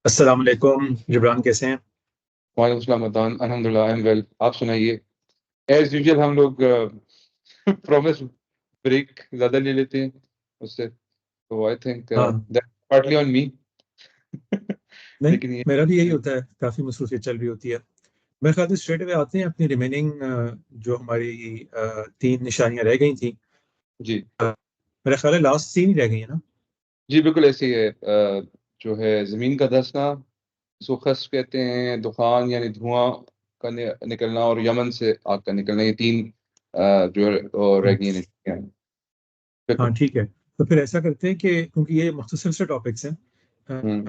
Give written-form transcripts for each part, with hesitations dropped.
السلام علیکم جبران، کیسے ہیں؟ وعلیکم السلام عدنان، الحمد للہ ایم ویل. آپ سنائیے. ایز یوزل ہم لوگ پرومس بریک زیادہ لے لیتے ہیں اس سے، تو آئی تھنک ہاں پارٹلی آن می. نہیں، لیکن یہ میرا بھی یہی ہوتا ہے، کافی مصروفیت چل رہی ہوتی ہے. میرے خیال سے اسٹریٹ اوے آتے ہیں اپنی ریمیننگ جو ہماری 3 نشانیاں رہ گئی تھیں. جی میرا خیال ہے لاسٹ 3 ہی رہ گئی ہیں نا؟ جی بالکل ایسے ہی ہے. جو ہے زمین کا دھسنا، اس کو خسف کہتے ہیں. دخان یعنی دھواں کا نکلنا، اور یمن سے آگ کا نکلنا، یہ 3 جو ہے رہ گئی ہیں. ہاں بالکل. ٹھیک ہے. تو پھر ایسا کرتے ہیں کہ کیونکہ یہ مختصر سے ٹاپکس ہیں، ہوں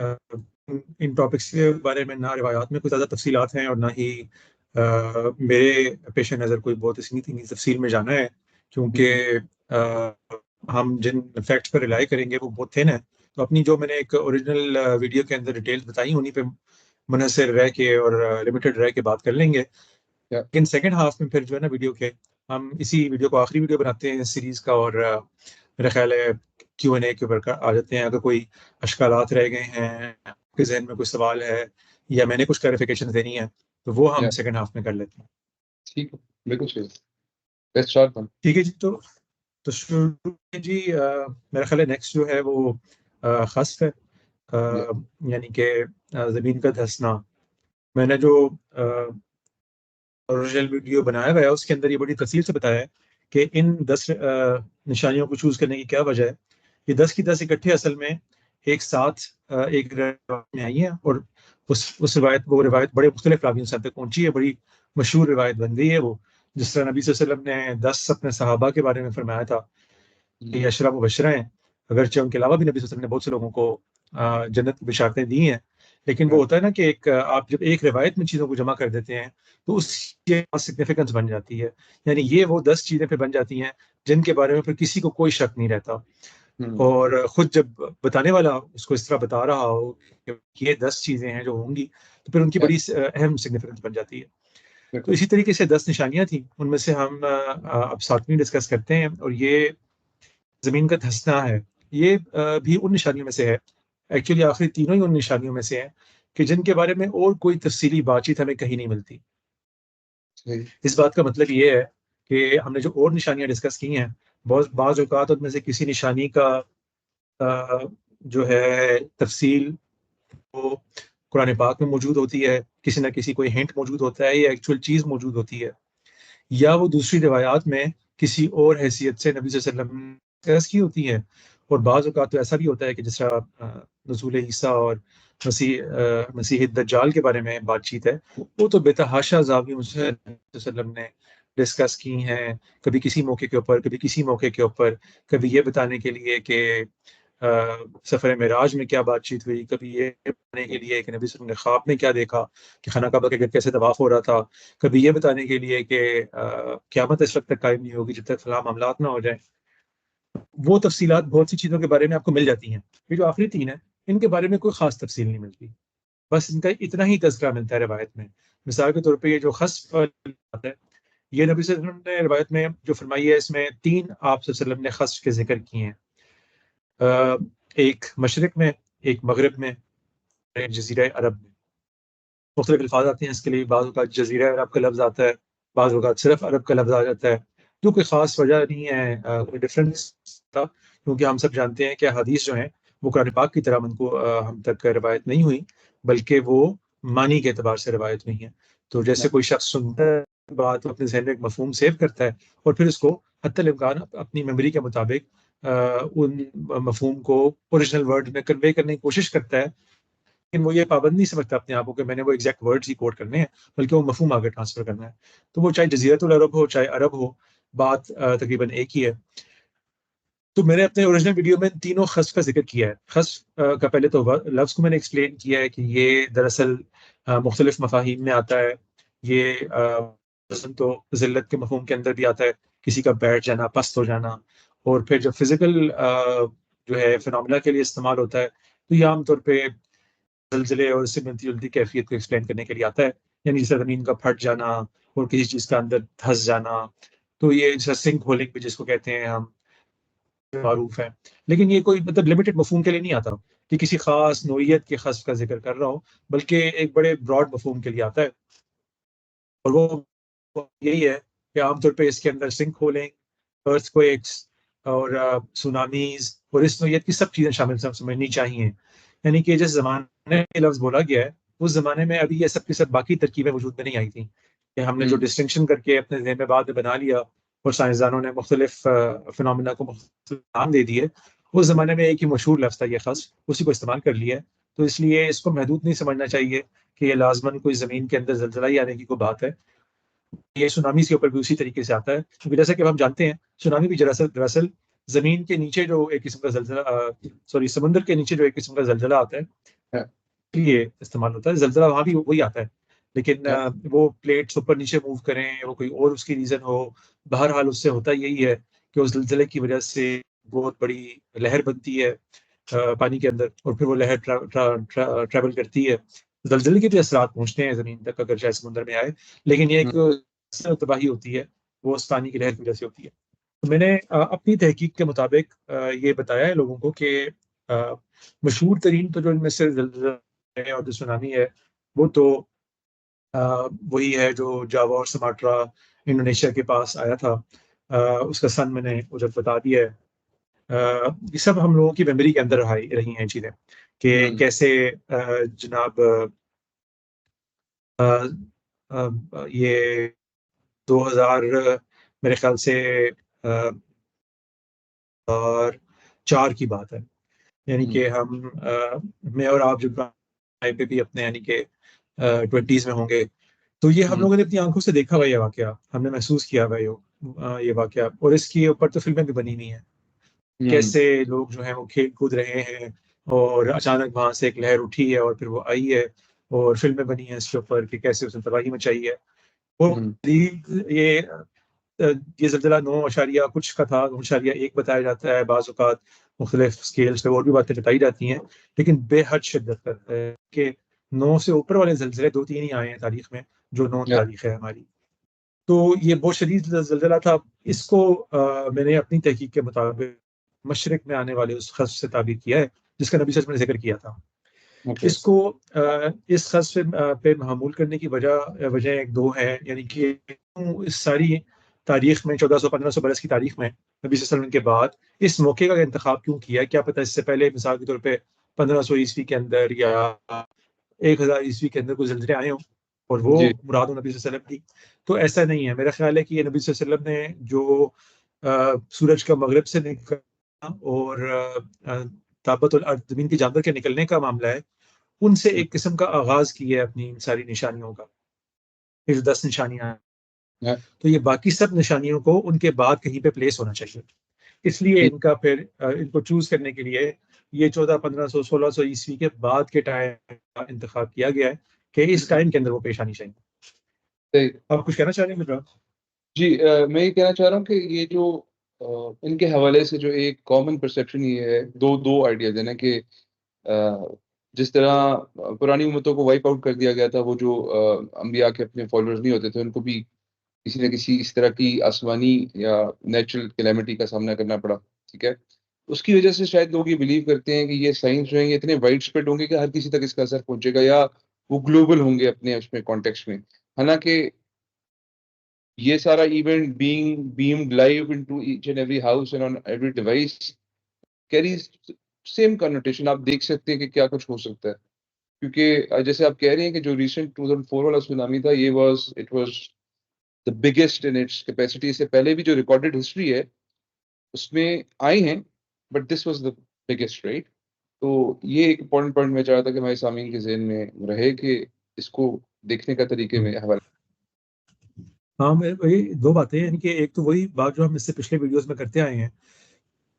ان ٹاپکس کے بارے میں نہ روایات میں کوئی زیادہ تفصیلات ہیں اور نہ ہی میرے پیش نظر کوئی بہت اتنی تفصیل میں جانا ہے، کیونکہ ہم جن فیکٹس پر ریلائی کریں گے وہ بہت تھن ہیں. تو اپنی جو میں نے ایک اوریجنل ویڈیو کے اندر ڈیٹیلز بتائی انہیں پہ منحصر رہ کے اور لمیٹڈ رہ کے بات کر لیں گے. لیکن سیکنڈ ہاف میں پھر جو ہے نا ویڈیو کے، ہم اسی ویڈیو کو آخری ویڈیو بناتے ہیں سیریز کا، اور میرا خیال ہے Q&A کے اوپر آ جاتے ہیں. اگر کوئی اشکالات رہ گئے ہیں، آپ کے ذہن میں کوئی سوال ہے یا میں نے کچھ کلیریفیکیشن دینی ہے، تو وہ ہم سیکنڈ ہاف میں کر لیتے ہیں. ٹھیک ہے، بالکل صحیح. Let's start. ٹھیک ہے جی. تو شروع میں جی میرا خیال ہے نیکسٹ جو ہے وہ خسف ہے، یعنی کہ زمین کا دھسنا. میں نے جو اوریجنل ویڈیو بنایا گیا اس کے اندر یہ بڑی تفصیل سے بتایا ہے کہ ان 10 نشانیوں کو چوز کرنے کی کیا وجہ ہے. یہ 10 کی 10 اکٹھے اصل میں ایک ساتھ ایک روایت میں آئی ہیں، اور اس روایت بڑے مختلف راویوں سے تک پہنچی ہے. بڑی مشہور روایت بن گئی ہے وہ، جس طرح نبی صلی اللہ علیہ وسلم نے 10 اپنے صحابہ کے بارے میں فرمایا تھا کہ یہ اشرا مبشرہ ہیں. اگرچہ ان کے علاوہ بھی نبی صلی اللہ علیہ وسلم نے بہت سے لوگوں کو جنت کی بشارتیں دی ہیں، لیکن وہ ہوتا ہے نا کہ ایک آپ جب ایک روایت میں چیزوں کو جمع کر دیتے ہیں تو اس کی سگنیفیکنس بن جاتی ہے. یعنی یہ وہ 10 چیزیں پھر بن جاتی ہیں جن کے بارے میں پھر کسی کو کوئی شک نہیں رہتا. اور خود جب بتانے والا اس کو اس طرح بتا رہا ہو کہ یہ 10 چیزیں ہیں جو ہوں گی، تو پھر ان کی بڑی اہم سگنیفیکنس بن جاتی ہے. تو اسی طریقے سے 10 نشانیاں تھیں، ان میں سے ہم اب 7ویں ڈسکس کرتے ہیں، اور یہ زمین کا دھسنا ہے. یہ بھی ان نشانیوں میں سے ہے، ایکچولی آخری تینوں ہی ان نشانیوں میں سے ہیں کہ جن کے بارے میں اور کوئی تفصیلی بات چیت ہمیں کہیں نہیں ملتی. اس بات کا مطلب یہ ہے کہ ہم نے جو اور نشانیاں ڈسکس کی ہیں، بعض اوقات ان میں سے کسی نشانی کا جو ہے تفصیل وہ قرآن پاک میں موجود ہوتی ہے، کسی نہ کسی کوئی ہنٹ موجود ہوتا ہے یا ایکچوئل چیز موجود ہوتی ہے، یا وہ دوسری روایات میں کسی اور حیثیت سے نبی صلی اللہ علیہ وسلم نے ڈسکس کی ہوتی ہیں. اور بعض اوقات تو ایسا بھی ہوتا ہے کہ جس طرح نزول عیسیٰ اور مسیح دجال کے بارے میں بات چیت ہے، وہ تو بے تحاشا زاویوں سے نبی صلی اللہ علیہ وسلم نے ڈسکس کی ہیں. کبھی کسی موقع کے اوپر، کبھی کسی موقع کے اوپر، کبھی یہ بتانے کے لیے کہ سفر معراج میں کیا بات چیت ہوئی، کبھی یہ بتانے کے لیے کہ نبی صلی اللہ علیہ وسلم نے خواب میں کیا دیکھا کہ خانہ کعبہ کے گرد کیسے طواف ہو رہا تھا، کبھی یہ بتانے کے لیے کہ قیامت اس وقت تک قائم نہیں ہوگی جب تک فلاں معاملات نہ ہو جائیں. وہ تفصیلات بہت سی چیزوں کے بارے میں آپ کو مل جاتی ہیں. یہ جو آخری 3 ہیں ان کے بارے میں کوئی خاص تفصیل نہیں ملتی، بس ان کا اتنا ہی تذکرہ ملتا ہے روایت میں. مثال کے طور پہ یہ جو خسف ہے، یہ نبی صلی اللہ علیہ وسلم نے روایت میں جو فرمائی ہے، اس میں 3 آپ صلی اللہ علیہ وسلم نے خسف کے ذکر کیے ہیں. ایک مشرق میں، ایک مغرب میں، ایک جزیرہ عرب میں. مختلف الفاظ آتے ہیں اس کے لیے، بعض اوقات جزیرہ عرب کا لفظ آتا ہے، بعض اوقات صرف عرب کا لفظ آ جاتا ہے، جو کوئی خاص وجہ نہیں ہے، کوئی ڈفرینس تھا. کیونکہ ہم سب جانتے ہیں کہ حدیث جو ہیں وہ قرآن پاک کی طرح ہم تک روایت نہیں ہوئی، بلکہ وہ معنی کے اعتبار سے روایت ہوئی ہیں. تو جیسے کوئی شخص سنتا ہے بات، اپنے ذہن میں ایک مفہوم سیو کرتا ہے اور پھر اس کو حتی الامکان اپنی میموری کے مطابق ان مفہوم کو اوریجنل ورڈ میں کنوے کرنے کی کوشش کرتا ہے. لیکن وہ یہ پابند نہیں سمجھتا اپنے آپ کو کہ میں نے وہ ایگزیکٹ ورڈز ہی کوٹ کرنے ہیں، بلکہ وہ مفہوم آگے ٹرانسفر کرنا ہے. تو وہ چاہے جزیرۃ العرب ہو چاہے عرب ہو، بات تقریباً ایک ہی ہے. تو میں نے اپنے اوریجنل ویڈیو میں تینوں خسف کا ذکر کیا ہے. خسف کا پہلے تو لفظ کو میں نے ایکسپلین کیا ہے کہ یہ دراصل مختلف مفاہیم میں آتا ہے. یہ تو ذلت کے مفہوم کے اندر بھی آتا ہے، کسی کا بیٹھ جانا، پست ہو جانا. اور پھر جب فزیکل جو ہے فنامنا کے لیے استعمال ہوتا ہے تو یہ عام طور پہ زلزلے اور اس سے ملتی جلتی کیفیت کو ایکسپلین کرنے کے لیے آتا ہے. یعنی جیسے زمین کا پھٹ جانا اور کسی چیز کا اندر دھس جانا. تو یہ سنک ہولنگ بھی جس کو کہتے ہیں ہم، معروف ہے. لیکن یہ کوئی مطلب لمیٹڈ مفہوم کے لیے نہیں آتا کہ کسی خاص نوعیت کے خصف کا ذکر کر رہا ہو، بلکہ ایک بڑے براڈ مفہوم کے لیے آتا ہے، اور وہ یہی ہے کہ عام طور پہ اس کے اندر سنک ہولنگ، ارتھ کویکس اور سونامیز اور اس نوعیت کی سب چیزیں شامل سمجھنی چاہیے. یعنی کہ جس زمانے میں لفظ بولا گیا ہے اس زمانے میں ابھی یہ سب کی سب باقی ترکیبیں وجود میں نہیں آئی تھیں، کہ ہم نے جو ڈسٹنکشن کر کے اپنے ذہن میں بعد میں بنا لیا اور سائنسدانوں نے مختلف فنامنا کو مختلف نام دے دیے. اس زمانے میں ایک ہی مشہور لفظ تھا یہ خصف، اسی کو استعمال کر لیا ہے. تو اس لیے اس کو محدود نہیں سمجھنا چاہیے کہ یہ لازماً کوئی زمین کے اندر زلزلہ ہی آنے کی کوئی بات ہے. یہ سونامیز کے اوپر بھی اسی طریقے سے آتا ہے، کیونکہ جیسا کہ ہم جانتے ہیں سونامی بھی دراصل زمین کے نیچے جو ایک قسم کا زلزلہ سمندر کے نیچے جو ایک قسم کا زلزلہ آتا ہے یہ استعمال ہوتا ہے. زلزلہ وہاں بھی وہی آتا ہے، لیکن وہ پلیٹس اوپر نیچے موو کریں، وہ کوئی اور اس کی ریزن ہو. بہرحال اس سے ہوتا یہی ہے کہ اس زلزلے کی وجہ سے بہت بڑی لہر بنتی ہے پانی کے اندر، اور پھر وہ لہر ٹریول کرتی ہے. زلزلے کے بھی اثرات پہنچتے ہیں زمین تک اگر چاہے سمندر میں آئے، لیکن یہ ایک تباہی ہوتی ہے وہ اس پانی کی لہر کی وجہ سے ہوتی ہے. تو میں نے اپنی تحقیق کے مطابق یہ بتایا ہے لوگوں کو کہ مشہور ترین تو جو ان میں سے زلزلہ ہے اور جو سونامی ہے وہ تو وہی ہے جو جاوا اور سماٹرا انڈونیشیا کے پاس آیا تھا. اس کا سن میں نے ادھر بتا دیا ہے. یہ سب ہم لوگوں کی میموری کے اندر رہی ہیں چیزیں کہ کیسے جناب یہ 2000 میرے خیال سے 4 کی بات ہے، یعنی کہ ہم میں اور آپ جب پہ بھی اپنے یعنی کہ 20s میں ہوں گے، تو یہ ہم لوگوں نے اپنی آنکھوں سے دیکھا ہوا یہ واقعہ، ہم نے محسوس کیا ہوا یہ واقعہ، اور اس کے اوپر تو فلمیں بھی بنی ہوئی ہیں. کیسے لوگ جو ہیں وہ کھیل کود رہے ہیں اور اچانک وہاں سے ایک لہر اٹھی ہے اور پھر وہ آئی ہے، اور فلمیں بنی ہیں اس کے اوپر کہ کیسے اس نے تباہی مچائی ہے. وہ یہ زلزلہ 9 کچھ کا تھا، 9.1 بتایا جاتا ہے. بعض اوقات مختلف اسکیلس پہ اور بھی باتیں بتائی جاتی ہیں، لیکن بے حد شدت کرتا ہے کہ 9 سے اوپر والے زلزلے 2-3 ہی آئے ہیں تاریخ میں جو نون تاریخ ہے ہماری. تو یہ بہت شدید زلزلہ تھا. اس کو میں نے اپنی تحقیق کے مطابق مشرق میں آنے والے اس خصف سے تعبیر کیا ہے جس کا نبی صلی اللہ علیہ وسلم نے ذکر کیا تھا. اس کو اس خصف پہ معمول کرنے کی وجہ ایک دو ہے، یعنی کہ اس ساری تاریخ میں 1400-1500 برس کی تاریخ میں نبی صلی اللہ علیہ وسلم کے بعد اس موقع کا انتخاب کیوں کیا؟ کیا پتہ اس سے پہلے مثال کے طور پہ 1500 عیسوی کے اندر یا 1000 عیسوی کے اندر کوئی زلزلے آئے ہوں اور وہ مراد ہو نبی صلی اللہ علیہ وسلم کی. تو ایسا نہیں ہے. میرا خیال ہے کہ یہ نبی صلی اللہ علیہ وسلم نے جو سورج کا مغرب سے نکلنا اور تابت الارض زمین کے جانور کے نکلنے کا معاملہ ہے، ان سے ایک قسم کا آغاز کی ہے اپنی ان ساری نشانیوں کا. یہ جو 10 نشانیاں ہیں تو یہ باقی سب نشانیوں کو ان کے بعد کہیں پہ پلیس ہونا چاہیے. اس لیے ان کا پھر ان کو چوز کرنے کے لیے یہ 1400-1500 1600 عیسوی کے بعد کے ٹائم کا انتخاب کیا گیا ہے کہ اس ٹائم کے اندر وہ پیش آنی چاہیے. آپ کچھ کہنا چاہ رہے ہیں میرا؟ جی میں یہ کہنا چاہ رہا ہوں کہ یہ جو ان کے حوالے سے جو ایک کامن پرسیپشن یہ ہے، دو آئیڈیاز ہیں نا کہ جس طرح پرانی امتوں کو وائپ آؤٹ کر دیا گیا تھا، وہ جو انبیاء کے اپنے فالوورز نہیں ہوتے تھے ان کو بھی کسی نہ کسی اس طرح کی آسمانی یا نیچرل کلیمٹی کا سامنا کرنا پڑا. ٹھیک ہے، اس کی وجہ سے شاید لوگ یہ بلیو کرتے ہیں کہ یہ سائنس جو ہیں یہ اتنے وائڈ اسپریڈ ہوں گے کہ ہر کسی تک اس کا اثر پہنچے گا، یا وہ گلوبل ہوں گے اپنے اس میں کانٹیکسٹ میں. حالانکہ یہ سارا event being beamed live into each and every house and on every device carries same connotation. آپ دیکھ سکتے ہیں کہ کیا کچھ ہو سکتا ہے، کیونکہ جیسے آپ کہہ رہے ہیں کہ جو ریسنٹ 2004 والا سونامی تھا یہ it was the biggest in its capacity. اس سے پہلے بھی جو ریکارڈڈ ہسٹری ہے اس میں آئی ہیں but this was the biggest, right? تو یہ ایک امپورٹنٹ پوائنٹ میں چاہ رہا تھا کہ ہمارے سامعین کے ذہن میں رہے کہ اس کو دیکھنے کا طریقے میں حوالہ. ہاں، وہی دو باتیں، یعنی کہ ایک تو وہی بات جو ہم اس سے پچھلے ویڈیوز میں کرتے آئے ہیں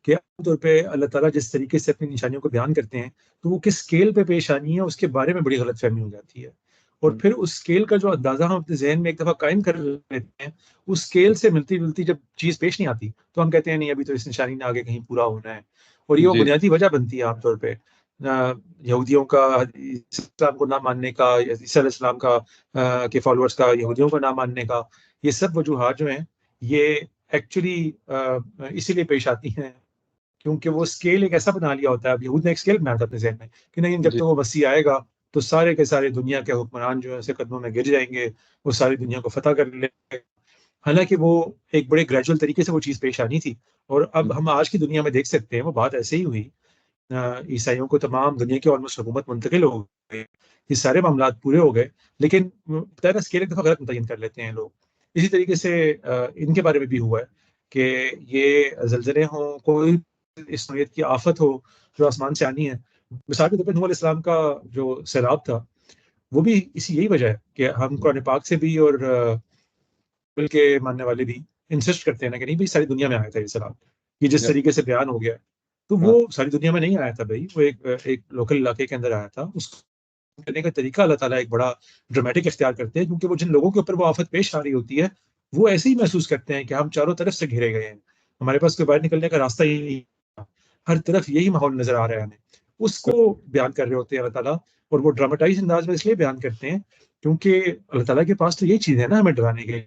کہ عام طور پہ اللہ تعالیٰ جس طریقے سے اپنی نشانیوں کو بیان کرتے ہیں تو وہ کس اسکیل پہ پیش آنی ہے اس کے بارے میں بڑی غلط فہمی ہو جاتی ہے، اور پھر اس اسکیل کا جو اندازہ ہم اپنے ذہن میں ایک دفعہ قائم کر لیتے ہیں، اس اسکیل سے ملتی جلتی جب چیز پیش نہیں آتی تو ہم کہتے ہیں نہیں ابھی تو اس نشانی نے آگے کہیں پورا ہونا ہے. اور یہ وہ بنیادی وجہ بنتی ہے عام طور پہ یہودیوں کا اسلام کو نہ ماننے کا، عیسیٰ علیہ السلام کا کے فالوورز کا یہودیوں کو نہ ماننے کا. یہ سب وجوہات جو ہیں یہ ایکچولی اسی لیے پیش آتی ہیں کیونکہ وہ اسکیل ایک ایسا بنا لیا ہوتا ہے. اب یہود نے ایک اسکیل بنایا تھا اپنے ذہن میں کہ نہیں، جب جی تک وہ مسیح آئے گا تو سارے کے سارے دنیا کے حکمران جو ہے اسے قدموں میں گر جائیں گے، وہ ساری دنیا کو فتح کر لیں گے. حالانکہ وہ ایک بڑے گریجول طریقے سے وہ چیز پیش آنی تھی. اور اب ہم آج کی دنیا میں دیکھ سکتے ہیں وہ بات ایسے ہی ہوئی. عیسائیوں کو تمام دنیا کی آلموسٹ حکومت منتقل ہو گئی، یہ سارے معاملات پورے ہو گئے، لیکن طرح اسکیل ایک دفعہ غلط متعین کر لیتے ہیں لوگ. اسی طریقے سے ان کے بارے میں بھی ہوا ہے کہ یہ زلزلے ہوں، کوئی اس نوعیت کی آفت ہو جو آسمان سے آنی ہے. مثال کے طور پر نوح علیہ السلام کا جو سیلاب تھا وہ بھی اسی یہی وجہ ہے کہ ہم قرآن پاک سے بھی اور بل کے ماننے والے بھی انسسٹ کرتے ہیں نا کہ نہیں بھائی ساری دنیا میں آیا تھا یہ سیلاب، یہ جس طریقے سے بیان ہو گیا. تو وہ ساری دنیا میں نہیں آیا تھا بھائی، وہ ایک لوکل علاقے کے اندر آیا تھا. اس کرنے کا طریقہ اللہ تعالیٰ ایک بڑا ڈرامیٹک اختیار کرتے ہیں، کیونکہ وہ جن لوگوں کے اوپر وہ آفت پیش آ رہی ہوتی ہے وہ ایسے ہی محسوس کرتے ہیں کہ ہم چاروں طرف سے گھیرے گئے ہیں، ہمارے پاس کوئی باہر نکلنے کا راستہ ہی نہیں، ہر طرف یہی ماحول نظر آ رہا ہے ہمیں. اس کو بیان کر رہے ہوتے ہیں اللہ تعالیٰ، اور وہ ڈراماٹائز انداز میں اس لیے بیان کرتے ہیں کیونکہ اللہ تعالیٰ کے پاس تو یہی چیز ہے نا ہمیں ڈرانے کے.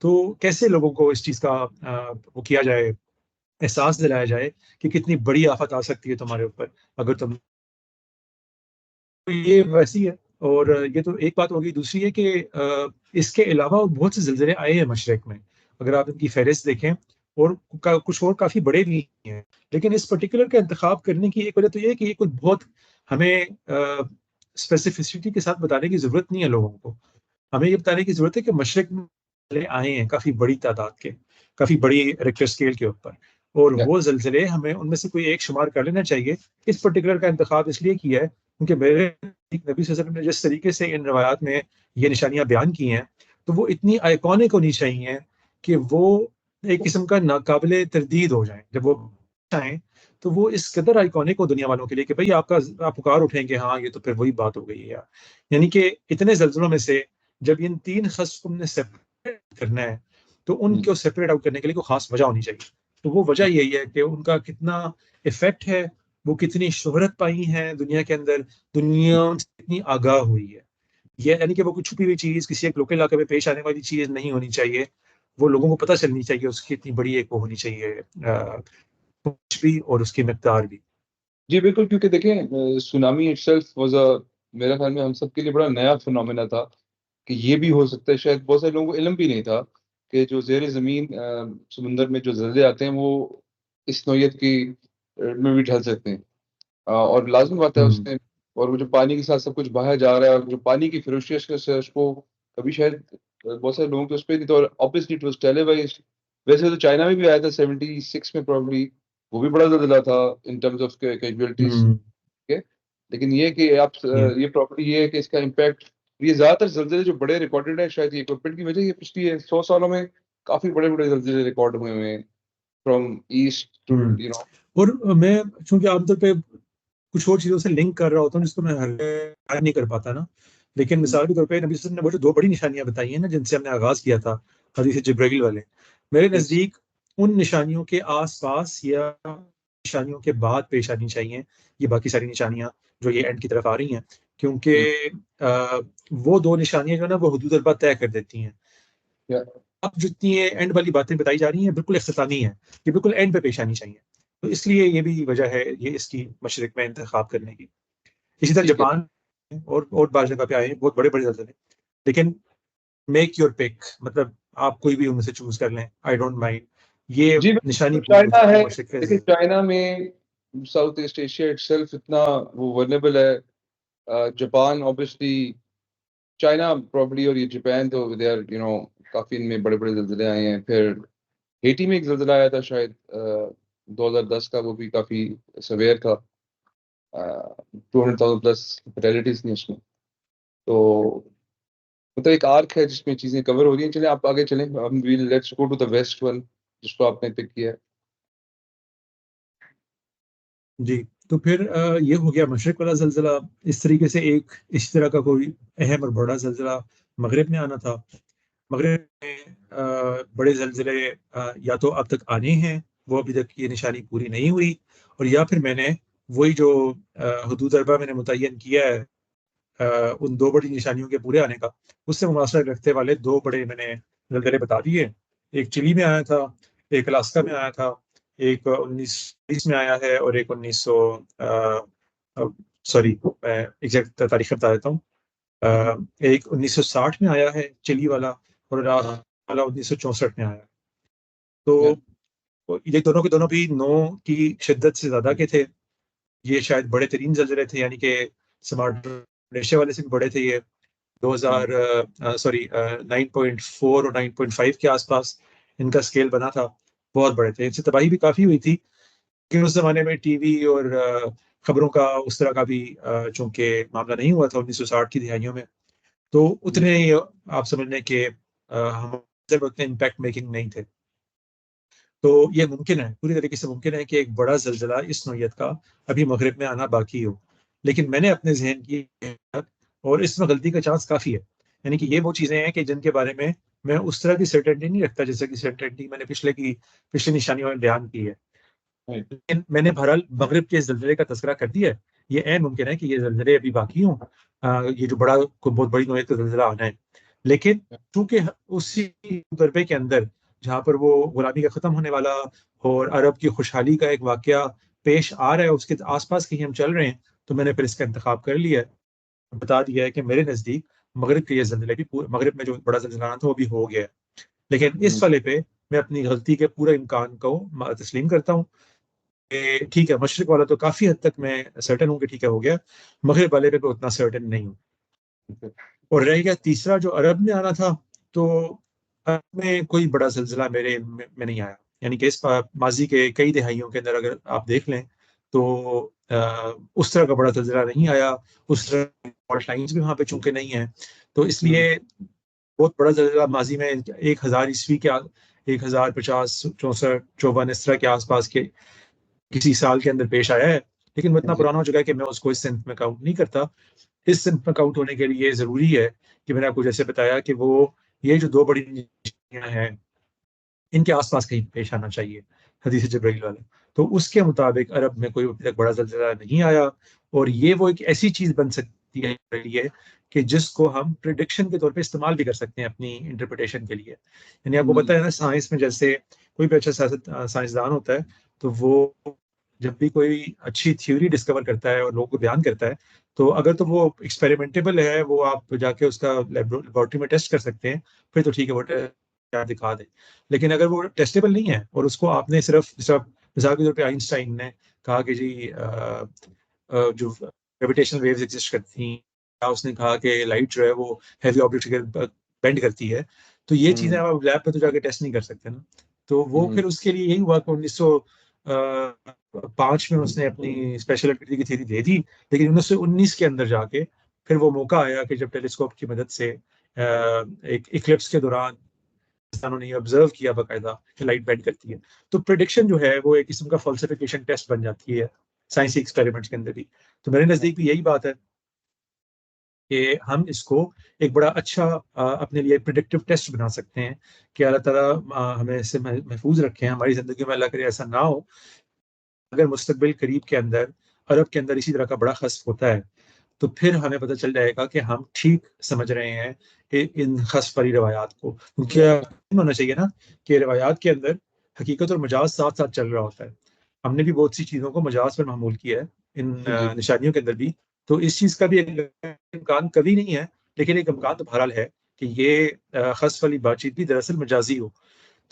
تو کیسے لوگوں کو اس چیز کا وہ کیا جائے، احساس دلایا جائے کہ کتنی بڑی آفت آ سکتی ہے تمہارے اوپر اگر تم. یہ ویسی ہے. اور یہ تو ایک بات ہوگی. دوسری ہے کہ اس کے علاوہ بہت سے زلزلے آئے ہیں مشرق میں، اگر آپ ان کی فہرست دیکھیں، اور کچھ اور کافی بڑے بھی ہیں. لیکن اس پرٹیکولر کا انتخاب کرنے کی ایک وجہ تو یہ ہے کہ یہ کچھ بہت ہمیں اسپیسیفسٹی کے ساتھ بتانے کی ضرورت نہیں ہے لوگوں کو. ہمیں یہ بتانے کی ضرورت ہے کہ مشرق میں آئے ہیں کافی بڑی تعداد کے، کافی بڑی ریکٹر اسکیل کے اوپر، اور وہ زلزلے ہمیں ان میں سے کوئی ایک شمار کر لینا چاہیے. اس پرٹیکولر کا انتخاب اس لیے کیا ہے کیونکہ میرے نبی صلی اللہ علیہ وسلم نے جس طریقے سے ان روایات میں یہ نشانیاں بیان کی ہیں تو وہ اتنی آئیکونک ہونی چاہیے کہ وہ ایک قسم کا ناقابل تردید ہو جائیں. جب وہ آئیں تو وہ اس قدر آئیکونک ہو دنیا والوں کے لیے کہ بھئی آپ پکار اٹھیں کہ ہاں یہ تو پھر وہی بات ہو گئی ہے یار. یعنی کہ اتنے زلزلوں میں سے جب ان تین خص کو ہم نے سیپریٹ کرنا ہے تو ان کو سیپریٹ آؤٹ کرنے کے لیے کوئی خاص وجہ ہونی چاہیے. تو وہ وجہ یہی ہے کہ ان کا کتنا افیکٹ ہے، وہ کتنی شہرت پائی ہیں دنیا کے اندر، دنیا کتنی آگاہ ہوئی ہے. یہ یعنی کہ وہ کوئی چھپی ہوئی چیز، کسی ایک لوکل علاقے میں پیش آنے والی چیز نہیں ہونی چاہیے. وہ لوگوں کو پتہ چلنی چاہیے، اس کی اتنی بڑی ایک وہ ہونی چاہیے بھی اور اس کی مقدار بھی. جی بالکل، کیونکہ دیکھیں سونامی اٹ سیلف واز میرے خیال میں ہم سب کے لیے بڑا نیا فنومینا تھا کہ یہ بھی ہو سکتا ہے. شاید بہت سارے لوگوں کو علم بھی نہیں تھا کہ جو زیر زمین سمندر میں جو زلزلے آتے ہیں وہ اس نوعیت کی میں بھی ڈھل سکتے ہیں. اور لازم بات ہے اس میں، اور وہ جو پانی کے ساتھ سب کچھ بہا جا رہا ہے، اور جو پانی کی فیروشیس اس کو کبھی شاید بہت سارے لوگوں کے اس پہ نہیں. تو obviously it was televised. ویسے تو چائنا میں بھی آیا تھا 76 میں پرابلی، وہ بھی بڑا زلزلہ تھا ان ٹرمز آف کیجویلٹیز. لیکن یہ کہ آپ یہ پراپرٹی یہ ہے کہ اس کا امپیکٹ، یہ زیادہ تر زلزلے جو بڑے ریکارڈڈ ہیں شاید یہ اکوپمنٹ کی وجہ، یہ پچھلی 100 سالوں میں کافی بڑے بڑے زلزلے ریکارڈ ہوئے ہیں فرام ایسٹ ٹو اور میں چونکہ عام طور پہ کچھ اور چیزوں سے لنک کر رہا ہوتا ہوں جس کو میں نہیں کر پاتا نا. لیکن مثال کے طور پہ نبی صلی اللہ علیہ وسلم نے وہ جو 2 بڑی نشانیاں بتائی ہیں نا جن سے ہم نے آغاز کیا تھا حدیث جبرائیل والے، میرے نزدیک ان نشانیوں کے آس پاس یا نشانیوں کے بعد پیش آنی چاہیے یہ باقی ساری نشانیاں جو یہ اینڈ کی طرف آ رہی ہیں، کیونکہ وہ 2 نشانیاں جو ہے نا وہ حدود اربع طے کر دیتی ہیں. اب جتنی یہ اینڈ والی باتیں بتائی جا رہی ہیں بالکل اختتامی ہیں، یہ بالکل اینڈ پہ پیش آنی چاہیے. تو اس لیے یہ بھی وجہ ہے یہ اس کی مشرق میں انتخاب کرنے کی. اسی طرح جاپان اور بعض جگہ پہ آئے ہیں بہت بڑے بڑے زلزلے، لیکن میک یور پک، مطلب آپ کوئی بھی ان میں سے چوز کر لیں، آئی ڈونٹ مائنڈ. یہ نشانی چائنا ہے. مشرق کے لیکن چائنا میں south east Asia itself اتنا وہ ورنیبل ہے. جاپان اوبیسلی، چائنا پرابلی، اور یہ جاپان تو دے آر کافی ان میں بڑے بڑے زلزلے آئے ہیں. پھر ہیٹی میں ایک زلزلہ آیا تھا شاید 2010 کا، وہ بھی کافی سویئر تھا. 200,000 پلس فیٹیلٹیز تھیں اس میں. تو مطلب ایک آرک ہے جس میں چیزیں کور ہو رہی ہیں. چلیں آپ آگے چلیں، let's go to the west one جس کو آپ نے پک کیا ہے. جی. تو پھر یہ ہو گیا مشرق والا زلزلہ. اس طریقے سے ایک اس طرح کا کوئی اہم اور بڑا زلزلہ مغرب میں آنا تھا. مغرب میں بڑے زلزلے یا تو اب تک آنے ہیں، وہ ابھی تک یہ نشانی پوری نہیں ہوئی، اور یا پھر میں نے وہی جو حدود اربع میں نے متعین کیا ہے ان 2 بڑی نشانیوں کے پورے آنے کا، اس سے مماثلت رکھتے والے 2 بڑے میں نے زلزلے بتا دیے. ایک چلی میں آیا تھا، ایک الاسکا میں آیا تھا، ایک 1920 میں آیا ہے اور ایک 1900 میں ایگزیکٹ تاریخ بتا دیتا ہوں. ایک 1960 میں آیا ہے چلی والا اور والا 1964 میں آیا. تو یہ دونوں کے دونوں بھی 9 کی شدت سے زیادہ کے تھے. یہ شاید بڑے ترین زلزلے تھے، یعنی کہ سمارٹ ریشے والے سے بھی بڑے تھے. یہ 9.4 اور 9.5 کے آس پاس ان کا اسکیل بنا تھا. بہت بڑے تھے، ان سے تباہی بھی کافی ہوئی تھی. لیکن اس زمانے میں ٹی وی اور خبروں کا اس طرح کا بھی چونکہ معاملہ نہیں ہوا تھا 1960 کی دہائیوں میں، تو اتنے آپ سمجھ لیں کہ ہم اتنے امپیکٹ میکنگ نہیں تھے. تو یہ ممکن ہے، پوری طریقے سے ممکن ہے کہ ایک بڑا زلزلہ اس نوعیت کا ابھی مغرب میں آنا باقی ہو. لیکن میں نے اپنے ذہن کی اور اس میں غلطی کا چانس کافی ہے. یعنی کہ یہ وہ چیزیں ہیں کہ جن کے بارے میں اس طرح کی سرٹینٹی نہیں رکھتا جیسے کہ سرٹینٹی میں نے پچھلی نشانیوں میں بیان کی ہے. لیکن میں نے بہرحال مغرب کے زلزلے کا تذکرہ کر دیا ہے. یہ عین ممکن ہے کہ یہ زلزلے ابھی باقی ہوں، یہ جو بہت بڑی نوعیت کا زلزلہ آنا ہے. لیکن چونکہ اسی ضربے کے اندر جہاں پر وہ غلامی کا ختم ہونے والا اور عرب کی خوشحالی کا ایک واقعہ پیش آ رہا ہے، اس کے آس پاس کہیں ہم چل رہے ہیں، تو میں نے پھر اس کا انتخاب کر لیا ہے. بتا دیا ہے کہ میرے نزدیک مغرب کے یہ زلزلے بھی مغرب میں جو بڑا زلزلہ آنا تھا وہ بھی ہو گیا ہے. لیکن اس والے پہ میں اپنی غلطی کے پورا امکان کو تسلیم کرتا ہوں کہ ٹھیک ہے، مشرق والا تو کافی حد تک میں سرٹن ہوں کہ ٹھیک ہے ہو گیا، مغرب والے پہ اتنا سرٹن نہیں ہوں. اور رہ گیا تیسرا جو عرب میں آنا تھا، تو عرب میں کوئی بڑا زلزلہ میرے میں نہیں آیا. یعنی کہ اس ماضی کے کئی دہائیوں کے اندر اگر آپ دیکھ لیں تو اس طرح کا بڑا زلزلہ نہیں آیا. اس طرح فالٹ لائنز بھی وہاں پہ چونکہ نہیں ہیں، تو اس لیے بہت بڑا زلزلہ ماضی میں 1000 عیسوی کے 1050 64 54 اس طرح کے آس پاس کے کسی سال کے اندر پیش آیا ہے. لیکن وہ اتنا پرانا ہو چکا ہے کہ میں اس کو اس سنت میں کاؤنٹ نہیں کرتا. اس سنت میں کاؤنٹ ہونے کے لیے ضروری ہے کہ میں نے آپ کو جیسے بتایا کہ وہ یہ جو 2 بڑی نشانیاں ہیں ان کے آس پاس کہیں پیش آنا چاہیے، حدیث جبرائیل والا. تو اس کے مطابق عرب میں کوئی ابھی تک بڑا زلزلہ نہیں آیا. اور یہ وہ ایک ایسی چیز بن سکتی ہے کہ جس کو ہم پریڈکشن کے طور پہ استعمال بھی کر سکتے ہیں اپنی انٹرپریٹیشن کے لیے. یعنی آپ کو پتہ ہے نا، سائنس میں جیسے کوئی بھی اچھا سائنسدان ہوتا ہے تو وہ جب بھی کوئی اچھی تھیوری ڈسکور کرتا ہے اور لوگوں کو بیان کرتا ہے، تو اگر تو وہ ایکسپیریمنٹیبل ہے، وہ آپ جا کے اس کا لیبورٹری میں ٹیسٹ کر سکتے ہیں، پھر تو ٹھیک ہے، وہ دکھا دیں. لیکن اگر وہ ٹیسٹیبل نہیں ہے اور اس کو آپ نے صرف مثال کے طور پہ آئنسٹائن نے کہا کہ جی جو گریویٹیشنل ویوز ایگزسٹ کرتی ہیں، یا اس نے کہا کہ لائٹ جو ہے وہ ہیوی آبجیکٹ کے بینڈ کرتی ہے، تو یہ چیزیں آپ لیب پہ تو جا کے ٹیسٹ نہیں کر سکتے نا. تو وہ پھر اس کے لیے یہی ہوا کہ 1905 میں اس نے اپنی اسپیشل ایکٹیویٹی کی تھیوری دے دی. لیکن 1919 کے اندر جا کے پھر وہ موقع آیا کہ جب ٹیلیسکوپ کی مدد سے ایک ایکلپس کے دوران انسانوں نے آبزرو کیا باقاعدہ کہ لائٹ بینڈ کرتی ہے. تو پریڈکشن جو ہے وہ ایک قسم کا فالسیفیکیشن ٹیسٹ بن جاتی ہے سائنسی ایکسپیریمنٹس کے اندر بھی. تو میرے نزدیک بھی یہی بات ہے کہ ہم اس کو ایک بڑا اچھا اپنے لیے پریڈکٹیو ٹیسٹ بنا سکتے ہیں کہ اللہ تعالیٰ ہمیں اس سے محفوظ رکھیں، ہماری زندگی میں اللہ کرے ایسا نہ ہو. اگر مستقبل قریب کے اندر عرب کے اندر اسی طرح کا بڑا خسف ہوتا ہے تو پھر ہمیں پتہ چل جائے گا کہ ہم ٹھیک سمجھ رہے ہیں ان خسف والی روایات کو. کیونکہ ہونا چاہیے نا کہ روایات کے اندر حقیقت اور مجاز ساتھ ساتھ چل رہا ہوتا ہے. ہم نے بھی بہت سی چیزوں کو مجاز پر معمول کیا ہے ان نشانیوں کے اندر بھی. تو اس چیز کا بھی ایک امکان کبھی نہیں ہے، لیکن ایک امکان تو بہرحال ہے کہ یہ خسف والی بات چیت بھی دراصل مجازی ہو.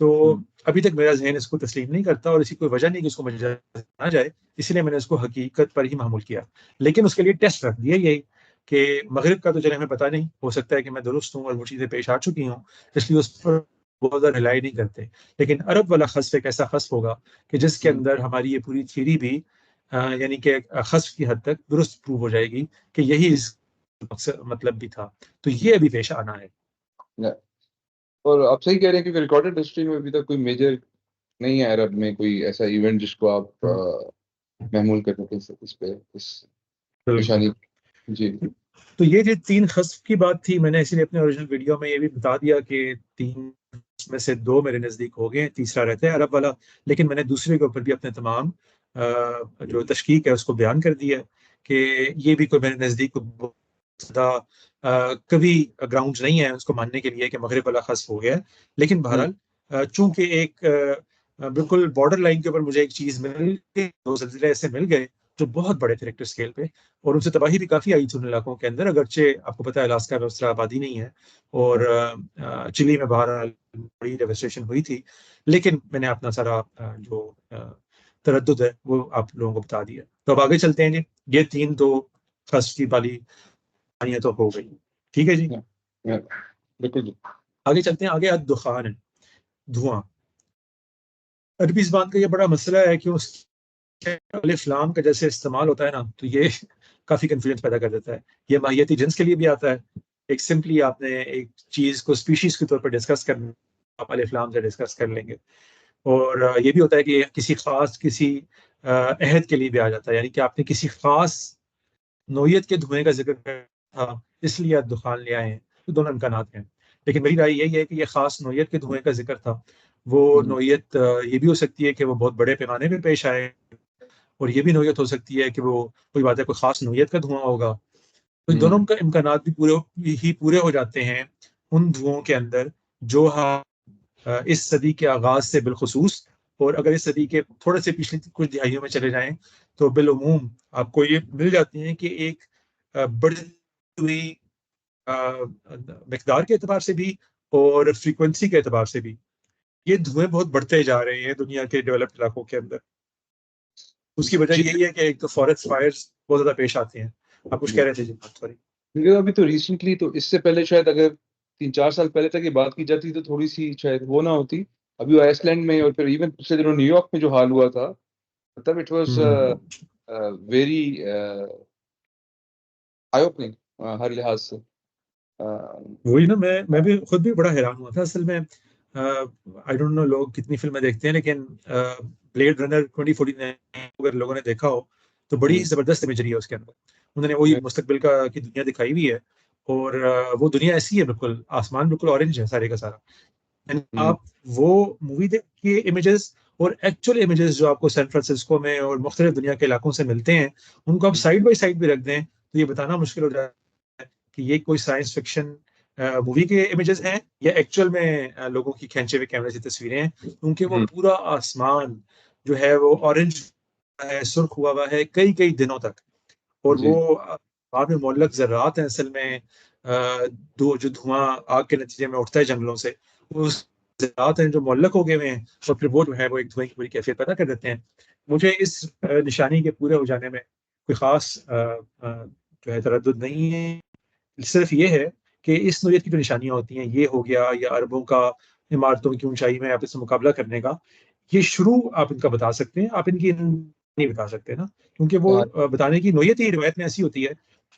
تو ابھی تک میرا ذہن اس کو تسلیم نہیں کرتا اور اسی کوئی وجہ نہیں کہ اس کو مجاز نہ جائے، اس لیے میں نے اس کو حقیقت پر ہی معمول کیا. لیکن اس کے لیے ٹیسٹ رکھ دیا یہی کہ مغرب کا تو چلے ہمیں پتہ نہیں، ہو سکتا ہے کہ میں درست ہوں اور وہ چیزیں پیش آ چکی ہوں، اس لیے اس پر بہت زیادہ ریلائی نہیں کرتے. لیکن عرب والا خسف ایک ایسا خسف ہوگا کہ جس کے اندر ہماری یہ پوری تھیوری بھی یعنی کہ خسف کی حد تک درست پروو ہو جائے گی کہ یہی اس مطلب بھی تھا. تو یہ ابھی پیش آنا ہے. اور آپ صحیح کہہ رہے ہیں کہ ریکارڈڈ ہسٹری میں ابھی تک کوئی میجر نہیں ہے عرب میں کوئی ایسا ایونٹ جس کو آپ محمول کر سکیں اس پہ اس نشانی. جی، تو یہ جو 3 خسف کی بات تھی، میں نے اسی لیے اپنے اوریجنل ویڈیو میں یہ بھی بتا دیا کہ 3 میں سے 2 میرے نزدیک ہو گئے، تیسرا رہتا ہے عرب والا. لیکن میں نے دوسرے کے اوپر بھی اپنے تمام جو تشکیق ہے اس کو بیان کر دیا کہ یہ بھی کوئی میرے نزدیک زیادہ کبھی گراؤنڈز نہیں ہے اس کو ماننے کے لیے کہ مغرب والا خسف ہو گیا. لیکن بہرحال چونکہ ایک بالکل بارڈر لائن کے اوپر مجھے ایک چیز مل گئی، 2 زلزلے ایسے مل گئے جو بہت بڑے تھے ریکٹر اسکیل پہ، اور ان سے تباہی بھی کافی آئی تھی ان علاقوں کے اندر، اگرچہ آپ کو پتا ہے الاسکا میں اس طرح آبادی نہیں ہے، اور چلی میں بہرحال بڑی ڈیواسٹیشن ہوئی تھی، لیکن میں نے اپنا سارا جو تردد ہے وہ آپ لوگوں کو بتا دیا. تو اب آگے چلتے ہیں جی. یہ 3 تو فرسٹ کی والی کہانیاں تو ہو گئی، ٹھیک ہے جی. بالکل آگے چلتے ہیں. آگے دخان ہے، دھواں. عربی زبان کا یہ بڑا مسئلہ ہے کہ اس الف لام کا جیسے استعمال ہوتا ہے نا، تو یہ کافی کنفیوژن پیدا کر دیتا ہے. یہ ماہیتی جنس کے لیے بھی آتا ہے. ایک سمپلی آپ نے ایک چیز کو اسپیشیز کے طور پر ڈسکس کرنا، آپ الف لام سے ڈسکس کر لیں گے. اور یہ بھی ہوتا ہے کہ کسی خاص کسی عہد کے لیے بھی آ جاتا ہے، یعنی کہ آپ نے کسی خاص نوعیت کے دھوئیں کا ذکر تھا اس لیے آپ دخان لے آئے ہیں. تو دونوں امکانات ہیں، لیکن میری رائے یہی ہے کہ یہ خاص نوعیت کے دھوئیں کا ذکر تھا. وہ نوعیت یہ بھی ہو سکتی ہے کہ وہ بہت بڑے پیمانے میں پیش آئے، اور یہ بھی نوعیت ہو سکتی ہے کہ وہ کوئی بات ہے کوئی خاص نوعیت کا دھواں ہوگا. تو ان دونوں کا امکانات بھی پورے ہو جاتے ہیں ان دھوؤں کے اندر جو اس صدی کے آغاز سے بالخصوص، اور اگر اس صدی کے تھوڑے سے پچھلی کچھ دہائیوں میں چلے جائیں تو بالعموم آپ کو یہ مل جاتی ہیں کہ ایک بڑی ہوئی مقدار کے اعتبار سے بھی اور فریکوینسی کے اعتبار سے بھی یہ دھوئیں بہت بڑھتے جا رہے ہیں دنیا کے ڈیولپڈ علاقوں کے اندر. اس کی وجہ یہی ہے کہ ایک تو فارسٹ فائرز بہت زیادہ پیش آتے ہیں. آپ کچھ کہہ رہے تھے جی؟ سوری. ابھی تو ریسنٹلی، تو اس سے پہلے شاید اگر 3-4 سال پہلے تک یہ بات کی جاتی تو تھوڑی سی شاید وہ نہ ہوتی. ابھی آئس لینڈ میں اور پھر ایون پچھلے دنوں نیو یارک میں جو حال ہوا تھا، مطلب it was very eye opening ہر لحاظ سے. وہی نا، میں بھی خود بھی بڑا حیران ہوا تھا اصل میں. آئی ڈونٹ نو لوگ کتنی فلمیں دیکھتے ہیں، لیکن بلیڈ رنر 2049 اگر لوگوں نے دیکھا ہو تو بڑی زبردست امیجری ہے اس کے اندر. انہوں نے وہی مستقبل کی دنیا دکھائی ہوئی ہے، اور وہ دنیا ایسی ہے، بالکل آسمان بالکل اورنج ہے سارے کا سارا. آپ وہ مووی دیکھیے امیجز اور ایکچوئل امیجز جو آپ کو سین فرانسسکو میں اور مختلف دنیا کے علاقوں سے ملتے ہیں، ان کو آپ سائڈ بائی سائڈ بھی رکھ دیں تو یہ بتانا مشکل ہو جائے کہ یہ کوئی سائنس فکشن مووی کے امیجز ہیں یا ایکچوئل میں لوگوں کی کھینچے ہوئے کیمرے سے تصویریں ہیں. کیونکہ وہ پورا آسمان جو ہے وہ اورنج ہے، سرخ ہوا ہوا ہے کئی دنوں تک، اور وہ بعد میں معلق ذرات ہیں اصل میں، جو دھواں آگ کے نتیجے میں اٹھتا ہے جنگلوں سے، وہ ذرات ہیں جو معلق ہو گئے ہوئے ہیں، اور پھر وہ جو ہے وہ ایک دھوئیں کی پوری کیفیت پیدا کر دیتے ہیں. مجھے اس نشانی کے پورے ہو جانے میں کوئی خاص جو ہے تردد نہیں ہے. صرف یہ ہے کہ اس نوعیت کی جو نشانیاں ہوتی ہیں، یہ ہو گیا یا عربوں کا عمارتوں کی اونچائی میں آپ اس سے مقابلہ کرنے کا، یہ شروع آپ ان کا بتا سکتے ہیں، آپ ان کی نہیں بتا سکتے نا، کیونکہ وہ بتانے کی نوعیت ہی روایت میں ایسی ہوتی ہے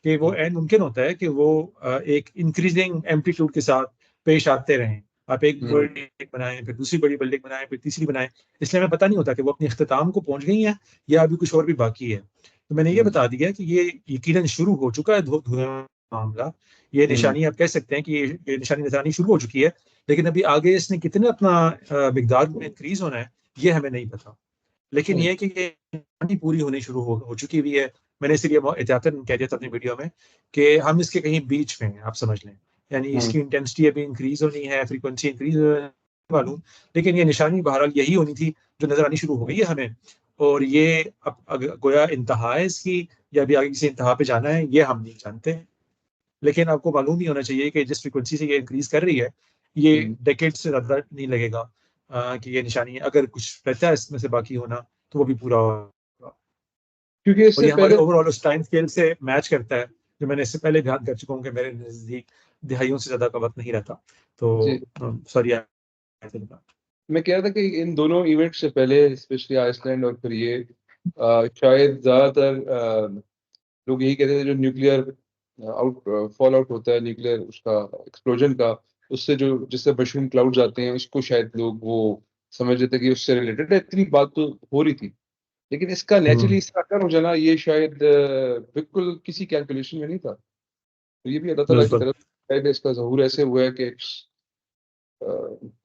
کہ وہ عین ممکن ہوتا ہے کہ وہ ایک انکریزنگ ایمپلیٹیوڈ کے ساتھ پیش آتے رہیں. آپ ایک بلڈنگ بنائیں، پھر دوسری بڑی بلڈنگ بنائیں، پھر تیسری بنائیں، اس لیے ہمیں پتہ نہیں ہوتا کہ وہ اپنے اختتام کو پہنچ گئی ہیں یا ابھی کچھ اور بھی باقی ہے. تو میں نے یہ بتا دیا کہ یہ یقیناً شروع ہو چکا ہے دھوئیں معاملہ. یہ نشانی آپ کہہ سکتے ہیں کہ یہ نشانی نظر آنی شروع ہو چکی ہے، لیکن ابھی آگے اس نے کتنے اپنا مقدار میں انکریز ہونا ہے یہ ہمیں نہیں پتا. لیکن یہ کہ یہ نشانی پوری ہونی شروع ہو چکی ہوئی ہے. میں نے اس لیے احتیاطاً کہہ دیا تھا اپنی ویڈیو میں کہ ہم اس کے کہیں بیچ میں ہیں، آپ سمجھ لیں، یعنی اس کی انٹینسٹی ابھی انکریز ہونی ہے، فریکوینسی انکریز معلوم، لیکن یہ نشانی بہرحال یہی ہونی تھی جو نظر آنی شروع ہو گئی ہے ہمیں. اور یہ اب گویا انتہا ہے اس کی یا ابھی آگے کسی انتہا پہ جانا ہے یہ ہم نہیں جانتے. لیکن آپ کو معلوم ہی ہونا چاہیے کہ جس فریکوینسی سے یہ انکریز کر رہی ہے یہ ڈیکیڈ سے زیادہ نہیں لگے گا کہ یہ نشانی اگر کچھ رہتا ہے اس میں سے باقی ہونا تو وہ بھی پورا ہوگا. کیونکہ اس اور سے یہ ہمارے پہلے اوور آل اس ٹائم اسکیل سے میچ کرتا ہے جو میں نے اس سے پہلے بیان کر چکا ہوں کہ میرے نزدیک دہائیوں سے زیادہ کا وقت نہیں رہتا. تو سوری میں کہہ رہا تھا کہ ان دونوں ایونٹ سے پہلے اسپیشلی آئس لینڈ اور پھر یہ شاید زیادہ تر لوگ یہی کہتے تھے جو نیوکلیئر فال آؤٹ ہوتا ہے، نیوکلیئر اس کا ایکسپلوژن کا، اس سے جس سے مشروم کلاؤڈز آتے ہیں، اس کو شاید لوگ وہ سمجھ لیتے کہ اس سے ریلیٹڈ ہے. اتنی بات تو ہو رہی تھی، لیکن اس کا نیچرلی اس کا اثر ہو جانا یہ شاید بالکل کسی کیلکولیشن میں نہیں تھا. تو یہ بھی اللہ تعالیٰ کی طرف شاید اس کا ظہور ایسے ہوا ہے کہ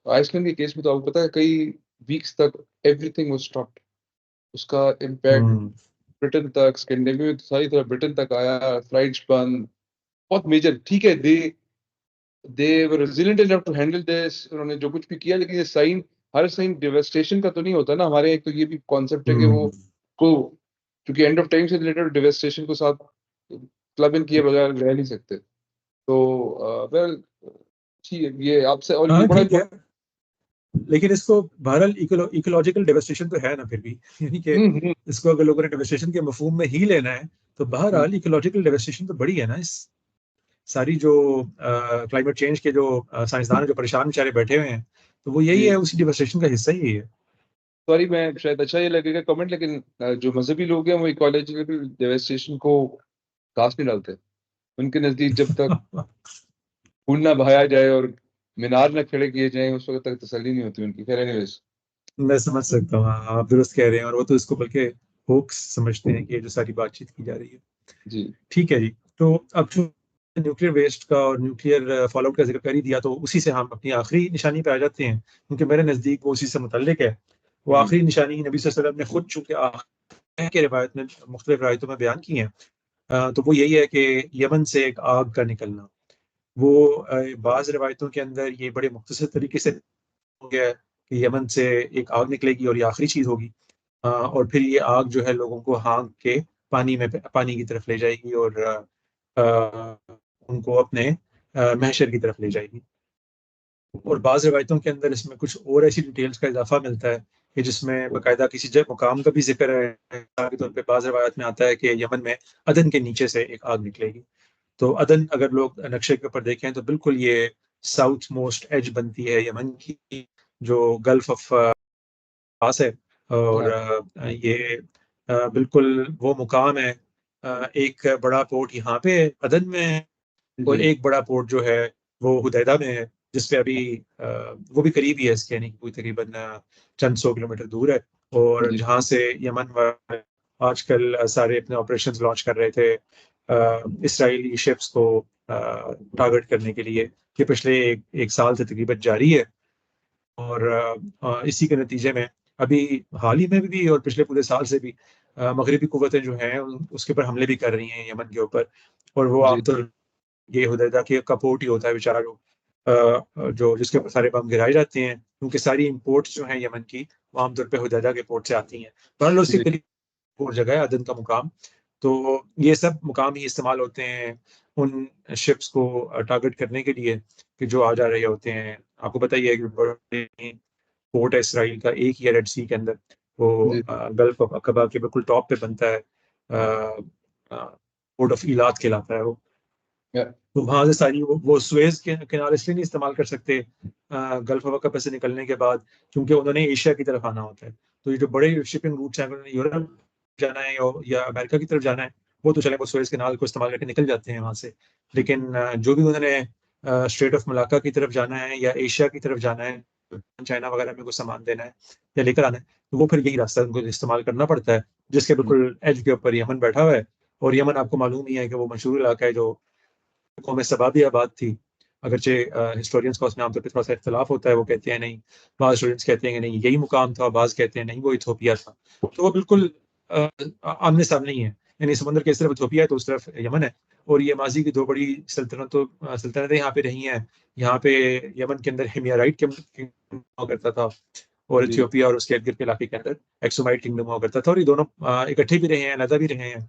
آئس لینڈ کے کیس میں تو آپ کو پتا ہے کئی ویکس تک ایوری تھنگ واز اسٹاپڈ. اس کا امپیکٹ برٹن تک، اسکینڈینیویا میں ساری طرح برٹن تک آیا، فلائٹس بند، بہت میجر. ٹھیک ہے، they were resilient enough to handle this، انہوں نے جو کچھ بھی کیا، لیکن یہ سائن ہر صحیح ڈیویسٹیشن کا تو نہیں ہوتا نا ہمارے ایک تو یہ بھی کانسیپٹ ہے کہ وہ کو چونکہ اینڈ آف ٹائم سے ریلیٹڈ ڈیویسٹیشن کو ساتھ کلب ان کیے بغیر رہ نہیں سکتے. تو ویل یہ آپ سے اور یہ بڑا لیکن اس کو بہرحال ایکولوجیکل ڈیویسٹیشن تو ہے نا پھر بھی، یعنی کہ اس کو اگر لوگوں نے ڈیویسٹیشن کے مفہوم میں ہی لینا ہے تو بہرحال ایکولوجیکل ڈیویسٹیشن تو بڑی ہے نا. اس ساری جو کلائمیٹ چینج کے جو سائنسدان جو پریشان بیچارے بیٹھے ہوئے ہیں تو وہ یہی ہے، اسی ڈیویسٹیشن کا حصہ ہی ہے. سوری میں شاید اچھا یہ لگے گا کمنٹ، لیکن جو مذہبی لوگ ہیں وہ ایکولوجیکل ڈیویسٹیشن کو گھاس نہیں ڈالتے. ان کے نزدیک جب تک خون نہ بہایا جائے اور مینار نہ کھڑے کیے جائیں اس وقت تک تسلی نہیں ہوتی ان کی. خیر اینیویز میں سمجھ سکتا ہوں، آپ درست کہہ رہے ہیں، اور وہ تو اس کو بلکہ ہوکس سمجھتے ہیں کہ یہ جو ساری بات چیت کی جا رہی ہے. جی ٹھیک ہے جی. تو اب نیوکلیر ویسٹ کا اور نیوکلیر فال آؤٹ کا ذکر کر ہی دیا تو اسی سے ہم اپنی آخری نشانی پہ آ جاتے ہیں، کیونکہ میرے نزدیک وہ اسی سے متعلق ہے. وہ آخری نشانی نبی صلی اللہ علیہ وسلم نے خود چونکہ کے روایت میں مختلف روایتوں میں بیان کی ہیں، تو وہ یہی ہے کہ یمن سے ایک آگ کا نکلنا. وہ بعض روایتوں کے اندر یہ بڑے مختصر طریقے سے ہو گیا ہے کہ یمن سے ایک آگ نکلے گی اور یہ آخری چیز ہوگی، اور پھر یہ آگ جو ہے لوگوں کو ہانک کے پانی کی طرف لے جائے گی اور ان کو اپنے محشر کی طرف لے جائے گی. اور بعض روایتوں کے اندر اس میں کچھ اور ایسی ڈیٹیلز کا اضافہ ملتا ہے کہ جس میں باقاعدہ کسی جگہ مقام کا بھی ذکر ہے. مثال کے طور پہ بعض روایت میں آتا ہے کہ یمن میں عدن کے نیچے سے ایک آگ نکلے گی. تو عدن اگر لوگ نقشے کے اوپر دیکھیں تو بالکل یہ ساؤتھ موسٹ ایج بنتی ہے یمن کی، جو گلف آف پاس ہے، اور یہ بالکل وہ مقام ہے. ایک بڑا پورٹ یہاں پہ عدن میں ہے، اور ایک بڑا پورٹ جو ہے وہ حدیدہ میں ہے، جس پہ ابھی وہ بھی قریب ہی ہے اس کے، یعنی کوئی تقریباً چند سو کلومیٹر دور ہے. اور جہاں سے یمن آج کل سارے اپنے آپریشنز لانچ کر رہے تھے اسرائیلی شپس کو ٹارگٹ کرنے کے لیے، یہ پچھلے ایک سال سے تقریباً جاری ہے. اور اسی کے نتیجے میں ابھی حال ہی میں بھی اور پچھلے پورے سال سے بھی مغربی قوتیں جو ہیں اس کے اوپر حملے بھی کر رہی ہیں یمن کے اوپر. اور وہ عام طور یہ حدیدہ کے کپورٹ ہی ہوتا ہے بیچارہ جو جس کے اوپر سارے بم گرائے جاتے ہیں، کیونکہ ساری امپورٹس جو ہیں یمن کی وہ عام طور پہ حدیدہ کے پورٹ سے آتی ہیں. بہرحال اس کے قریب اور جگہ ہے عدن کا مقام. تو یہ سب مقام ہی استعمال ہوتے ہیں ان شپس کو ٹارگٹ کرنے کے لیے کہ جو آ جا رہے ہوتے ہیں. آپ کو بتائیے کہ بڑے پورٹ ہے اسرائیل کا ایک ہی ریڈ سی کے اندر، وہ گلف آف عقبہ کے بالکل ٹاپ پہ بنتا ہے، پورٹ آف ایلات کہلاتا ہے وہ. تو وہاں سے ساری وہ سویز کے کنارے اس لیے نہیں استعمال کر سکتے گلف آف عقبہ سے نکلنے کے بعد، کیونکہ انہوں نے ایشیا کی طرف آنا ہوتا ہے. تو یہ جو بڑے شپنگ روٹس ہیں، انہوں نے یورپ جانا ہے یا امریکہ کی طرف جانا ہے، وہ تو چلے وہ سویز کنال کو استعمال کر کے نکل جاتے ہیں وہاں سے. لیکن جو بھی انہوں نے اسٹریٹ آف ملاکا کی طرف جانا ہے یا ایشیا کی طرف جانا ہے، چائنا وغیرہ میں کوئی سامان دینا ہے یا لے کر آنا ہے، تو وہ پھر یہی راستہ ان کو استعمال کرنا پڑتا ہے، جس کے بالکل ایج کے اوپر یمن بیٹھا ہوا ہے. اور یمن آپ کو معلوم ہی ہے کہ وہ مشہور علاقہ ہے جو قوم سبا بھی آباد تھی. اگرچہ ہسٹورینس کا اس میں عام طور پہ تھوڑا سا اختلاف ہوتا ہے، وہ کہتے ہیں نہیں، بعض اسٹوڈنٹس کہتے ہیں کہ نہیں یہی مقام تھا، بعض کہتے ہیں نہیں وہ ایتھوپیا تھا. تو وہ بالکل آمنے سامنے ہی ہے، یعنی سمندر کے اس طرف ایتھوپیا ہے تو اس طرف یمن ہے. اور یہ ماضی کی دو بڑی سلطنتیں یہاں پہ رہی ہیں. یہاں پہ یمن کے اندر ہیمیارائٹ کنگڈم ہوا کرتا تھا، اور ایتھوپیا اور اس کے ارد گرد کے علاقے کے اندر ایکسومائٹ کنگڈم ہوا کرتا تھا، اور یہ دونوں اکٹھے بھی رہے ہیں، علیحدہ بھی رہے ہیں.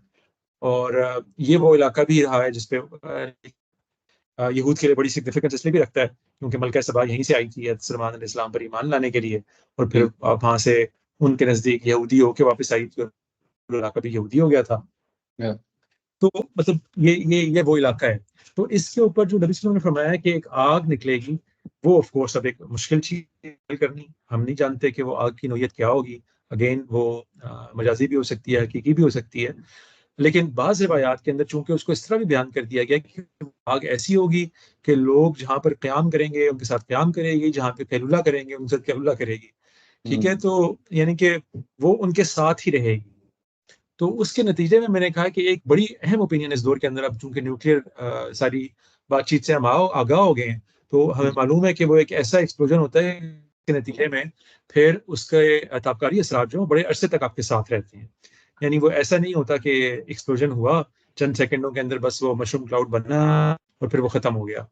اور یہ وہ علاقہ بھی رہا ہے جس پہ یہود کے لیے بڑی سگنیفیکنس اس لیے بھی رکھتا ہے کیونکہ ملکہ سبا یہیں سے آئی تھی سلمان علیہ السلام پر ایمان لانے کے لیے، اور پھر وہاں سے ان کے نزدیک یہودی ہو کے واپس آئی تھی، اور علاقہ بھی یہودی ہو گیا تھا. تو مطلب یہ وہ علاقہ ہے. تو اس کے اوپر جو نبی صلی اللہ علیہ وسلم نے فرمایا کہ ایک آگ نکلے گی، وہ آف کورس اب ایک مشکل چیز کرنی، ہم نہیں جانتے کہ وہ آگ کی نوعیت کیا ہوگی. اگین وہ مجازی بھی ہو سکتی ہے، حقیقی بھی ہو سکتی ہے. لیکن بعض روایات کے اندر چونکہ اس کو اس طرح بھی بیان کر دیا گیا کہ آگ ایسی ہوگی کہ لوگ جہاں پر قیام کریں گے ان کے ساتھ قیام کرے گی، جہاں پہ قیلولہ کریں گے ان کے ساتھ قیلولہ کرے گی. ٹھیک ہے، تو یعنی کہ وہ ان کے ساتھ ہی رہے گی. تو اس کے نتیجے میں نے کہا کہ ایک بڑی اہم اوپینین اس دور کے اندر، اب چونکہ نیوکلیر ساری بات چیت سے ہم آگاہ ہو گئے ہیں، تو ہمیں معلوم ہے کہ وہ ایک ایسا ایکسپلوژن ہوتا ہے جس کے نتیجے میں پھر اس کے تابکاری اثرات جو بڑے عرصے تک آپ کے ساتھ رہتے ہیں. یعنی وہ ایسا نہیں ہوتا کہ ایکسپلوژن ہوا چند سیکنڈوں کے اندر بس وہ مشروم کلاؤڈ بننا اور پھر وہ ختم ہو گیا.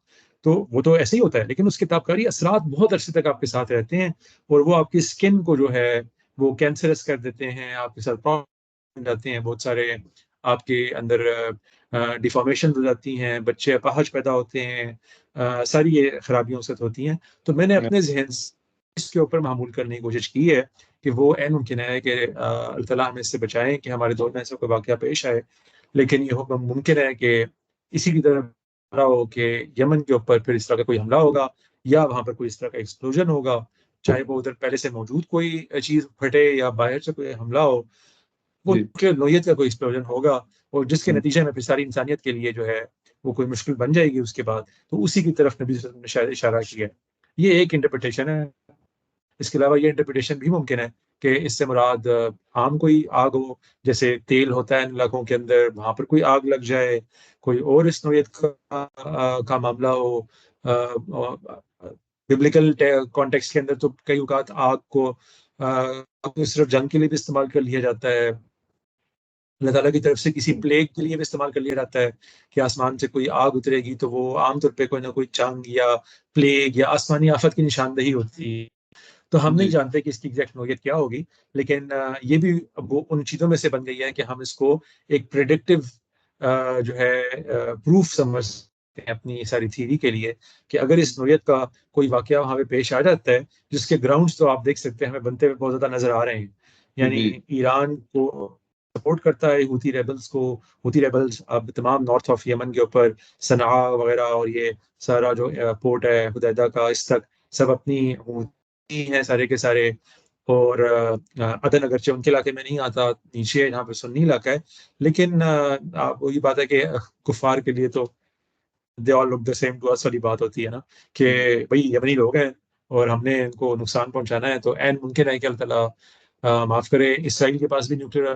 تو وہ تو ایسے ہی ہوتا ہے، لیکن اس کے تابکاری اثرات بہت عرصے تک آپ کے ساتھ رہتے ہیں، اور وہ آپ کی اسکن کو جو ہے وہ کینسرس کر دیتے ہیں، آپ کے ساتھ پرابلم جاتے ہیں، بہت سارے آپ کے اندر ڈیفارمیشن ہو جاتی ہیں، بچے اپاہج پیدا ہوتے ہیں، ساری یہ خرابیوں سے ہوتی ہیں. تو میں نے اپنے ذہن سے اس کے اوپر معمول کرنے کی کوشش کی ہے کہ وہ عین ممکن ہے کہ اللہ تعالیٰ ہمیں اس سے بچائیں کہ ہمارے دور میں ایسا کوئی واقعہ پیش آئے، لیکن یہ حکم ممکن ہے کہ اسی کی طرح ہو کہ یمن کے اوپر پھر اس طرح کا کوئی حملہ ہوگا، یا وہاں پر کوئی اس طرح کا ایکسپلوژن ہوگا، چاہے وہ ادھر پہلے سے موجود کوئی چیز پھٹے یا باہر سے کوئی حملہ ہو، وہ نوعیت کا کوئی ایکسپلوژن ہوگا، اور جس کے نتیجے میں پھر ساری انسانیت کے لیے جو ہے وہ کوئی مشکل بن جائے گی اس کے بعد. تو اسی کی طرف نبی صلی اللہ علیہ وسلم نے شاید اشارہ کیا ہے. یہ ایک انٹرپریٹیشن ہے. اس کے علاوہ یہ انٹرپریٹیشن بھی ممکن ہے کہ اس سے مراد عام کوئی آگ ہو، جیسے تیل ہوتا ہے ان علاقوں کے اندر، وہاں پر کوئی آگ لگ جائے، کوئی اور اس نوعیت کا معاملہ ہو. ببلیکل کانٹیکس کے اندر تو کئی اوقات آگ کو صرف جنگ کے لیے بھی استعمال کر لیا جاتا ہے، اللہ تعالیٰ کی طرف سے کسی پلیگ کے لیے بھی استعمال کر لیا جاتا ہے کہ آسمان سے کوئی آگ اترے گی تو وہ عام طور پہ کوئی نہ کوئی جنگ یا پلیگ یا آسمانی آفت کی نشاندہی ہوتی ہے. تو ہم نہیں جانتے کہ اس کی ایگزیکٹ نوعیت کیا ہوگی، لیکن یہ بھی وہ ان چیزوں میں سے بن گئی ہے کہ ہم اس کو ایک پریڈکٹیو جو ہے پروف سمجھتے ہیں اپنی ساری تھیوری کے لیے، کہ اگر اس نوعیت کا کوئی واقعہ وہاں پہ پیش آ جاتا ہے، جس کے گراؤنڈز تو آپ دیکھ سکتے ہیں ہمیں بنتے ہوئے بہت زیادہ نظر آ رہے ہیں. یعنی ایران کو سپورٹ کرتا ہے ہوتی ریبلز کو. ہوتی ریبلز اب تمام نارتھ آف یمن کے اوپر صنعاء وغیرہ اور یہ سارا جو پورٹ ہے حدیدہ کا، اس تک سب اپنی ہیں سارے کے سارے. اور عدن اگرچہ ان کے علاقے میں نہیں آتا، نیچے جہاں پہ سنی علاقہ ہے، لیکن وہی بات ہے کہ کفار کے لیے تو دے آل لک دا سیم ٹو اس والی بات ہوتی ہے نا، کہ بھئی یمنی لوگ ہیں اور ہم نے ان کو نقصان پہنچانا ہے. تو عین ممکن ہے کہ اللہ تعالیٰ معاف کرے، اسرائیل کے پاس بھی نیوکلیر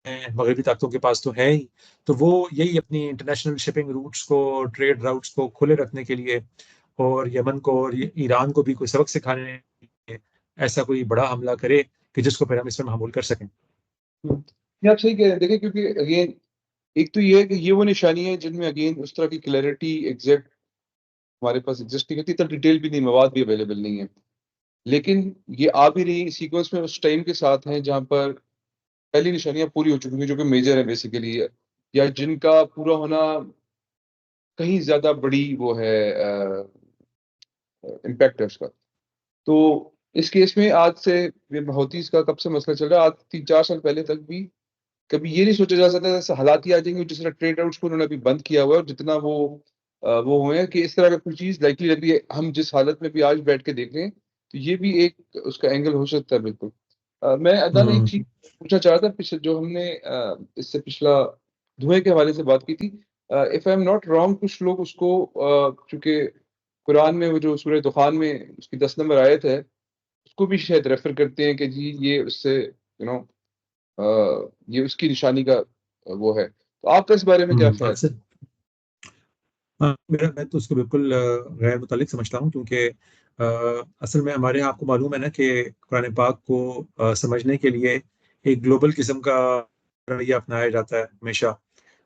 ہیں، مغربی طاقتوں کے پاس تو ہے ہی، تو وہ یہی اپنی انٹرنیشنل شپنگ روٹس کو، ٹریڈ راؤٹس کو کھلے رکھنے کے لیے، اور یمن کو اور ایران کو بھی کوئی سبق سکھانے ایسا کوئی بڑا حملہ کرے کہ جس کو پھر ہم اس میں معمول کر سکیں. یہ آپ صحیح کہہ رہے ہیں. دیکھیں کیونکہ اگین ایک تو یہ ہے کہ یہ وہ نشانی ہے جن میں اگین اس طرح کی کلیئرٹی ایگزیکٹ ہمارے پاس ایگزسٹ نہیں کرتی، اتنا ڈیٹیل بھی نہیں، مواد بھی اویلیبل نہیں ہے. لیکن یہ آ بھی رہی سیکوینس میں اس ٹائم کے ساتھ ہیں جہاں پر پہلی نشانیاں پوری ہو چکی ہیں، جو کہ میجر ہے بیسیکلی، یا جن کا پورا ہونا کہیں زیادہ بڑی وہ ہے امپیکٹ ہے اس کا. تو اس کیس میں آج سے ہوتیز کا کب سے مسئلہ چل رہا ہے، آج 3-4 سال پہلے تک بھی کبھی یہ نہیں سوچا جا سکتا جیسے حالات ہی آ جائیں گے جس طرح ٹریڈ راؤٹس کو انہوں نے ابھی بند کیا ہوا ہے، اور جتنا وہ ہوئے ہیں کہ اس طرح کا کوئی چیز لائکلی لگ رہی ہے. ہم جس حالت میں بھی آج بیٹھ کے دیکھ رہے ہیں تو یہ بھی ایک اس کا اینگل ہو سکتا ہے. بالکل. میں عدنان ایک چیز پوچھنا چاہ رہا تھا، جو ہم نے اس سے پچھلا دھوئے کے حوالے سے بات کی تھی، if I am not wrong, کچھ لوگ اس کو چونکہ قرآن میں وہ جو سورہ دخان میں اس کی 10 نمبر آیت ہے اس کو بھی شاید ریفر کرتے ہیں کہ جی یہ اس سے یہ اس کی نشانی کا وہ ہے. تو آپ کا اس بارے میں کیا خیال ہے؟ میں تو اس کو بالکل غیر متعلق سمجھتا ہوں، کیونکہ اصل میں ہمارے یہاں آپ کو معلوم ہے نا کہ قرآن پاک کو سمجھنے کے لیے ایک گلوبل قسم کا رویہ اپنایا جاتا ہے ہمیشہ.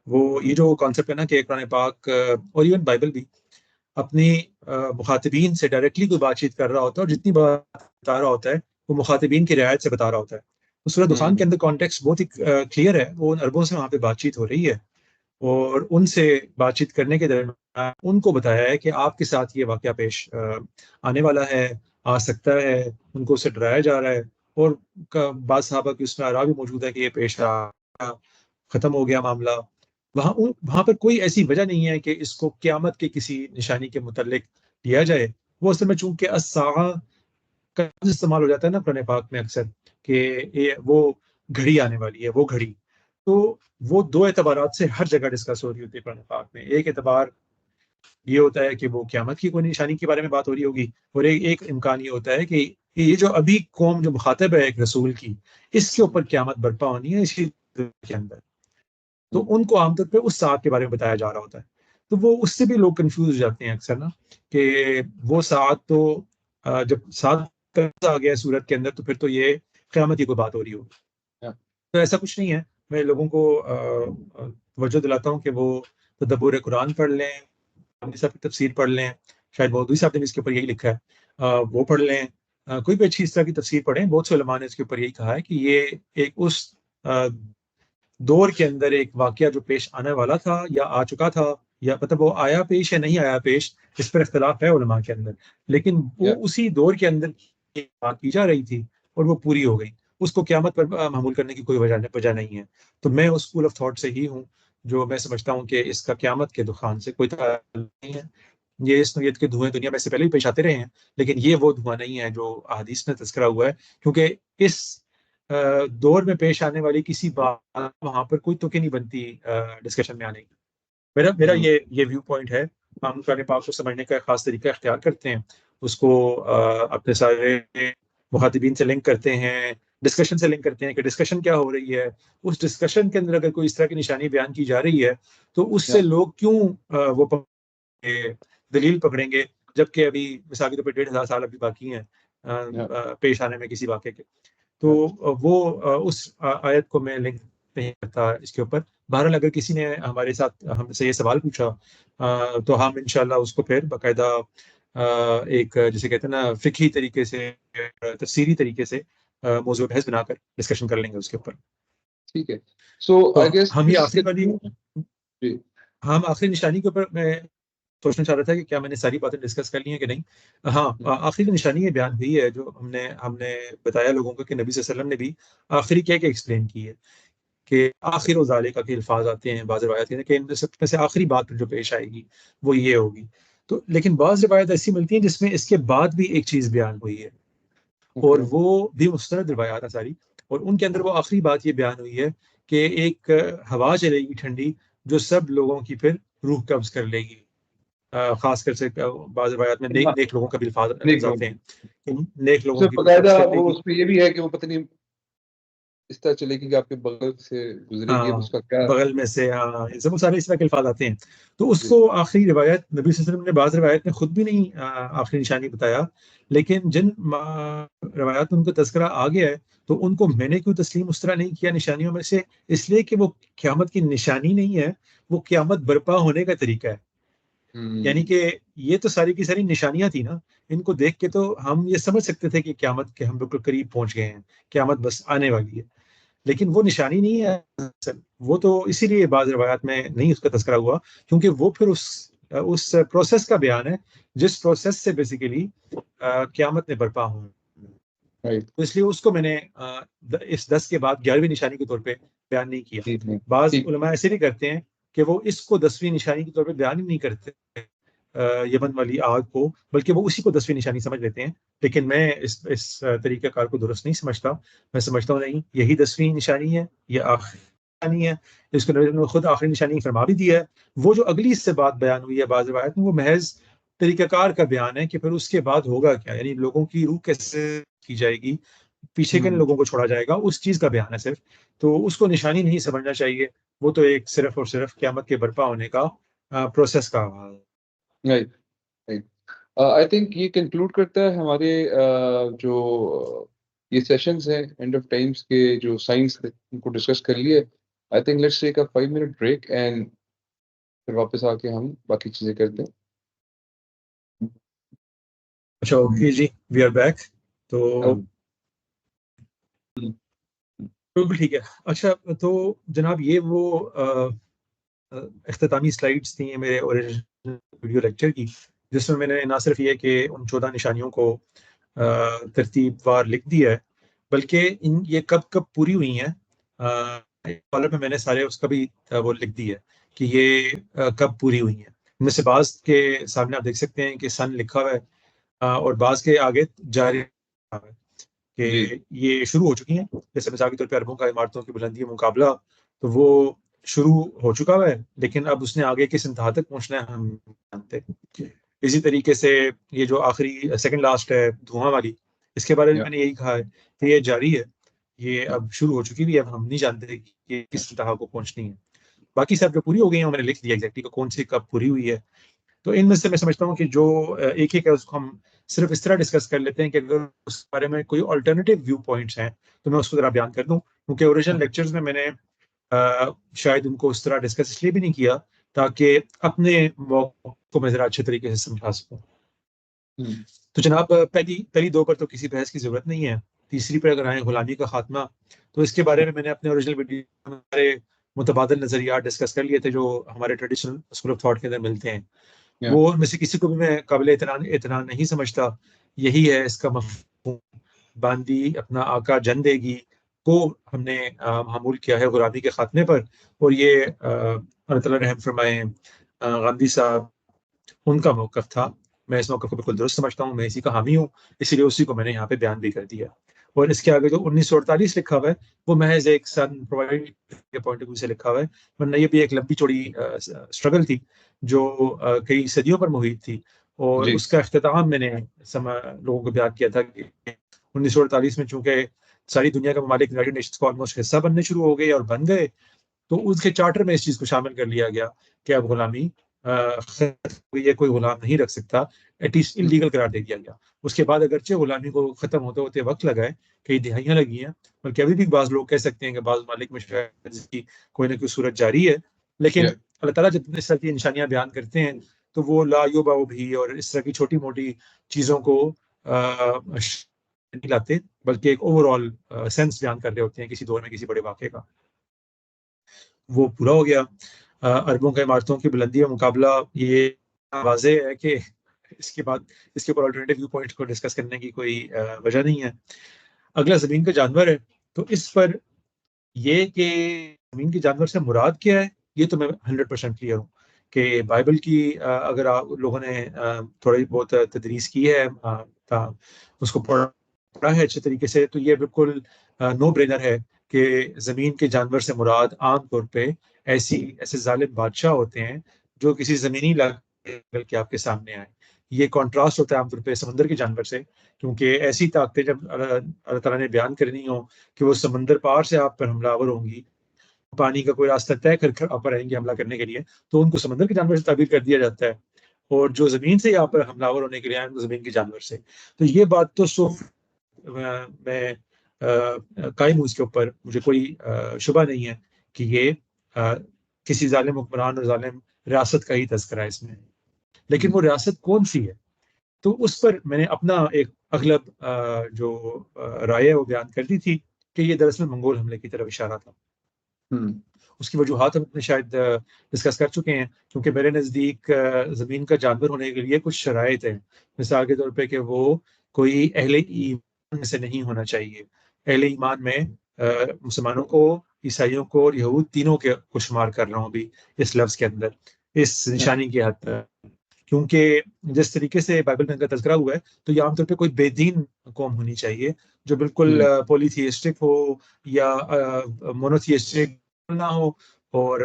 وہ یہ جو کانسیپٹ ہے نا کہ قرآن پاک اور ایون بائبل بھی اپنی مخاطبین سے ڈائریکٹلی کوئی بات چیت کر رہا ہوتا ہے، اور جتنی بات بتا رہا ہوتا ہے وہ مخاطبین کی رعایت سے بتا رہا ہوتا ہے. سورہ دخان کے اندر کانٹیکسٹ بہت ہی کلیئر ہے، وہ عربوں سے وہاں پہ بات چیت ہو رہی ہے، اور ان سے بات چیت کرنے کے درمیان ان کو بتایا ہے کہ آپ کے ساتھ یہ واقعہ پیش آنے والا ہے، آ سکتا ہے. ان کو اسے ڈرایا جا رہا ہے، اور بعض صحابہ کی اس میں آرا بھی موجود ہے کہ یہ پیش آ ختم ہو گیا معاملہ. وہاں پر کوئی ایسی وجہ نہیں ہے کہ اس کو قیامت کے کسی نشانی کے متعلق لیا جائے. وہ اصل میں چونکہ الساعہ کا استعمال ہو جاتا ہے نا قرآن پاک میں اکثر، کہ وہ گھڑی آنے والی ہے، وہ گھڑی. تو وہ دو اعتبارات سے ہر جگہ ڈسکس ہو رہی ہوتی ہے قرآن پاک میں. ایک اعتبار یہ ہوتا ہے کہ وہ قیامت کی کوئی نشانی کے بارے میں بات ہو رہی ہوگی، اور ایک امکان یہ ہوتا ہے کہ یہ جو ابھی قوم جو مخاطب ہے ایک رسول کی، اس کے اوپر قیامت برپا ہونی ہے اسی کے اندر. تو ان کو عام طور پہ اس ساتھ کے بارے میں بتایا جا رہا ہوتا ہے. تو وہ اس سے بھی لوگ کنفیوز ہو جاتے ہیں اکثر نا، کہ وہ ساتھ تو جب ساتھ آ گیا سورت کے اندر تو پھر تو یہ قیامت کی کوئی بات ہو رہی ہوگی. تو ایسا کچھ نہیں ہے. میں لوگوں کو توجہ دلاتا ہوں کہ وہ تدبر قرآن پڑھ لیں، سب کی تفسیر پڑھ لیں، شاید مودودی صاحب نے بھی اس کے اوپر یہی لکھا ہے، وہ پڑھ لیں، کوئی بھی اچھی اس طرح کی تفسیر پڑھیں. بہت سے علماء نے اس کے اوپر یہی کہا ہے کہ یہ ایک اس دور کے اندر ایک واقعہ جو پیش آنے والا تھا یا آ چکا تھا، یا مطلب وہ آیا پیش یا نہیں آیا پیش، اس پر اختلاف ہے علماء کے اندر، لیکن وہ اسی دور کے اندر بات کی جا رہی تھی اور وہ پوری ہو گئی. اس کو قیامت پر معمول کرنے کی کوئی وجہ نہیں ہے. تو میں اس اسکول آف تھاٹ سے ہی ہوں جو میں سمجھتا ہوں کہ اس کا قیامت کے دخان سے کوئی تعلق نہیں ہے. یہ اس نوعیت کے دھوئیں دنیا میں سے پہلے بھی پیش آتے رہے ہیں، لیکن یہ وہ دھواں نہیں ہے جو احادیث میں تذکرہ ہوا ہے، کیونکہ اس دور میں پیش آنے والی کسی بات وہاں پر کوئی توقع نہیں بنتی ڈسکشن میں آنے کی. میرا یہ ویو پوائنٹ ہے. ہم قرآن پاک کو سمجھنے کا خاص طریقہ اختیار کرتے ہیں، اس کو اپنے سارے مخاطبین سے لنک کرتے ہیں، ڈسکشن سے لنک کرتے ہیں کہ ڈسکشن کیا ہو رہی ہے. اس ڈسکشن کے اندر اگر کوئی اس طرح کی نشانی بیان کی جا رہی ہے تو اس سے لوگ کیوں وہ دلیل پکڑیں گے، جبکہ ابھی مثال کے طور پہ 1500 سال ابھی باقی ہیں پیش آنے میں کسی واقعے کے. تو وہ اس آیت کو میں لنک نہیں کرتا اس کے اوپر. بہرحال اگر کسی نے ہمارے ساتھ ہم سے یہ سوال پوچھا تو ہم انشاءاللہ اس کو پھر باقاعدہ ایک جسے کہتے ہیں نا فقہی طریقے سے، تفسیری طریقے سے موضوع بحث بنا کر ڈسکشن کر لیں گے اس کے اوپر. ٹھیک ہے. سو آئی گیس ہم یہ آخری والی ہم آخری نشانی کے اوپر میں سوچنا چاہ رہا تھا کہ کیا میں نے ساری باتیں ڈسکس کر لی ہیں کہ نہیں. ہاں، آخری نشانی یہ بیان ہوئی ہے جو ہم نے بتایا لوگوں کو کہ نبی صلی اللہ علیہ وسلم نے بھی آخری کیا ایکسپلین کی ہے کہ آخر و ذالک کے الفاظ آتے ہیں بعض روایات کے کہ ان سب میں سے آخری بات جو پیش آئے گی وہ یہ ہوگی. تو لیکن بعض روایت ایسی ملتی ہیں جس میں اس کے بعد بھی ایک چیز بیان ہوئی ہے، اور وہ بھی مستند روایات ہیں ساری، اور ان کے اندر وہ آخری بات یہ بیان ہوئی ہے کہ ایک ہوا چلے گی ٹھنڈی جو سب لوگوں کی پھر روح قبض کر لے گی. خاص کر سے بعض روایات میں نیک لوگوں کا بھی الفاظ آتے ہیں، نیک لوگوں کی روح قبض کر لے گی. اس میں یہ بھی ہے کہ وہ پتہ نہیں اس طرح چلے گی کہ آپ کے بغل سے گزرے گی، اس کا کیا بغل میں سے، سب سارے اس طرح کے الفاظ آتے ہیں. تو اس کو آخری روایت نبی صلی اللہ علیہ وسلم نے بعض روایت میں خود بھی نہیں آخری نشانی بتایا، لیکن جن روایات میں ان کا تذکرہ آ گیا ہے تو ان کو میں نے کیوں تسلیم اس طرح نہیں کیا نشانیوں میں سے، اس لیے کہ وہ قیامت کی نشانی نہیں ہے، وہ قیامت برپا ہونے کا طریقہ ہے. یعنی کہ یہ تو ساری کی ساری نشانیاں تھیں نا، ان کو دیکھ کے تو ہم یہ سمجھ سکتے تھے کہ قیامت کے ہم بالکل قریب پہنچ گئے ہیں، قیامت بس آنے والی ہے، لیکن وہ نشانی نہیں ہے. وہ تو اسی لیے بعض روایات میں نہیں اس کا تذکرہ ہوا، کیونکہ وہ پھر اس پروسیس کا بیان ہے جس پروسیس سے بیسیکلی قیامت نے برپا ہوں. تو اس لیے اس کو میں نے اس 10 کے بعد 11ویں نشانی کے طور پہ بیان نہیں کیا. بعض علماء ایسے بھی کرتے ہیں کہ وہ اس کو 10ویں نشانی کے طور پہ بیان ہی نہیں کرتے یمن والی آگ کو، بلکہ وہ اسی کو 10ویں نشانی سمجھ لیتے ہیں. لیکن میں اس طریقہ کار کو درست نہیں سمجھتا. میں سمجھتا ہوں نہیں، یہی 10ویں نشانی ہے، یہ آخری نشانی ہے. اس کو نبی نے خود آخری نشانی فرما بھی دیا ہے. وہ جو اگلی اس سے بات بیان ہوئی ہے بعض روایت میں، وہ محض طریقہ کار کا بیان ہے کہ پھر اس کے بعد ہوگا کیا، یعنی لوگوں کی روح کیسے کی جائے گی، پیچھے کن لوگوں کو چھوڑا جائے گا، اس چیز کا بیان ہے صرف. تو اس کو نشانی نہیں سمجھنا چاہیے، وہ تو ایک صرف اور صرف قیامت کے برپا ہونے کا پروسیس کا آغاز. آئی تھنک یہ کنکلوڈ کرتا ہے ہمارے جو یہ سیشنز ہیں اینڈ آف ٹائمز کے جو سائنس ان کو ڈسکس کر لیے. I think let's take a 5 minute break and پھر واپس آ کے ہم باقی چیزیں کرتے ہیں. اچھا اوکے جی، وی آر بیک. تو بالکل ٹھیک ہے. اچھا تو جناب یہ وہ اختتامی سلائیڈز تھیں میرے اوریجنل ویڈیو لیکچر کی، جس میں نے نہ صرف یہ کہ ان 14 نشانیوں کو ترتیب وار لکھ دیا ہے، بلکہ یہ کب پوری ہوئی ہیں کالر میں نے سارے اس کا بھی وہ لکھ دی ہے کہ یہ کب پوری ہوئی ہیں. ان میں سے بعض کے سامنے آپ دیکھ سکتے ہیں کہ سن لکھا ہوا ہے، اور بعض کے آگے جاری ہے کہ یہ شروع ہو چکی ہیں. جیسے مثال کے طور پہ عربوں کا عمارتوں کی بلندی مقابلہ، تو وہ شروع ہو چکا ہوا ہے، لیکن اب اس نے آگے کس انتہا تک پہنچنا ہے ہم جانتے. اسی طریقے سے یہ جو آخری سیکنڈ لاسٹ ہے دھواں والی، اس کے بارے میں نے یہی کہا ہے کہ یہ جاری ہے، یہ اب شروع ہو چکی بھی ہے، اب ہم نہیں جانتے کہ یہ کس انتہا کو پہنچنی ہے. باقی سب جو پوری ہو گئی ہیں میں نے لکھ دیا ایگزیکٹلی کہ کون سی کب پوری ہوئی ہے. تو ان میں سے میں سمجھتا ہوں کہ جو ایک ہے اس کو ہم صرف اس طرح ڈسکس کر لیتے ہیں کہ اگر اس بارے میں کوئی آلٹرنیٹو ویو پوائنٹس ہیں تو میں اس کو ذرا بیان کر دوں، کیونکہ اوریجنل لیکچرز میں نے شاید ان کو اس طرح ڈسکس اس لیے بھی نہیں کیا تاکہ اپنے موقع کو میں ذرا اچھے طریقے سے سمجھا سکوں. تو جناب پہلی دو پر تو کسی بحث کی ضرورت نہیں ہے. تیسری پر اگر آئیں غلامی کا خاتمہ، تو اس کے بارے میں نے اپنے اوریجنل ویڈیو ہمارے متبادل نظریات ڈسکس کر لیے تھے جو ہمارے ٹریڈیشنل اسکول آف تھاٹ کے اندر ملتے ہیں. وہ ان میں سے کسی کو بھی میں قابل اعتراض نہیں سمجھتا. یہی ہے اس کا مفہوم. باندی اپنا آقا جن دے گی کو ہم نے معمول کیا ہے غلامی کے خاتمے پر. اور یہ اللہ تعالیٰ رحم فرمائے گاندھی صاحب، ان کا موقف تھا. میں اس موقف کو بالکل درست سمجھتا ہوں، میں اسی کا حامی ہوں، اسی لیے اسی کو میں نے یہاں پہ بیان بھی کر دیا. اور اس کے آگے جو 1948 لکھا ہوا ہے وہ محض ایک سن پرووائڈ کے پوائنٹ آف ویو سے لکھا ہوا ہے، ورنہ یہ بھی ایک لمبی چوڑی اسٹرگل تھی جو کئی صدیوں پر محیط تھی. اور اس کا اختتام میں نے لوگوں کو بیان کیا تھا کہ 1948 میں چونکہ ساری دنیا کا ممالک یونائیٹڈ نیشنز کا آلموسٹ حصہ بننے شروع ہو گئے اور بن گئے، تو اس کے چارٹر میں اس چیز کو شامل کر لیا گیا کہ اب غلامی یہ کوئی غلام نہیں رکھ سکتا، ایٹ لیسٹ انلیگل قرار دے دیا گیا. اس کے بعد اگرچہ غلامی کو ختم ہوتے ہوتے وقت لگا ہے، کئی دہائیاں لگی ہیں، بلکہ ابھی بھی بعض لوگ کہہ سکتے ہیں کہ بعض ممالک میں شاید اس کی کوئی نہ کوئی صورت جاری ہے. لیکن اللہ تعالیٰ جب اس طرح کی نشانیاں بیان کرتے ہیں تو وہ لا یوبا بھی اور اس طرح کی چھوٹی موٹی چیزوں کو نہیں لاتے، بلکہ ایک اوور آل سینس بیان کر رہے ہوتے ہیں کسی دور میں کسی بڑے واقعے کا. وہ پورا ہو گیا. اربوں کے عمارتوں کی بلندی و مقابلہ، یہ واضح ہے کہ اس کے بعد اس کے اوپر الٹرنیٹیو ویو پوائنٹ کو ڈسکس کرنے کی کوئی وجہ نہیں ہے. اگلا زمین کا جانور ہے، تو اس پر یہ کہ زمین کے جانور سے مراد کیا ہے یہ تو میں 100% کلیئر ہوں کہ بائبل کی اگر آپ لوگوں نے تھوڑی بہت تدریس کی ہے، اس کو پڑھا ہے اچھے طریقے سے، تو یہ بالکل نو برینر ہے کہ زمین کے جانور سے مراد عام طور پہ ایسے ظالم بادشاہ ہوتے ہیں جو کسی زمینی علاقے کے آپ کے سامنے آئے. یہ کانٹراسٹ ہوتا ہے عام طور پہ سمندر کے جانور سے، کیونکہ ایسی طاقتیں جب اللہ تعالیٰ نے بیان کرنی ہوں کہ وہ سمندر پار سے آپ پر حملہ آور ہوں گی، پانی کا کوئی راستہ طے کر آپ پر آئیں گے حملہ کرنے کے لیے، تو ان کو سمندر کے جانور سے تعبیر کر دیا جاتا ہے. اور جو زمین سے آپ پر حملہ آور ہونے کے لیے آئے ان کو زمین کے جانور سے. تو یہ بات تو میں قائم ہوں اس کے اوپر، مجھے کوئی شبہ نہیں ہے کہ یہ کسی ظالم حکمران اور ظالم ریاست کا ہی تذکرہ ہے اس میں. لیکن وہ ریاست کون سی ہے، تو اس پر میں نے اپنا ایک اغلب جو رائے وہ بیان کر دی تھی کہ یہ دراصل منگول حملے کی طرف اشارہ تھا. اس کی وجوہات ہم اپنے شاید ڈسکس کر چکے ہیں، کیونکہ میرے نزدیک زمین کا جانور ہونے کے لیے کچھ شرائط ہیں. مثال کے طور پہ کہ وہ کوئی اہل ایمان میں سے نہیں ہونا چاہیے. اہل ایمان میں مسلمانوں کو، عیسائیوں کو اور یہود تینوں کو شمار کر رہا ہوں ابھی اس لفظ کے اندر، اس نشانی کی حد تک. کیونکہ جس طریقے سے بائبل میں ان کا تذکرہ ہوا ہے تو یہ عام طور پہ کوئی بے دین قوم ہونی چاہیے جو بالکل پولیتھیسٹک ہو یا مونوتھیسٹک نہ ہو اور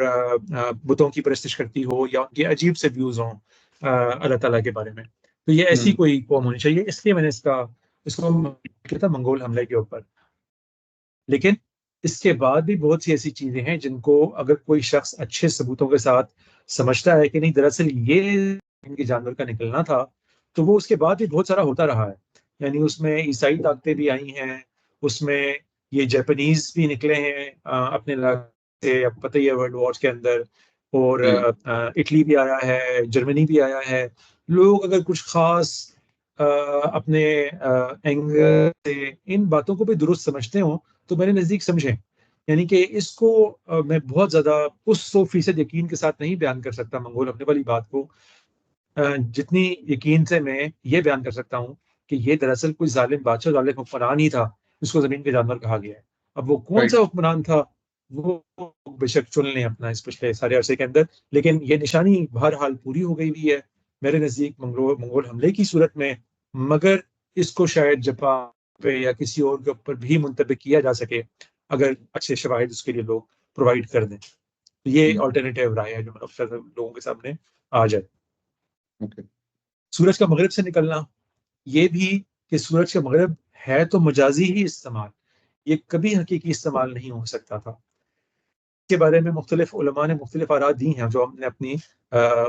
بتوں کی پرستش کرتی ہو یا ان کے عجیب سے ویوز ہوں اللہ تعالیٰ کے بارے میں. تو یہ ایسی کوئی قوم ہونی چاہیے، اس لیے میں نے اس کو کیا تھا منگول حملے کے اوپر. لیکن اس کے بعد بھی بہت سی ایسی چیزیں ہیں جن کو اگر کوئی شخص اچھے ثبوتوں کے ساتھ سمجھتا ہے کہ نہیں دراصل یہ ان کے جانور کا نکلنا تھا، تو وہ اس کے بعد بھی بہت سارا ہوتا رہا ہے. یعنی اس میں عیسائی طاقتیں بھی آئی ہیں، اس میں یہ جاپنیز بھی نکلے ہیں اپنے علاقے سے، آپ کو پتہ ہی ہے ورلڈ وارز کے اندر، اور اٹلی بھی آیا ہے، جرمنی بھی آیا ہے. لوگ اگر کچھ خاص اپنے اینگل سے ان باتوں کو بھی درست سمجھتے ہوں تو میرے نزدیک سمجھیں. یعنی کہ اس کو میں بہت زیادہ اس 100% یقین کے ساتھ نہیں بیان کر سکتا منگول حملے والی بات کو، جتنی یقین سے میں یہ بیان کر سکتا ہوں کہ یہ دراصل کوئی ظالم بادشاہ، ظالم حکمران ہی تھا جس کو زمین کے جانور کہا گیا ہے. اب وہ کون سا حکمران تھا وہ بے شک چن لیں اپنا اس پچھلے سارے عرصے کے اندر، لیکن یہ نشانی بہرحال پوری ہو گئی ہوئی ہے میرے نزدیک منگول حملے کی صورت میں. مگر اس کو شاید جاپان پہ یا کسی اور کے اوپر بھی منطبق کیا جا سکے اگر اچھے شواہد اس کے لیے لوگ پرووائڈ کر دیں. یہ آلٹرنیٹیو رائے ہے جو میں لوگوں کے سامنے آ جائے. سورج کا مغرب سے نکلنا، یہ بھی کہ سورج کا مغرب ہے تو مجازی ہی استعمال، یہ کبھی حقیقی استعمال نہیں ہو سکتا تھا. اس کے بارے میں مختلف علماء نے مختلف آراء دی ہیں جو ہم نے اپنی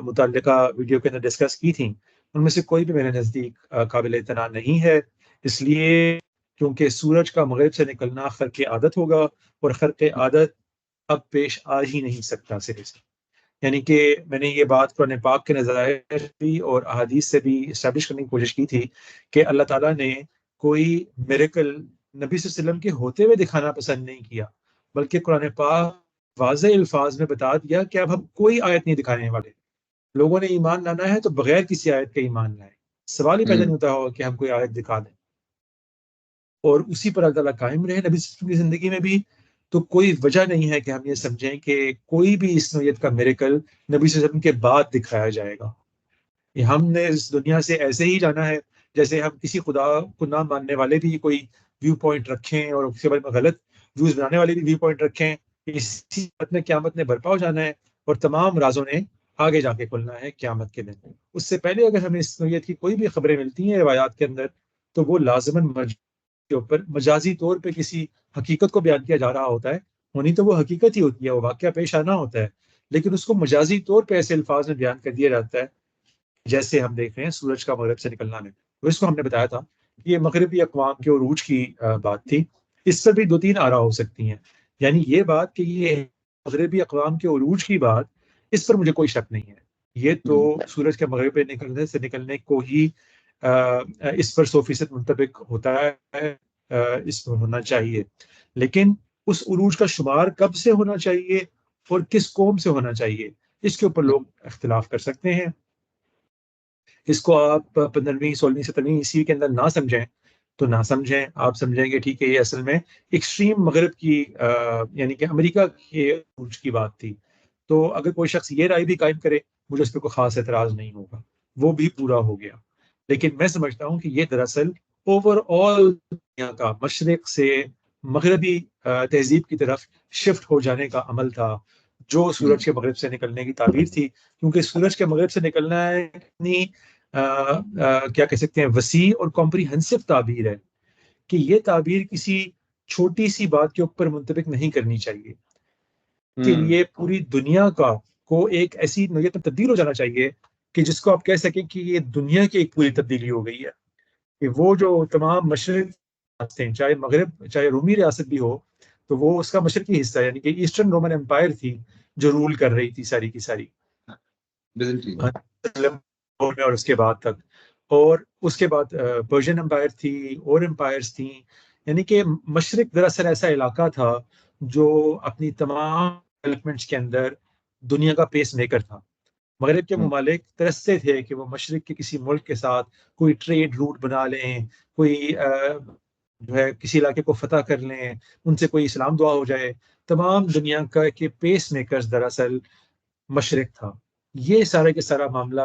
متعلقہ ویڈیو کے اندر ڈسکس کی تھیں. ان میں سے کوئی بھی میرے نزدیک قابل اعتنا نہیں ہے، اس لیے کیونکہ سورج کا مغرب سے نکلنا خرق عادت ہوگا، اور خرق عادت اب پیش آ ہی نہیں سکتا سرے سے. یعنی کہ میں نے یہ بات قرآن پاک کے نظائر بھی اور احادیث سے بھی اسٹیبلش کرنے کی کوشش کی تھی کہ اللہ تعالیٰ نے کوئی میریکل نبی صلی اللہ علیہ وسلم کے ہوتے ہوئے دکھانا پسند نہیں کیا، بلکہ قرآن پاک واضح الفاظ میں بتا دیا کہ اب ہم کوئی آیت نہیں دکھانے والے، لوگوں نے ایمان لانا ہے تو بغیر کسی آیت کا ایمان لائے، سوال ہی پیدا نہیں ہوتا ہو کہ ہم کوئی آیت دکھا دیں، اور اسی پر اللہ تعالیٰ قائم رہے نبی صلی اللہ علیہ وسلم کی زندگی میں بھی۔ تو کوئی وجہ نہیں ہے کہ ہم یہ سمجھیں کہ کوئی بھی اس نوعیت کا میریکل نبی صلی اللہ علیہ وسلم کے بعد دکھایا جائے گا۔ یہ ہم نے اس دنیا سے ایسے ہی جانا ہے جیسے ہم کسی خدا کو نہ ماننے والے بھی کوئی ویو پوائنٹ رکھیں اور اس کے بارے میں غلط ویوز بنانے والے بھی ویو پوائنٹ رکھیں، اسی بات میں قیامت نے برپا ہو جانا ہے اور تمام رازوں نے آگے جا کے کھلنا ہے قیامت کے دن۔ اس سے پہلے اگر ہمیں اس نوعیت کی کوئی بھی خبریں ملتی ہیں روایات کے اندر تو وہ لازماً کے اوپر مجازی طور پہ کسی حقیقت کو بیان کیا جا رہا ہوتا ہے، ہونی تو وہ حقیقت ہی ہوتی ہے، وہ واقعہ پیش آنا ہوتا ہے، لیکن اس کو مجازی طور پہ ایسے الفاظ میں بیان کر دیا جاتا ہے جیسے ہم دیکھ رہے ہیں سورج کا مغرب سے نکلنا میں۔ تو اس کو ہم نے بتایا تھا کہ یہ مغربی اقوام کے عروج کی بات تھی، اس پر بھی دو تین آرا ہو سکتی ہیں، یعنی یہ بات کہ یہ مغربی اقوام کے عروج کی بات، اس پر مجھے کوئی شک نہیں ہے، یہ تو سورج کے مغرب پہ نکلنے سے نکلنے کو ہی اس پر 100% منطبق ہوتا ہے، اس میں ہونا چاہیے، لیکن اس عروج کا شمار کب سے ہونا چاہیے اور کس قوم سے ہونا چاہیے اس کے اوپر لوگ اختلاف کر سکتے ہیں۔ اس کو آپ 15ویں 16ویں 17ویں عیسوی کے اندر نہ سمجھیں تو نہ سمجھیں، آپ سمجھیں گے ٹھیک ہے یہ اصل میں ایکسٹریم مغرب کی یعنی کہ امریکہ کے عروج کی بات تھی، تو اگر کوئی شخص یہ رائے بھی قائم کرے مجھے اس پہ کوئی خاص اعتراض نہیں ہوگا، وہ بھی پورا ہو گیا۔ لیکن میں سمجھتا ہوں کہ یہ دراصل اوور آل دنیا کا مشرق سے مغربی تہذیب کی طرف شفٹ ہو جانے کا عمل تھا، جو سورج کے مغرب سے نکلنے کی تعبیر تھی، کیونکہ سورج کے مغرب سے نکلنا ہے اتنی کیا کہہ سکتے ہیں وسیع اور کمپریہنسو تعبیر ہے کہ یہ تعبیر کسی چھوٹی سی بات کے اوپر منطبق نہیں کرنی چاہیے، کے لیے پوری دنیا کو ایک ایسی نوعیت میں تبدیل ہو جانا چاہیے کہ جس کو آپ کہہ سکیں کہ یہ دنیا کی ایک پوری تبدیلی ہو گئی ہے، کہ وہ جو تمام مشرق ہیں چاہے مغرب چاہے رومی ریاست بھی ہو تو وہ اس کا مشرقی حصہ یعنی کہ ایسٹرن رومن امپائر تھی جو رول کر رہی تھی ساری کی ساری اور اس کے بعد تک، اور اس کے بعد پرشین امپائر تھی اور امپائرز تھیں، یعنی کہ مشرق دراصل ایسا علاقہ تھا جو اپنی تمام ڈیولپمنٹس کے اندر دنیا کا پیس میکر تھا۔ مغرب کے ممالک ترستے تھے کہ وہ مشرق کے کسی ملک کے ساتھ کوئی ٹریڈ روٹ بنا لیں، کوئی جو ہے کسی علاقے کو فتح کر لیں، ان سے کوئی اسلام دعا ہو جائے۔ تمام دنیا کا کے پیس میکرز دراصل مشرق تھا۔ یہ سارے کے سارا معاملہ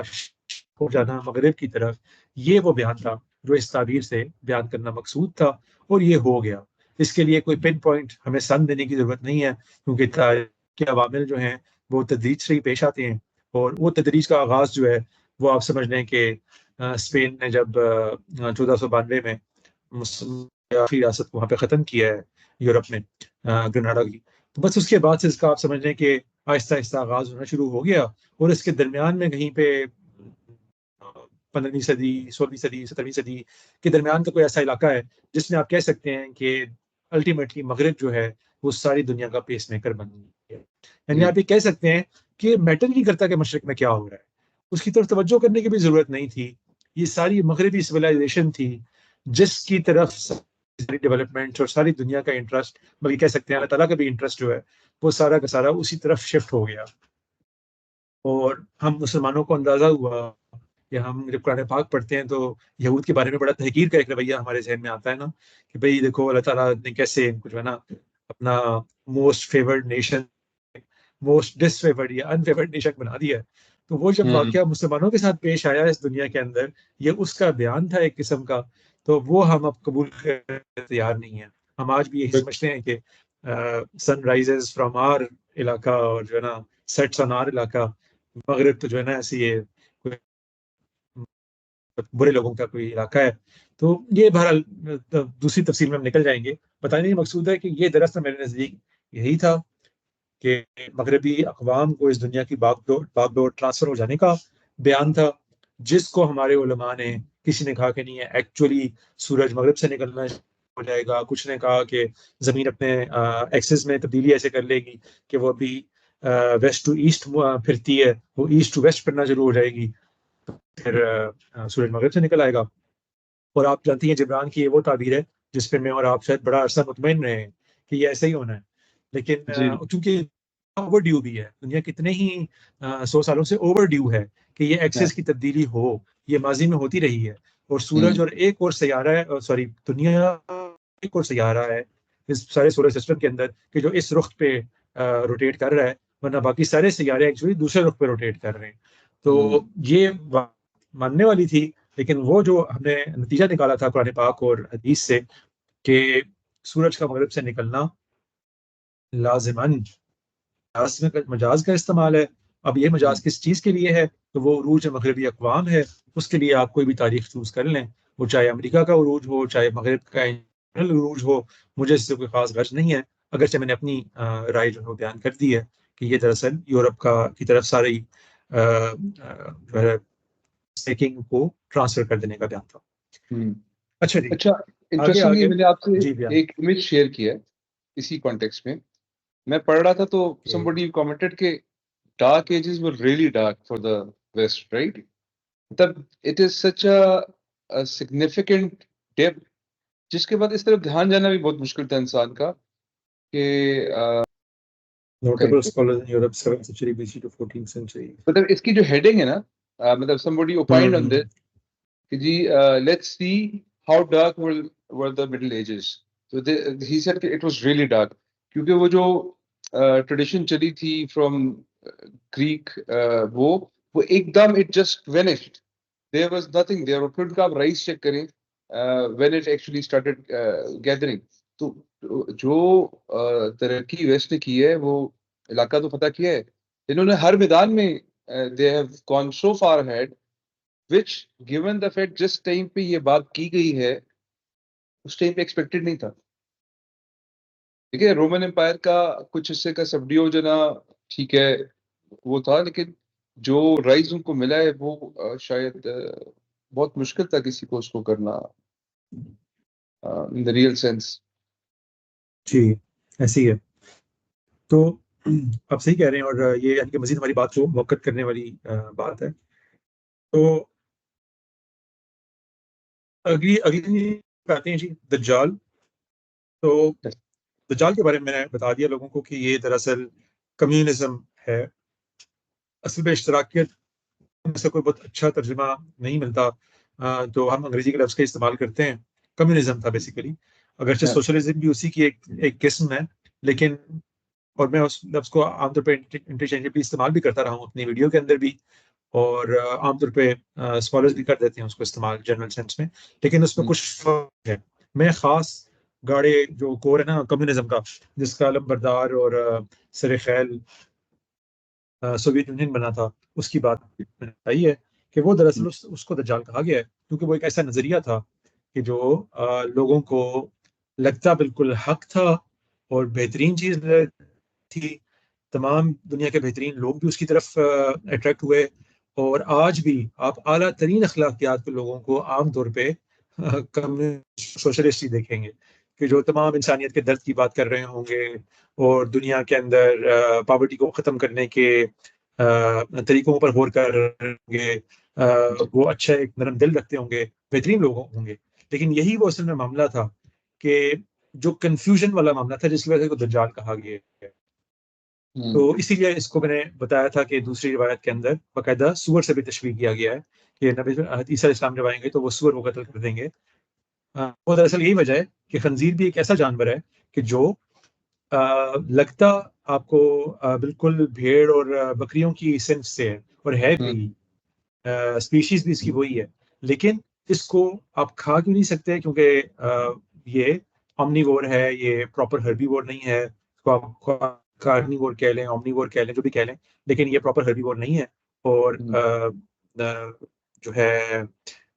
ہو جانا مغرب کی طرف، یہ وہ بیان تھا جو اس تعبیر سے بیان کرنا مقصود تھا، اور یہ ہو گیا۔ اس کے لیے کوئی پن پوائنٹ ہمیں سن دینے کی ضرورت نہیں ہے، کیونکہ تاریخ کے عوامل جو ہیں وہ تدریج سے ہی پیش آتے ہیں، اور وہ تدریج کا آغاز جو ہے وہ آپ سمجھ لیں کہ اسپین نے جب 1492 میں آخری ریاست وہاں پہ ختم کیا ہے یورپ میں گرناڈا کی، تو بس اس کے بعد سے اس کا آپ سمجھ لیں کہ آہستہ آہستہ آغاز ہونا شروع ہو گیا، اور اس کے درمیان میں کہیں پہ 15ویں صدی 16ویں صدی 17ویں صدی کے درمیان کا کوئی ایسا علاقہ ہے جس میں آپ کہہ سکتے ہیں کہ الٹیمیٹلی مغرب جو ہے وہ ساری دنیا کا پیس میکر بن گیا، یعنی آپ یہ کہہ سکتے ہیں کہ میٹر نہیں کرتا کہ مشرق میں کیا ہو رہا ہے، اس کی طرف توجہ کرنے کی بھی ضرورت نہیں تھی، یہ ساری مغربی سویلائزیشن تھی جس کی طرف ساری ڈیولپمنٹ اور ساری دنیا کا انٹرسٹ، بلکہ کہہ سکتے ہیں اللہ تعالیٰ کا بھی انٹرسٹ جو ہے وہ سارا کا سارا اسی طرف شفٹ ہو گیا۔ اور ہم مسلمانوں کو اندازہ ہوا کہ ہم جب قرآن پاک پڑھتے ہیں تو یہود کے بارے میں بڑا تحقیر کا ایک رویہ ہمارے ذہن میں آتا ہے نا، کہ بھئی دیکھو اللہ تعالیٰ نے کیسے ان کو جو ہے نا اپنا موسٹ فیورڈ نیشن، موسٹ ڈس فیورڈ یا ان فیورڈ نیشن بنا دیا ہے۔ تو وہ جب واقعہ مسلمانوں کے ساتھ پیش آیا اس دنیا کے اندر، یہ اس کا بیان تھا ایک قسم کا، تو وہ ہم اب قبول کرنے تیار نہیں ہیں۔ ہم آج بھی یہی سمجھتے ہیں کہ سن رائزز فرام آر علاقہ اور جو ہے نا سیٹس آن آر علاقہ، مغرب تو جو ہے نا ایسی ہے برے لوگوں کا کوئی علاقہ ہے۔ تو یہ بہرحال دوسری تفصیل میں ہم نکل جائیں گے، بتانے کا مقصود ہے کہ یہ دراصل میرے نزدیک یہی تھا کہ مغربی اقوام کو اس دنیا کی باغ ڈور ٹرانسفر ہو جانے کا بیان تھا، جس کو ہمارے علماء نے، کسی نے کہا کہ نہیں ہے ایکچولی سورج مغرب سے نکلنا ہو جائے گا، کچھ نے کہا کہ زمین اپنے ایکسس میں تبدیلی ایسے کر لے گی کہ وہ ابھی ویسٹ ٹو ایسٹ پھرتی ہے وہ ایسٹ ٹو ویسٹ پھرنا شروع ہو جائے گی، پھر سورج مغرب سے نکل آئے گا. اور آپ جانتی ہیں جبران کی یہ وہ تعبیر ہے جس پہ میں اور آپ شاید بڑا عرصہ مطمئن رہے ہیں کہ یہ ایسا ہی ہونا ہے. لیکن جی چونکہ اوور ڈیو بھی ہے، دنیا کتنے ہی 100 سالوں سے اوور ڈیو ہے کہ یہ ایکسس کی تبدیلی ہو. یہ ماضی میں ہوتی رہی ہے. اور سورج اور ایک اور سیارہ ہے، سوری دنیا ایک اور سیارہ ہے اس سارے سولر سسٹم کے اندر کہ جو اس رخ پہ روٹیٹ کر رہا ہے، ورنہ باقی سارے سیارے ایکچولی دوسرے رخ پہ روٹیٹ کر رہے ہیں. تو یہ ماننے والی تھی، لیکن وہ جو ہم نے نتیجہ نکالا تھا قرآن پاک اور حدیث سے کہ سورج کا مغرب سے نکلنا لازماً مجاز کا استعمال ہے. اب یہ مجاز کس چیز کے لیے ہے؟ تو وہ عروج مغربی اقوام ہے. اس کے لیے آپ کوئی بھی تاریخ چوز کر لیں، وہ چاہے امریکہ کا عروج ہو، چاہے مغرب کا عروج ہو، مجھے اس سے کوئی خاص غرض نہیں ہے. اگرچہ میں نے اپنی رائے جو ہے بیان کر دی ہے کہ یہ دراصل یورپ کی طرف ساری جو ہے اسٹیکنگ کو ٹرانسفر کر دینے کا بیان تھا. اچھا جی، اچھا آگے انٹرسٹنگلی میں نے آپ سے جی بیان. ایک امیج شیئر کیا ہے اسی کانٹیکسٹ میں پڑھ رہا تھا تو somebody commented کہ dark ages were really dark for the West, right? تب it is such a significant dip جس کے بعد اس طرف دھیان جانا بھی بہت مشکل تھا انسان کا کہ notable scholars in Europe 7th century BC to 14th century. مطلب اس کی جو ہیڈنگ ہے نا مطلب somebody opined on this کہ جی let's see how dark were the middle ages. So he said کہ it was really dark کیونکہ وہ جو ٹریڈیشن چلی تھی فرام گریک وہ ایک them it just vanished. there was nothing there. اور پھر کا آپ رائس چیک کریں when it actually started gathering. تو جو ترقی ویسٹ نے کی ہے وہ علاقہ تو فتح کیا ہے، انہوں نے ہر میدان میں they have gone so far ahead which given the fact جس ٹائم پہ یہ بات کی گئی ہے اس ٹائم پہ ایکسپیکٹڈ نہیں تھا. ٹھیک ہے، رومن امپائر کا کچھ حصے کا سبڈیو جو نا ٹھیک ہے وہ تھا، لیکن جو رائز ان کو ملا ہے وہ شاید بہت مشکل تھا کسی کو اس کو کرنا in the real sense. جی ایسی ہے. تو آپ صحیح کہہ رہے ہیں، اور یہ یعنی کہ مزید ہماری بات کو موقت کرنے والی بات ہے. تو اگلی آتے ہیں جی دجال. تو دجال کے بارے میں نے بتا دیا لوگوں کو کہ یہ دراصل کمیونزم ہے. اصل میں اشتراکیت سے کوئی بہت اچھا ترجمہ نہیں ملتا تو ہم انگریزی کے لفظ کا استعمال کرتے ہیں. کمیونزم تھا بیسیکلی، اگرچہ سوشلزم بھی اسی کی ایک قسم ہے، لیکن اور میں اس لفظ کو عام طور پہ انٹرچینجبلی استعمال بھی کرتا رہا ہوں اپنی ویڈیو کے اندر بھی، اور عام طور پہ اسکالرز بھی کر دیتے ہیں اس کو استعمال جنرل سینس میں. لیکن اس میں کچھ فرق ہے. میں خاص گاڑے جو کور ہے نا کمیونزم کا، جس کا علم بردار اور سر خیل سوویت یونین بنا تھا، اس کی بات میں نے بتائی ہے کہ وہ دراصل اس کو دجال کہا گیا ہے کیونکہ وہ ایک ایسا نظریہ تھا کہ جو لوگوں کو لگتا بالکل حق تھا اور بہترین چیز تھی. تمام دنیا کے بہترین لوگ بھی اس کی طرف اٹریکٹ ہوئے. اور آج بھی آپ اعلیٰ ترین اخلاقیات کے لوگوں کو عام طور پہ سوشلسٹ ہی دیکھیں گے کہ جو تمام انسانیت کے درد کی بات کر رہے ہوں گے اور دنیا کے اندر پاورٹی کو ختم کرنے کے طریقوں پر غور کر رہے ہوں گے. وہ اچھا ایک نرم دل رکھتے ہوں گے، بہترین لوگ ہوں گے. لیکن یہی وہ اصل میں معاملہ تھا کہ جو کنفیوژن والا معاملہ تھا جس کی وجہ سے کو دجال کہا گیا ہے. تو اسی لیے اس کو میں نے بتایا تھا کہ دوسری روایت کے اندر باقاعدہ سور سے بھی تشبیہ کیا گیا ہے کہ نبی عیسیٰ علیہ السلام جب آئیں گے تو وہ سور کو قتل کر دیں گے. وہ دراصل یہی وجہ ہے کہ خنزیر بھی ایک ایسا جانور ہے کہ جو لگتا آپ کو بالکل بھیڑ اور بکریوں کی صنف سے ہے اور ہے بھی، اسپیشیز بھی اس کی وہی ہے، لیکن اس کو آپ کھا کیوں نہیں سکتے؟ کیونکہ یہ اومنی وور ہے، یہ پراپر ہربی وور نہیں ہے. اس کو آپ کارنی وور کہہ لیں، اومنی وور کہہ لیں، جو بھی کہہ لیں، لیکن یہ پراپر ہربی وور نہیں ہے. اور جو ہے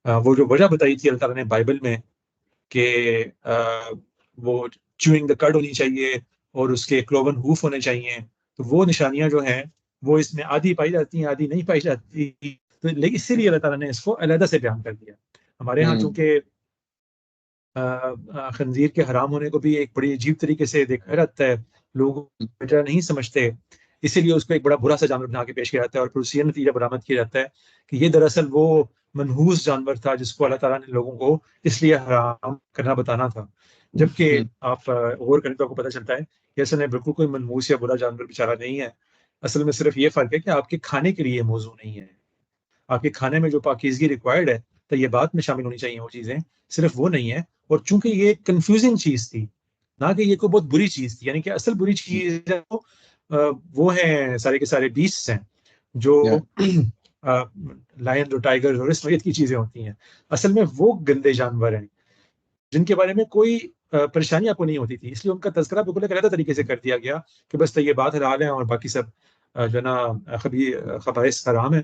وہ جو وجہ بتائی تھی اللہ تعالیٰ نے بائبل میں کہ وہ چوئنگ دا کڈ ہونی چاہیے اور اس کے کلوون ہوف ہونے چاہیے، تو وہ نشانیاں جو ہیں وہ اس میں آدھی پائی جاتی ہیں آدھی نہیں پائی جاتی. تو اسی لیے اللہ تعالیٰ نے اس کو علیحدہ سے بیان کر دیا. ہمارے ہاں چونکہ خنزیر کے حرام ہونے کو بھی ایک بڑی عجیب طریقے سے دیکھا جاتا ہے، لوگ وجہ نہیں سمجھتے. اسی لیے اس کو ایک بڑا برا سا جانور بنا کے پیش کیا جاتا ہے، اور پھر اس یہ نتیجہ برآمد کیا جاتا ہے کہ یہ دراصل وہ منحوس جانور تھا جس کو اللہ تعالیٰ نے لوگوں کو اس لیے حرام کرنا بتانا تھا، جبکہ آپ غور کریں تو آپ کو پتہ چلتا ہے کہ اصل میں بالکل کوئی منحوس یا برا جانور بیچارہ نہیں ہے. اصل میں صرف یہ فرق ہے کہ آپ کے کھانے کے لیے یہ موضوع نہیں ہے. آپ کے کھانے میں جو پاکیزگی ریکوائرڈ ہے تو یہ بات میں شامل ہونی چاہیے، وہ چیزیں صرف وہ نہیں ہے. اور چونکہ یہ کنفیوزنگ چیز تھی، نہ کہ یہ کوئی بہت بری چیز تھی، یعنی کہ اصل بری چیز وہ ہیں سارے کے سارے بیسٹس ہیں جو لائن اور ٹائگر اور اس وقت کی چیزیں ہوتی ہیں. اصل میں وہ گندے جانور ہیں جن کے بارے میں کوئی پریشانی آپ کو نہیں ہوتی تھی، اس لیے ان کا تذکرہ بالکل ایک علیحدہ طریقے سے کر دیا گیا کہ بس یہ بات حلال ہے اور باقی سب جو ہے نا خبائث حرام ہے.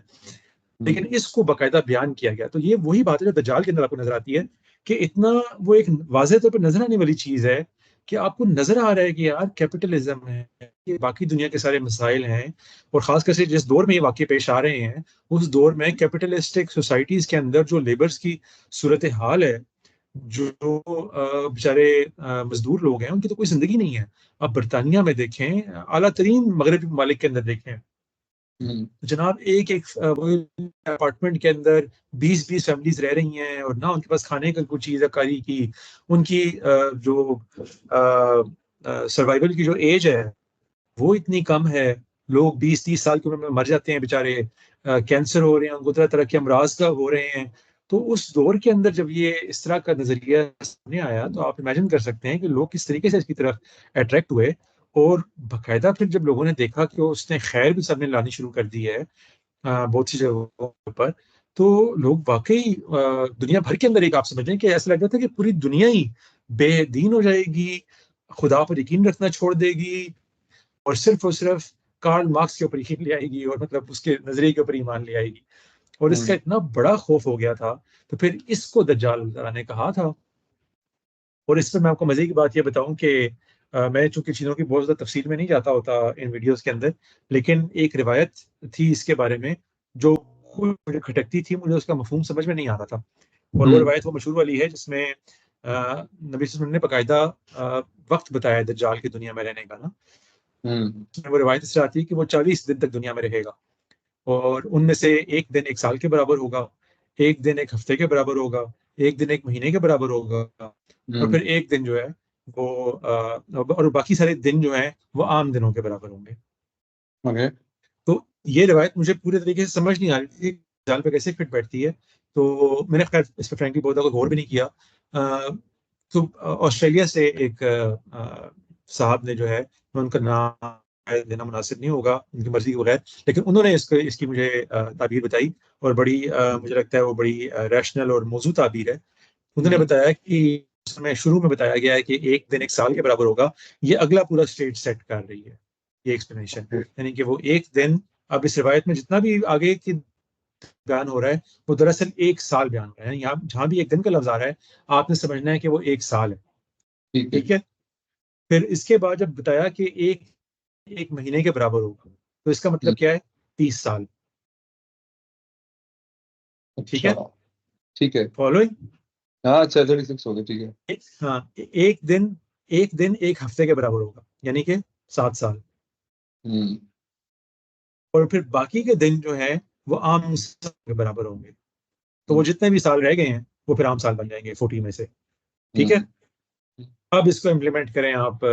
لیکن اس کو باقاعدہ بیان کیا گیا. تو یہ وہی بات ہے جو دجال کے اندر آپ کو نظر آتی ہے کہ اتنا وہ ایک واضح طور پہ نظر آنے والی چیز ہے کہ آپ کو نظر آ رہا ہے کہ یار کیپٹلزم ہے، یہ باقی دنیا کے سارے مسائل ہیں، اور خاص کر سے جس دور میں یہ واقع پیش آ رہے ہیں اس دور میں کیپٹلسٹک سوسائٹیز کے اندر جو لیبرز کی صورتحال ہے، جو بیچارے مزدور لوگ ہیں، ان کی تو کوئی زندگی نہیں ہے. آپ برطانیہ میں دیکھیں، اعلیٰ ترین مغربی ممالک کے اندر دیکھیں، جناب ایک اپارٹمنٹ کے اندر 20 فیملیز رہ رہی ہیں، اور نہ ان کے پاس کھانے کا کوئی چیز ہے کاری کی. ان کی جو سروائیول کی جو ایج ہے وہ اتنی کم ہے. لوگ 20-30 سال کی عمر میں مر جاتے ہیں بیچارے، کینسر ہو رہے ہیں، ان کو طرح طرح کے امراض کا ہو رہے ہیں. تو اس دور کے اندر جب یہ اس طرح کا نظریہ سامنے آیا تو آپ امیجن کر سکتے ہیں کہ لوگ کس طریقے سے اس کی طرف اٹریکٹ ہوئے. اور باقاعدہ پھر جب لوگوں نے دیکھا کہ اس نے خیر بھی سب نے لانی شروع کر دی ہے بہت سی جگہوں پر، تو لوگ واقعی دنیا بھر کے اندر ایک آپ سمجھیں کہ ایسا لگ رہا تھا کہ پوری دنیا ہی بے دین ہو جائے گی، خدا پر یقین رکھنا چھوڑ دے گی، اور صرف کارل مارکس کے اوپر یقین لے آئے گی، اور مطلب اس کے نظریے کے اوپر ایمان لے آئے گی. اور اس کا اتنا بڑا خوف ہو گیا تھا تو پھر اس کو دجال نے کہا تھا. اور اس پہ میں آپ کو مزے کی بات یہ بتاؤں کہ میں چونکہ چیزوں کی بہت زیادہ تفصیل میں نہیں جاتا ہوتا ان ویڈیوز کے اندر، لیکن ایک روایت تھی اس کے بارے میں جو مجھے کھٹکتی تھی، مجھے اس کا مفہوم سمجھ میں نہیں آ رہا تھا. اور وہ روایت وہ مشہور والی ہے جس میں نبی صلی اللہ علیہ وسلم نے باقاعدہ وقت بتایا دجال کی دنیا میں رہنے کا نا. وہ روایت اس سے آتی ہے کہ وہ 40 دن تک دنیا میں رہے گا، اور ان میں سے ایک دن 1 سال کے برابر ہوگا، ایک دن 1 ہفتے کے برابر ہوگا، ایک دن 1 مہینے کے برابر ہوگا، اور پھر ایک دن جو ہے وہ اور باقی سارے دن جو ہیں وہ عام دنوں کے برابر ہوں گے. تو یہ روایت مجھے پورے طریقے سے سمجھ نہیں آ رہی تھی دجال پہ کیسے فٹ بیٹھتی ہے. تو میں نے خیر اس پہ فرینکلی بہت غور بھی نہیں کیا. تو آسٹریلیا سے ایک صاحب نے جو ہے، میں ان کا نام دینا مناسب نہیں ہوگا ان کی مرضی کے بغیر، لیکن انہوں نے اس کی مجھے تعبیر بتائی، اور بڑی مجھے لگتا ہے وہ بڑی ریشنل اور موزوں تعبیر ہے. انہوں نے بتایا کہ اس میں شروع میں بتایا گیا ہے کہ ایک دن 1 سال کے برابر ہوگا. یہ اگلا پورا اسٹیج سیٹ کر رہی ہے یہ ایکسپلینیشن، یعنی کہ وہ ایک دن اب اس روایت میں جتنا بھی آگے کی بیان ہو رہا ہے وہ دراصل 1 سال بیان ہو رہا ہے. یہاں جہاں بھی ایک دن کا لفظ آ رہا ہے آپ نے سمجھنا ہے کہ وہ 1 سال ہے. ٹھیک ہے. پھر اس کے بعد جب بتایا کہ ایک مہینے کے برابر ہوگا تو اس کا مطلب کیا ہے؟ 30 سال. ٹھیک ہے، ٹھیک ہے، فالوئنگ. ہاں 36 ہو گیا. ٹھیک ہے، ہاں، ایک دن 1 ہفتے کے برابر ہوگا، یعنی کہ 7 سال. اور پھر باقی کے دن جو ہیں وہ عام سال کے برابر ہوں گے. تو وہ جتنے بھی سال رہ گئے ہیں وہ پھر عام سال بن جائیں گے 40 میں سے. ٹھیک ہے. اب اس کو امپلیمنٹ کریں آپ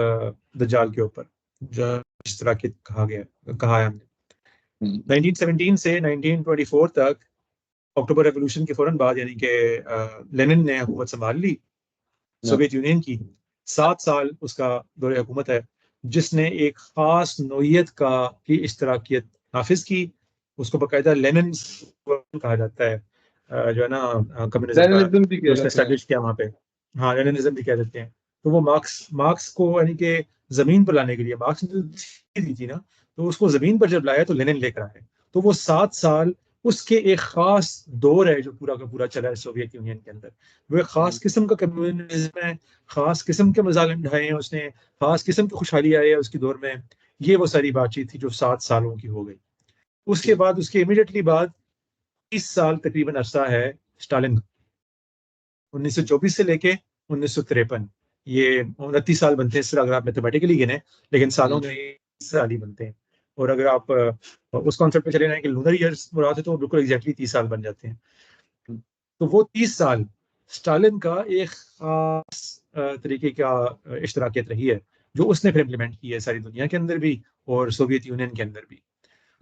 دجال کے اوپر جس طرح کی کہا ہے ہم نے. 1917 سے 1924 تک، اکتوبر ریولوشن کے فوراً بعد، یعنی کہ لینن نے حکومت سنبھال لی سوویت یونین کی. 7 سال اس کا دور حکومت ہے، جس نے ایک خاص نوعیت کی اشتراکیت نافذ کی. اس کو باقاعدہ لینن کہا جاتا ہے، جو ہے نا کمیونزم کا اسٹیبلش کیا وہاں پہ. ہاں، لیننزم بھی کہہ دیتے ہیں. تو وہ مارکس کو یعنی کہ زمین پر لانے کے لیے، مارکس نے دی تھی نا، تو اس کو زمین پر جب لایا تو لینن لے کر آئے. تو وہ 7 سال اس کے ایک خاص دور ہے جو پورا کا پورا چلا ہے سوویت یونین کے اندر. وہ ایک خاص قسم کا کمیونزم ہے، خاص قسم کے مظالم ڈھائے ہیں اس نے، خاص قسم کی خوشحالی آئی ہے اس کی دور میں. یہ وہ ساری بات چیت تھی جو 7 سالوں کی ہو گئی. اس کے بعد، اس کے امیڈیٹلی بعد 30 سال تقریباً عرصہ ہے اسٹالن. 1924 سے لے کے 1953، یہ 29 سال بنتے ہیں اس طرح اگر آپ میتھمیٹیکلی گنے، لیکن سالوں میں 30 سال ہی بنتے ہیں. اور اگر آپ اس کانسیپٹ پہ چلے جائیں کہ لونر ایئرس مراد ہے تو بالکل ایگزیکٹلی 30 سال بن جاتے ہیں. تو وہ 30 سال اسٹالن کا ایک خاص طریقے کا اشتراکیت رہی ہے جو اس نے پھر امپلیمنٹ کی ہے ساری دنیا کے اندر بھی اور سوویت یونین کے اندر بھی.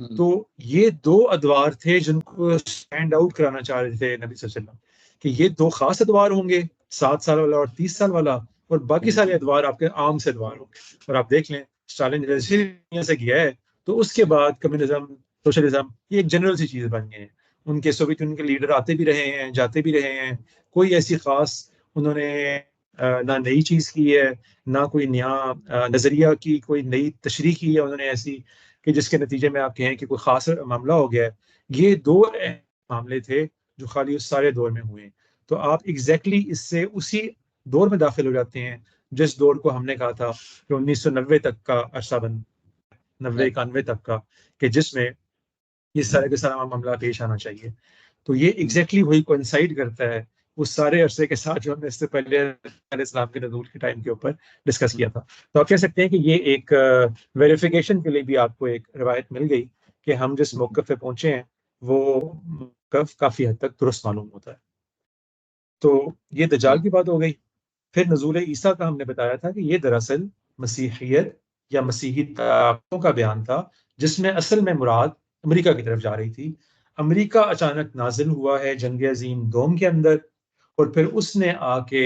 تو یہ دو ادوار تھے جن کو اسٹینڈ آؤٹ کرانا چاہ رہے تھے نبی صلی اللہ علیہ وسلم کہ یہ دو خاص ادوار ہوں گے 7 سال والا اور 30 سال والا, اور باقی سارے ادوار آپ کے عام سے ادوار ہوں گے. اور آپ دیکھ لیں اسٹالن جیسے دنیا سے گیا ہے تو اس کے بعد کمیونزم سوشلزم یہ ایک جنرل سی چیز بن گئے ہیں. ان کے سوویت یونین کے لیڈر آتے بھی رہے ہیں جاتے بھی رہے ہیں, کوئی ایسی خاص انہوں نے نہ نئی چیز کی ہے نہ کوئی نیا نظریہ کی کوئی نئی تشریح کی ہے انہوں نے ایسی کہ جس کے نتیجے میں آپ کہیں کہ کوئی خاص معاملہ ہو گیا ہے. یہ دو معاملے تھے جو خالی اس سارے دور میں ہوئے. تو آپ ایگزیکٹلی اس سے اسی دور میں داخل ہو جاتے ہیں جس دور کو ہم نے کہا تھا کہ 1990 تک کا عرصہ 90-91 تک کا, کہ جس میں یہ سارے کے سارا معاملہ پیش آنا چاہیے. تو یہ ایگزیکٹلی وہی کوئنسائڈ کرتا ہے اس سارے عرصے کے ساتھ جو ہم نے اس سے پہلے علیہ السلام کے نزول کے ٹائم کے اوپر ڈسکس کیا تھا. تو آپ کہہ سکتے ہیں کہ یہ ایک ویریفیکیشن کے لیے بھی آپ کو ایک روایت مل گئی کہ ہم جس موقف پہ پہنچے ہیں وہ موقف کافی حد تک درست معلوم ہوتا ہے. تو یہ دجال کی بات ہو گئی. پھر نزول عیسیٰ کا ہم نے بتایا تھا کہ یہ دراصل مسیحیت یا مسیحی طاقتوں کا بیان تھا جس میں اصل میں مراد امریکہ کی طرف جا رہی تھی. امریکہ اچانک نازل ہوا ہے جنگ عظیم دوم کے اندر, اور پھر اس نے آ کے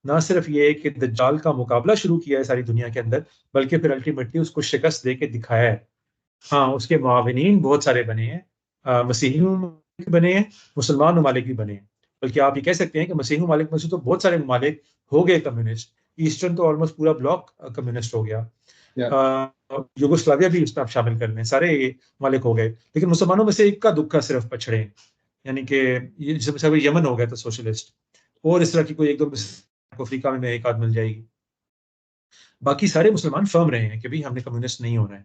نہ صرف یہ کہ دجال کا مقابلہ شروع کیا ہے ساری دنیا کے اندر, بلکہ پھر الٹیمیٹلی اس کو شکست دے کے دکھایا ہے. ہاں اس کے معاونین بہت سارے بنے ہیں, مسیحی ممالک بنے ہیں, مسلمان ممالک بھی بنے ہیں. بلکہ آپ یہ کہہ سکتے ہیں کہ مسیحی ممالک میں سے تو بہت سارے ممالک ہو گئے کمیونسٹ. ایسٹرن تو آلموسٹ پورا بلاک کمیونسٹ ہو گیا. یوگوسلاویا بھی اس میں آپ شامل کر لیں, سارے ممالک ہو گئے. لیکن مسلمانوں میں سے ایک کا دکھا صرف پچھڑے, یعنی کہ یمن ہو گیا تھا سوشلسٹ, اور اس طرح کی کوئی ایک دو افریقہ میں ایک آدھ مل جائے گی. باقی سارے مسلمان فرم رہے ہیں کہ بھائی ہم نے کمیونسٹ نہیں ہونا ہے,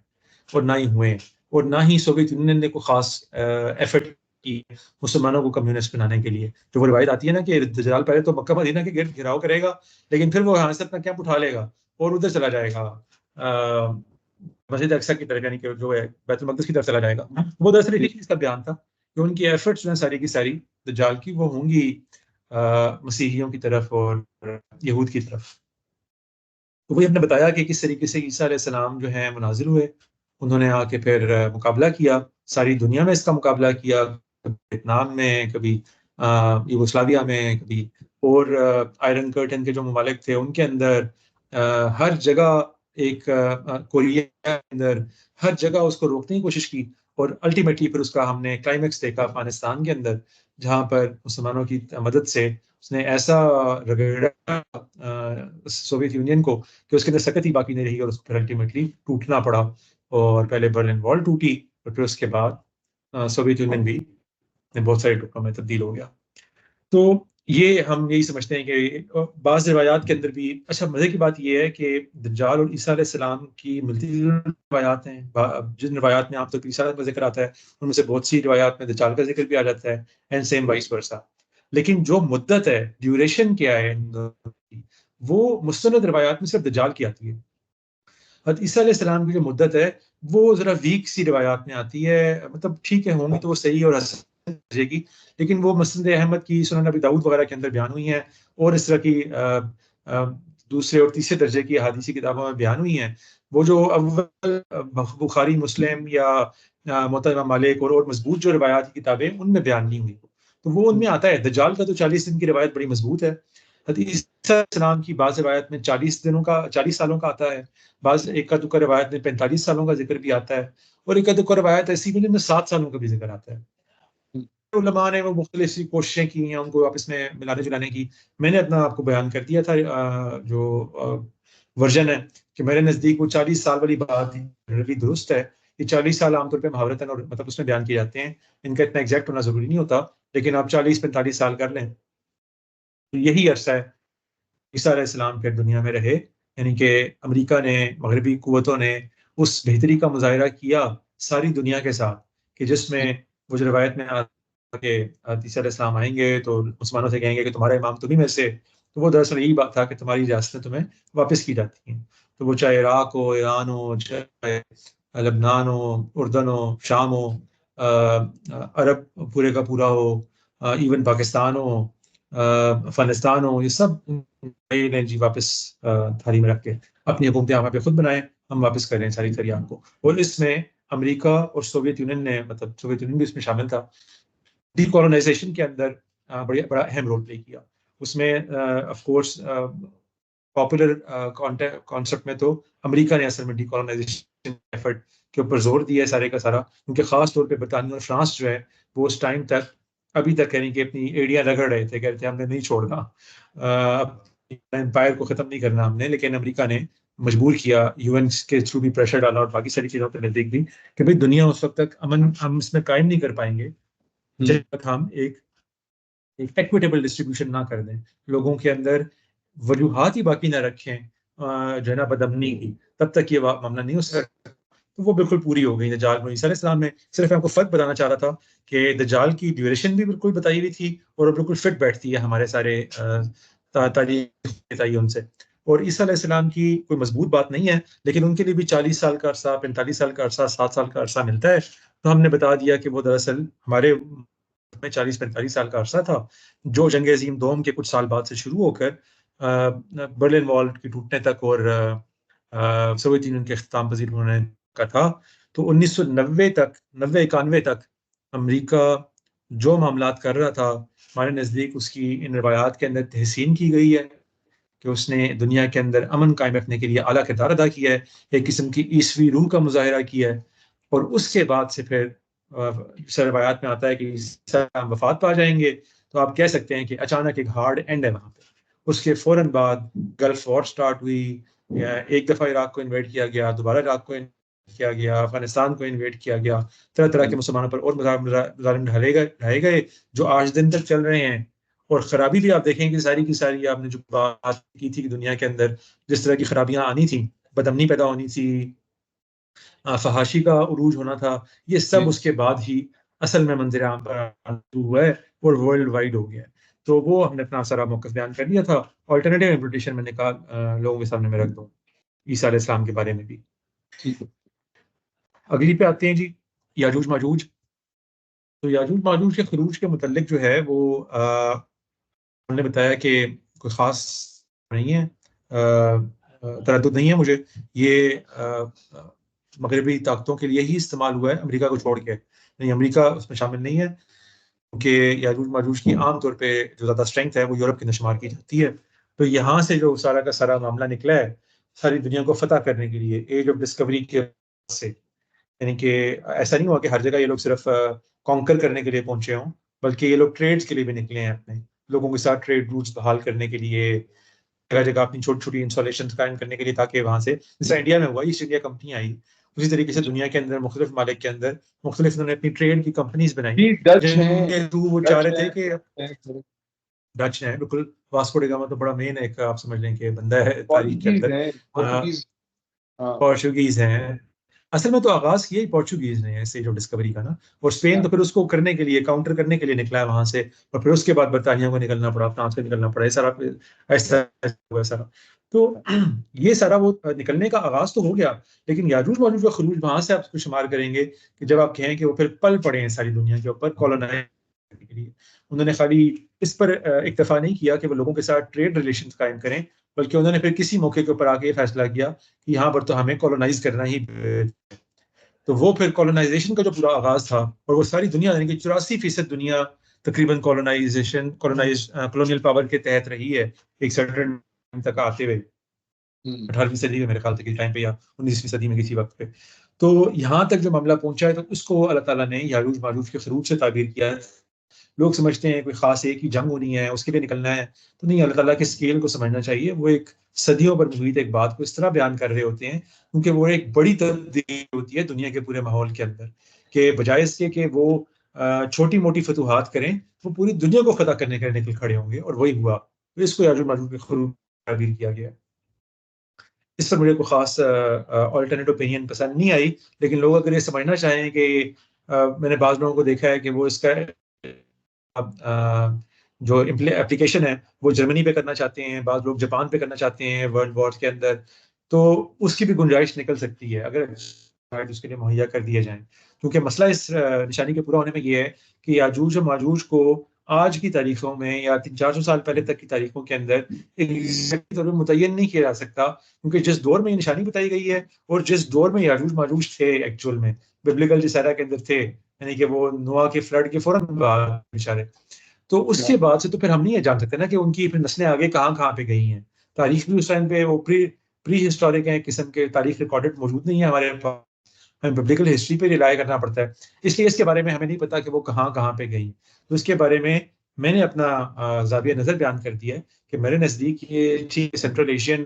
اور نہ ہی ہوئے, اور نہ ہی سوویت یونین نے کوئی خاص ایفرٹ کی مسلمانوں کو کمیونسٹ بنانے کے لیے. جو وہ روایت آتی ہے نا کہ دجال پہلے تو مکہ مدینہ کے گرد گھراؤ کرے گا, لیکن پھر وہ یہاں سے اپنا کیمپ اٹھا لے گا اور ادھر چلا جائے گا مسجد اقصی کی طرف, یعنی کہ جو ہے بیت المقدس کی طرف چلا جائے گا. وہ دراصل ایک چیز کا بیان تھا کہ ان کی ایفرٹس جو ہیں ساری کی ساری دجال کی وہ ہوں گی مسیحیوں کی طرف اور یہود کی طرف. تو وہی ہم نے بتایا کہ کس طریقے سے عیسیٰ علیہ السلام جو ہیں منازل ہوئے, انہوں نے آ کے پھر مقابلہ کیا, ساری دنیا میں اس کا مقابلہ کیا, ویتنام میں, کبھی یوگوسلاویا میں, کبھی اور آئرن کرٹن کے جو ممالک تھے ان کے اندر, ہر جگہ ایک کوریا کے اندر, ہر جگہ اس کو روکنے کی کوشش کی. اور الٹیمیٹلی پھر اس کا ہم نے کلائمیکس دیکھا افغانستان کے اندر, جہاں پر مسلمانوں کی مدد سے اس نے ایسا رگڑا سوویت یونین کو کہ اس کے اندر سکت ہی باقی نہیں رہی, اور اس کو پھر الٹیمیٹلی ٹوٹنا پڑا. اور پہلے برلن وال ٹوٹی, اور پھر اس کے بعد سوویت یونین بھی بہت سارے ٹکڑوں میں تبدیل ہو گیا. تو یہ ہم یہی سمجھتے ہیں کہ بعض روایات کے اندر بھی, اچھا مزے کی بات یہ ہے کہ دجال اور عیسیٰ علیہ السلام کی ملتی جلتی روایات ہیں. جن روایات میں آپ تو عیسیٰ کا ذکر آتا ہے ان میں سے بہت سی روایات میں دجال کا ذکر بھی آ جاتا ہے, اینڈ سیم وائس ورسا. لیکن جو مدت ہے, ڈیوریشن کیا ہے, وہ مستند روایات میں صرف دجال کی آتی ہے. حضرت عیسیٰ علیہ السلام کی جو مدت ہے وہ ذرا ویک سی روایات میں آتی ہے, مطلب ٹھیک ہے ہوں گی تو وہ صحیح اور حسن درجے کی, لیکن وہ مسند احمد کی, سنن نبی داؤد وغیرہ کے اندر بیان ہوئی ہیں, اور اس طرح کی دوسرے اور تیسرے درجے کی احادیثی کتابوں میں بیان ہوئی ہیں. وہ جو اول بخاری مسلم یا موطا امام مالک اور مضبوط جو روایات کی کتابیں ان میں بیان نہیں ہوئی, تو وہ ان میں آتا ہے. دجال کا تو 40 دن کی روایت بڑی مضبوط ہے. حضرت عیسیٰ علیہ السلام کی بعض روایت میں 40 سالوں کا آتا ہے, بعض ایک دکا روایت میں 45 سالوں کا ذکر بھی آتا ہے, اور ایک دکا روایت ایسی بھی میں 7 سالوں کا بھی ذکر آتا ہے. علماء نے وہ مختلف سی کوششیں کی ہیں ان کو آپس میں ملانے جلانے کی. میں نے اپنا آپ کو بیان کر دیا تھا جو ورژن ہے کہ میرے نزدیک وہ 40 سال والی بات درست ہے. یہ 40 سال عام طور پہ محاورتاً اور مطلب اس میں بیان کیے جاتے ہیں, ان کا اتنا ایگزیکٹ ہونا ضروری نہیں ہوتا, لیکن آپ 40-45 سال کر لیں تو یہی عرصہ ہے عیسیٰ علیہ السلام پھر دنیا میں رہے. یعنی کہ امریکہ نے, مغربی قوتوں نے اس بہتری کا مظاہرہ کیا ساری دنیا کے ساتھ کہ جس میں وہ جو روایت میں کہ عیسیٰ علیہ السلام آئیں گے تو مسلمانوں سے کہیں گے کہ تمہارا امام تمہیں میں سے, تو وہ دراصل یہی بات تھا کہ تمہاری ریاستیں تمہیں واپس کی جاتی ہیں. تو وہ چاہے عراق ہو, ایران ہو, چاہے لبنان ہو، اردن ہو، شام ہو، عرب پورے کا پورا ہو، ایون پاکستان ہو، افغانستان ہو، یہ سب نے جی واپس تھالی میں رکھ کے اپنی حکومتیں وہاں پہ خود بنائیں، ہم واپس کر رہے ہیں ساری فریاد کو. اور اس میں امریکہ اور سوویت یونین نے، مطلب سوویت یونین بھی اس میں شامل تھا، ڈی کالونائزیشن کے اندر بڑا اہم رول پلے کیا. اس میں آف کورس پاپولر کانسیپٹ میں تو امریکہ نے اصل میں ڈی کالونائزیشن ایفرٹ کے اوپر زور دیا ہے سارے کا سارا، کیونکہ خاص طور پہ برطانیہ اور فرانس جو ہے وہ اس ٹائم تک ابھی تک کہیں کہ اپنی ایڑیاں رگڑ رہے تھے، کہتے ہم نے نہیں چھوڑنا، امپائر کو ختم نہیں کرنا ہم نے. لیکن امریکہ نے مجبور کیا یو این کے تھرو بھی پریشر ڈالا اور باقی ساری چیزوں پہ نزدیک بھی کہ بھائی دنیا اس وقت تک امن ہم اس میں قائم نہیں کر پائیں گے جب تک ہم ایک ایکویٹیبل ڈسٹریبیوشن نہ کر دیں، لوگوں کے اندر وجوہات ہی باقی نہ رکھیں جو ہے نا بدامنی کی، تب تک یہ معاملہ نہیں ہو سکتا. تو وہ بالکل پوری ہو گئی دجال علیہ السلام میں. صرف آپ کو فرق بتانا چاہ رہا تھا کہ دجال کی ڈیوریشن بھی بالکل بتائی ہوئی تھی اور وہ بالکل فٹ بیٹھتی ہے ہمارے سارے تاریخ ان سے. اور عیسیٰ علیہ السلام کی کوئی مضبوط بات نہیں ہے، لیکن ان کے لیے بھی 40 سال کا عرصہ، 45 سال کا عرصہ، 7 سال کا عرصہ ملتا ہے. تو ہم نے بتا دیا کہ وہ دراصل ہمارے میں 40-45 سال کا عرصہ تھا، جو جنگ عظیم دوم کے کچھ سال بعد سے شروع ہو کر برلن وال کے ٹوٹنے تک اور سوویت یونین کے اختتام پذیر ہونے کا تھا. تو 1990 تک، 91 تک امریکہ جو معاملات کر رہا تھا ہمارے نزدیک اس کی ان روایات کے اندر تحسین کی گئی ہے کہ اس نے دنیا کے اندر امن قائم رکھنے کے لیے اعلیٰ کردار ادا کیا ہے، ایک قسم کی عیسوی روح کا مظاہرہ کیا ہے. اور اس کے بعد سے پھر روایات میں آتا ہے کہ ہم وفات پا جائیں گے، تو آپ کہہ سکتے ہیں کہ اچانک ایک ہارڈ اینڈ ہے وہاں پہ. اس کے فوراً بعد گلف وار سٹارٹ ہوئی، ایک دفعہ عراق کو انویٹ کیا گیا، دوبارہ عراق کو کیا گیا، افغانستان کو انویٹ کیا گیا، طرح طرح کے مسلمانوں پر اور مظالم ڈھائے گئے جو آج دن تک چل رہے ہیں. اور خرابی بھی آپ دیکھیں کہ ساری کی ساری آپ نے جو بات کی تھی کہ دنیا کے اندر جس طرح کی خرابیاں آنی تھیں، بدامنی پیدا ہونی تھی، فحاشی کا عروج ہونا تھا، یہ سب اس کے بعد ہی اصل میں منظر عام پر ہوا ہے اور ورلڈ وائڈ ہو گیا ہے. تو وہ ہم نے اپنا سارا موقف بیان کر دیا تھا. آلٹرنیٹیو انٹرپریٹیشن میں نے کہا لوگوں کے سامنے میں رکھ دوں عیسیٰ علیہ السلام کے بارے میں بھی. اگلی پہ آتے ہیں جی، یاجوج ماجوج. تو یاجوج ماجوج کے خروج کے متعلق جو ہے وہ ہم نے بتایا کہ کوئی خاص نہیں ہے، تردد نہیں ہے مجھے، یہ مغربی طاقتوں کے لیے ہی استعمال ہوا ہے، امریکہ کو چھوڑ کے نہیں، امریکہ اس میں شامل نہیں ہے، کیونکہ یاجوج ماجوج کی عام طور پہ جو زیادہ اسٹرینتھ ہے وہ یورپ کے اندر شمار کی جاتی ہے. تو یہاں سے جو سارا کا سارا معاملہ نکلا ہے ساری دنیا کو فتح کرنے کے لیے ایج آف ڈسکوری کے سے، یعنی کہ ایسا نہیں ہوا کہ ہر جگہ یہ لوگ صرف کانکر کرنے کے لیے پہنچے ہوں، بلکہ یہ لوگ ٹریڈز کے لیے بھی نکلے ہیں، اپنے لوگوں کے ساتھ ٹریڈ روٹس بحال کرنے کے لیے، جگہ جگہ اپنی چھوٹی چھوٹی انسٹالیشن قائم کرنے کے لیے، تاکہ وہاں سے جیسا انڈیا میں ہوا ایسٹ انڈیا کمپنی آئی، اسی طریقے سے دنیا کے اندر مختلف ممالک کے اندر مختلف انہوں نے اپنی ٹریڈ کی کمپنیز بنائی، جن کے تھرو وہ چاہ رہے تھے کہ ڈچ ہیں، بالکل واسکو ڈی گاما تو بڑا مین ایک آپ سمجھ لیں کہ بندہ ہے تاریخ کے اندر، پورچوگیز ہیں. اصل میں تو آغاز کیا ہی پورچوگیز نے اسٹیج آف ڈسکوری کا نا، اور اسپین تو پھر اس کو کرنے کے لیے کاؤنٹر کرنے کے لیے نکلا ہے وہاں سے، اور پھر اس کے بعد برطانیہ کو نکلنا پڑا، فرانس کو نکلنا پڑا، ایسا ہوا سارا. تو یہ سارا وہ نکلنے کا آغاز تو ہو گیا، لیکن یاجوج ماجوج کا خروج وہاں سے آپ اس کو شمار کریں گے کہ جب آپ کہیں کہ وہ پھر پل پڑے ہیں ساری دنیا کے اوپر کالونائز کرنے کے لیے. انہوں نے خالی اس پر اکتفا نہیں کیا کہ وہ لوگوں کے ساتھ ٹریڈ ریلیشنز قائم کریں، بلکہ انہوں نے پھر کسی موقع کے اوپر آ کے یہ فیصلہ کیا کہ یہاں پر تو ہمیں کالونائز کرنا ہی. تو وہ پھر کالونائزیشن کا جو پورا آغاز تھا، اور وہ ساری دنیا یعنی کہ 84% دنیا تقریباً کالونیل پاور کے تحت رہی ہے ایک سرٹن تک آتے ہوئے 18ویں صدی میں میرے خیال تک ٹائم پہ، یا 19ویں صدی میں کسی وقت پہ. تو یہاں تک جو معاملہ پہنچا ہے تو اس کو اللہ تعالیٰ نے یاجوج ماجوج کے خروج سے تعبیر کیا ہے. لوگ سمجھتے ہیں کوئی خاص ایک ہی جنگ ہونی ہے اس کے لیے نکلنا ہے، تو نہیں، اللہ تعالیٰ کے اسکیل کو سمجھنا چاہیے. وہ ایک صدیوں پر محیط ایک بات کو اس طرح بیان کر رہے ہوتے ہیں کیونکہ وہ ایک بڑی تبدیلی ہوتی ہے دنیا کے پورے ماحول کے اندر، کہ بجائے اس کے کہ وہ چھوٹی موٹی فتوحات کریں، وہ پوری دنیا کو فتح کرنے کے لیے نکل کھڑے ہوں گے، اور وہی ہوا. تو اس کو یاجوج ماجوج کے خروج تعبیر کیا گیا. اس پر مجھے کوئی خاص آلٹرنیٹ اوپینین پسند نہیں آئی، لیکن لوگ اگر یہ سمجھنا چاہیں کہ میں نے بعض لوگوں کو دیکھا ہے کہ وہ اس کا جو اپلیکیشن ہے وہ جرمنی پہ کرنا چاہتے ہیں، بعض لوگ جاپان پہ کرنا چاہتے ہیں ورلڈ وار کے اندر، تو اس کی بھی گنجائش نکل سکتی ہے. اگر اس کے لیے مہیا کر دیے جائیں. کیونکہ مسئلہ اس نشانی کے پورا ہونے میں یہ ہے کہ یاجوج و ماجوج کو آج کی تاریخوں میں یا 300-400 سال پہلے تک کی تاریخوں کے اندر ایک طور پر متعین نہیں کیا جا سکتا, کیونکہ جس دور میں یہ نشانی بتائی گئی ہے اور جس دور میں یاجوج ماجوج تھے ایکچوئل میں ببلیکل جسیرا کے اندر تھے, یعنی کہ وہ نوح کے فلڈ کے فوراً بعد بیچارے, تو اس کے بعد سے تو پھر ہم نہیں یہ جان سکتے نا کہ ان کی پھر نسلیں آگے کہاں کہاں پہ گئی ہیں. تاریخ بھی اس ٹائم پہ وہ پری ہسٹورک ہیں قسم کے, تاریخ ریکارڈڈ موجود نہیں ہے ہمارے پاس, ہمیں ببلیکل ہسٹری پہ ریلائی کرنا پڑتا ہے. اس لیے اس کے بارے میں ہمیں نہیں پتا کہ وہ کہاں کہاں پہ گئی. تو اس کے بارے میں نے اپنا زاویہ نظر بیان کر دیا ہے کہ میرے نزدیک یہ ٹھیک سینٹرل ایشین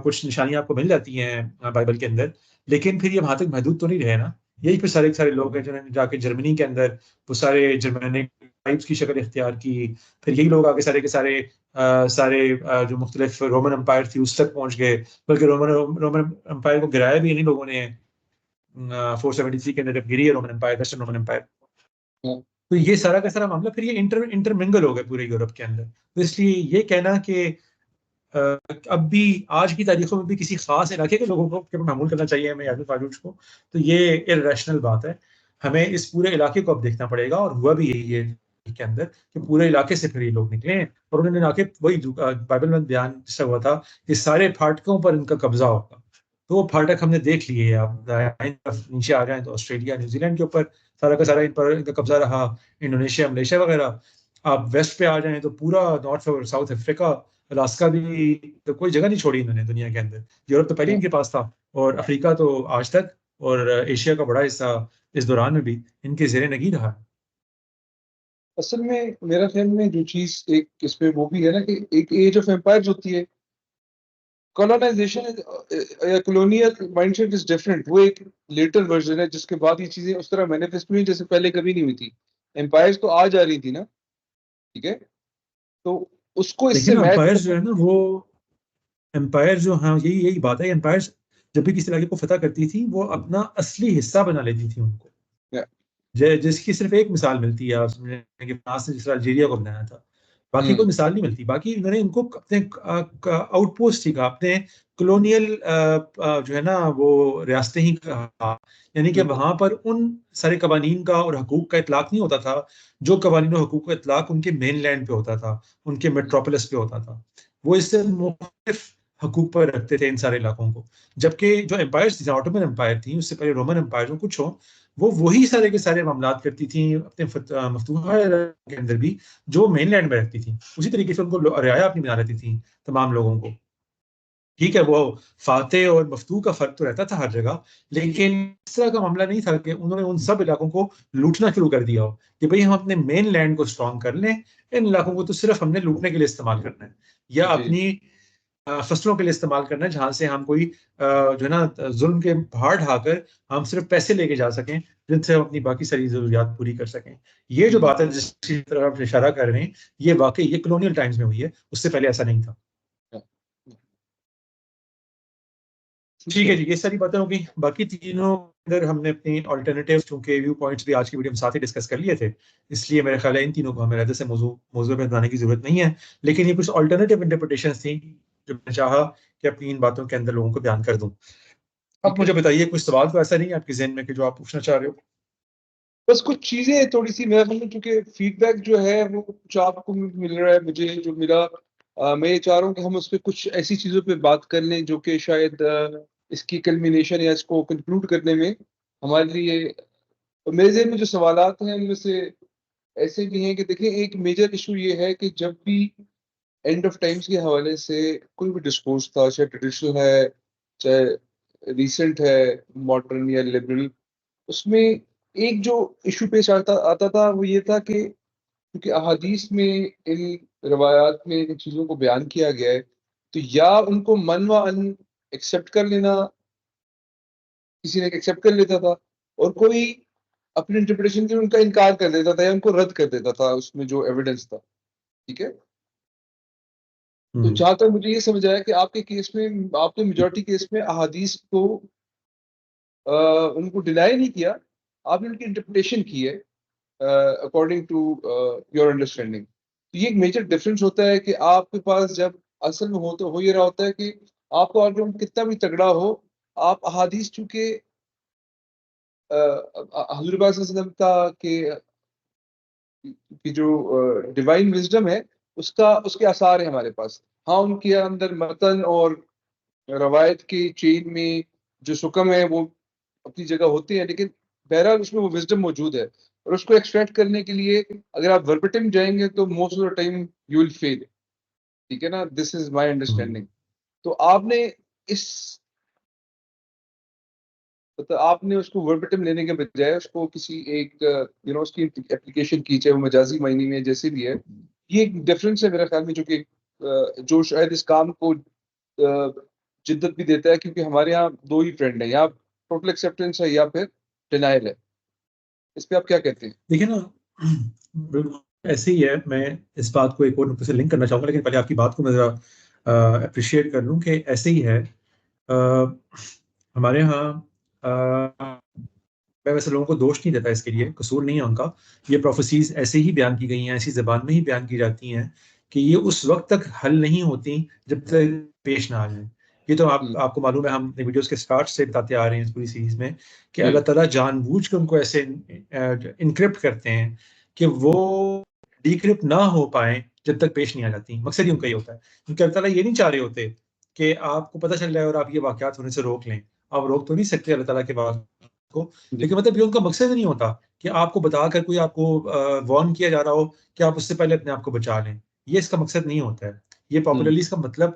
کچھ نشانیاں آپ کو مل جاتی ہیں بائبل کے اندر, لیکن پھر یہ وہاں تک محدود تو نہیں رہے نا. یہی پھر سارے لوگ ہیں جنہوں نے جا کے جرمنی کے اندر وہ سارے جرمینک ٹائپس کی شکل اختیار کی, پھر یہی لوگ آگے سارے کے سارے جو مختلف رومن امپائر تھی اس تک پہنچ گئے, بلکہ رومن امپائر کو گرایا بھی انہیں لوگوں نے 473 کے اندر جب گری ہے Roman empire, western Roman empire. تو یہ سارا کا سارا معاملہ پھر یہ انٹرمنگل ہو گئے پورے یورپ کے اندر. تو اس لیے یہ کہنا کہ اب بھی آج کی تاریخوں میں بھی کسی خاص علاقے کے لوگوں کو معمول کرنا چاہیے ہمیں یاجوج ماجوج کو, تو یہ ارریشنل بات ہے. ہمیں اس پورے علاقے کو اب دیکھنا پڑے گا, اور ہوا بھی یہی ہے کے اندر کہ پورے علاقے سے پھر یہ لوگ نکلے ہیں, اور انہوں نے علاقے وہی بائبل میں بیان جس سے ہوا تھا کہ سارے پھاٹکوں پر ان کا قبضہ ہوگا. تو وہ پھاٹک ہم نے دیکھ لیے. آپ نیچے آ جائیں تو آسٹریلیا نیوزی لینڈ کے اوپر سارا کا سارا ان کا قبضہ رہا, انڈونیشیا ملیشیا وغیرہ. آپ ویسٹ پہ آ جائیں تو پورا نارتھ اور ساؤتھ افریقہ, الاسکا بھی, تو کوئی جگہ نہیں چھوڑی انہوں نے دنیا کے اندر. یورپ تو پہلے ان کے پاس تھا, اور افریقہ تو آج تک, اور ایشیا کا بڑا حصہ اس دوران میں بھی ان کے زیر نگی رہا. اصل میں میرا خیال میں جو چیز ایک اس میں وہ بھی ہے نا کہ ایک ایج آف امپائر ہوتی ہے, کولونائزیشن یا colonial mind set is different. وہ ایک لیٹر ورژن ہے جس کے بعد یہ چیزیں اس طرح مینیفیسٹ ہوئی جیسے پہلے کبھی نہیں ہوئی تھی. امپائرز تو آ جا رہی تھی نا, ٹھیک ہے, تو اس کو اس سے لیکن میچ امپائر جو ہے نا, وہ امپائر جو, ہاں یہی بات ہے, امپائر جب بھی کسی علاقے کو فتح کرتی تھی وہ اپنا اصلی حصہ بنا لیتی تھی ان کو, جس کی صرف ایک مثال ملتی ہے کہ فرانس نے جس طرح الجیریا کو بنایا تھا, باقی کوئی مثال نہیں ملتی. باقی انہوں نے ان کو اپنے آؤٹ پوسٹ ہی کہا, اپنے کلونیل جو ہے نا وہ ریاستیں ہی کہا, یعنی کہ وہاں پر ان سارے قوانین کا اور حقوق کا اطلاق نہیں ہوتا تھا جو قوانین و حقوق کا اطلاق ان کے مین لینڈ پہ ہوتا تھا, ان کے میٹروپولس پہ ہوتا تھا. وہ اس سے مختلف حقوق پر رکھتے تھے ان سارے علاقوں کو. جبکہ جو امپائرز تھیں, آٹومن امپائر تھیں, اس سے پہلے رومن امپائر جو کچھ ہوں, وہ وہی سارے کے سارے معاملات کرتی تھیں اپنے مفتوحہ کے اندر بھی جو مین لینڈ میں رکھتی تھیں. اسی طریقے سے ان کو رعایا اپنی بنا رہتی تھیں تمام لوگوں کو. ٹھیک ہے, وہ فاتح اور مفتوح کا فرق تو رہتا تھا ہر جگہ, لیکن اس طرح کا معاملہ نہیں تھا کہ انہوں نے ان سب علاقوں کو لوٹنا شروع کر دیا ہو کہ بھئی ہم اپنے مین لینڈ کو اسٹرانگ کر لیں, ان علاقوں کو تو صرف ہم نے لوٹنے کے لیے استعمال کرنا ہے یا اپنی فصلوں کے لیے استعمال کرنا ہے, جہاں سے ہم کوئی جو ہے نا ظلم کے پہاڑ ڈھا کر ہم صرف پیسے لے کے جا سکیں جن سے ہم اپنی باقی ساری ضروریات پوری کر سکیں. یہ جو بات ہے جس کی طرف آپ اشارہ کر رہے ہیں, یہ واقعی یہ کلونیل ٹائمز میں ہوئی ہے, اس سے پہلے ایسا نہیں تھا. ٹھیک ہے جی, یہ ساری باتیں ہو گئی. باقی تینوں اندر ہم نے اپنی آلٹرنیٹیو چونکہ ویو پوائنٹس بھی آج کی ویڈیو میں ساتھ ہی ڈسکس کر لیے تھے, اس لیے میرے خیال ہے ان تینوں کو ہمیں علیحدہ سے موضوع پہ بتانے کی ضرورت نہیں ہے. لیکن یہ کچھ آلٹرنیٹیو انٹرپریٹیشنز تھیں جو میں چاہا کہ اپنی ان باتوں کے اندر لوگوں کو بیان کر دوں. اب مجھے بتائیے, کچھ سوال تو ایسا نہیں ہے آپ کے ذہن میں کہ جو آپ پوچھنا چاہ رہے ہو؟ بس کچھ چیزیں تھوڑی سی میرا خیال چونکہ فیڈ بیک جو ہے وہ کچھ آپ کو مل رہا ہے, مجھے جو ملا, میں یہ چاہ رہا ہوں کہ ہم اس پہ کچھ ایسی چیزوں پہ بات کر لیں جو کہ شاید اس کی کلمینیشن یا اس کو کنکلوڈ کرنے میں ہمارے لیے, میرے ذہن میں جو سوالات ہیں ان میں سے ایسے بھی ہیں کہ دیکھیں ایک میجر ایشو یہ ہے کہ جب بھی اینڈ آف ٹائمز کے حوالے سے کوئی بھی ڈسکورس تھا, چاہے ٹریڈیشنل ہے چاہے ریسنٹ ہے ماڈرن یا لبرل, اس میں ایک جو ایشو پیش آتا تھا وہ یہ تھا کہ کیونکہ احادیث میں ان روایات میں ان چیزوں کو بیان کیا گیا ہے, تو یا ان کو من و ان ایکسیپٹ کر لینا, کسی نے ایکسیپٹ کر لیتا تھا, اور کوئی اپنی انٹرپریٹیشن کے ان کا انکار کر دیتا تھا یا ان کو رد کر دیتا تھا اس میں جو ایویڈنس تھا. ٹھیک ہے, تو جہاں تک مجھے یہ سمجھ آیا کہ آپ کے کیس میں, آپ کے میجورٹی کیس میں احادیث کو ان کو ڈینائی نہیں کیا, آپ نے ان کی انٹرپریٹیشن کی ہے اکارڈنگ ٹو یور انڈرسٹینڈنگ. تو یہ ایک میجر ڈفرینس ہوتا ہے کہ آپ کے پاس جب اصل میں ہو یہ رہا ہوتا ہے کہ آپ کا آرگومنٹ کتنا بھی تگڑا ہو, آپ احادیث چونکہ حضور پاک صلی اللہ علیہ وسلم کا کہ جو ڈیوائن وزڈم ہے اس کے آثار ہیں ہمارے پاس. ہاں ان کے اندر متن اور روایت کی چین میں جو سکم ہے وہ اپنی جگہ ہوتے ہیں, لیکن بہرحال اس میں وہ وزڈم موجود ہے, اور اس کو ایکسٹریکٹ کرنے کے لیے اگر آپ وربٹم جائیں گے تو most of the time you will feel. ٹھیک ہے نا, دس از مائی انڈرسٹینڈنگ. تو آپ نے اس کو وربٹم لینے کے بجائے اس کو کسی ایک اس کی اپلیکیشن کی, چاہے وہ مجازی معنی میں جیسے بھی ہے, یہ ایک ڈفرینس ہے میرے خیال میں, جو کہ جو شاید اس کام کو جدت بھی دیتا ہے, کیونکہ ہمارے یہاں دو ہی ٹرینڈ ہیں, یا ٹوٹل ایکسیپٹنس ہے یا پھر ڈینائل ہے. اس پہ آپ کیا کہتے ہیں؟ دیکھیں نا, بالکل ایسے ہی ہے. میں اس بات کو ایک اور نقطے سے لنک کرنا چاہوں گا, لیکن پہلے آپ کی بات کو میں ذرا اپریشیٹ کر لوں کہ ایسے ہی ہے. ہمارے ہاں میں ویسے لوگوں کو دوش نہیں دیتا اس کے لیے, قصور نہیں ہے ان کا. یہ پروفیسیز ایسے ہی بیان کی گئی ہیں, ایسی زبان میں ہی بیان کی جاتی ہیں کہ یہ اس وقت تک حل نہیں ہوتی جب تک پیش نہ آ جائیں. یہ تو آپ کو معلوم ہے, ہم ویڈیوز کے سٹارٹ سے بتاتے آ رہے ہیں اس پوری سیریز میں کہ اللہ تعالیٰ جان بوجھ کے ان کو ایسے انکرپٹ کرتے ہیں کہ وہ ڈیکرپٹ نہ ہو پائیں جب تک پیش نہیں آ جاتی. مقصد ہی ان کا یہ ہوتا ہے, کیونکہ اللہ تعالیٰ یہ نہیں چاہ رہے ہوتے کہ آپ کو پتہ چل جائے اور آپ یہ واقعات ہونے سے روک لیں. آپ روک تو نہیں سکتے اللہ تعالیٰ کے بات کو, لیکن مطلب یہ ان کا مقصد نہیں ہوتا کہ آپ کو بتا کر کوئی آپ کو وارن کیا جا رہا ہو کہ آپ اس سے پہلے اپنے آپ کو بچا لیں. یہ اس کا مقصد نہیں ہوتا ہے. یہ پاپولرلی اس کا مطلب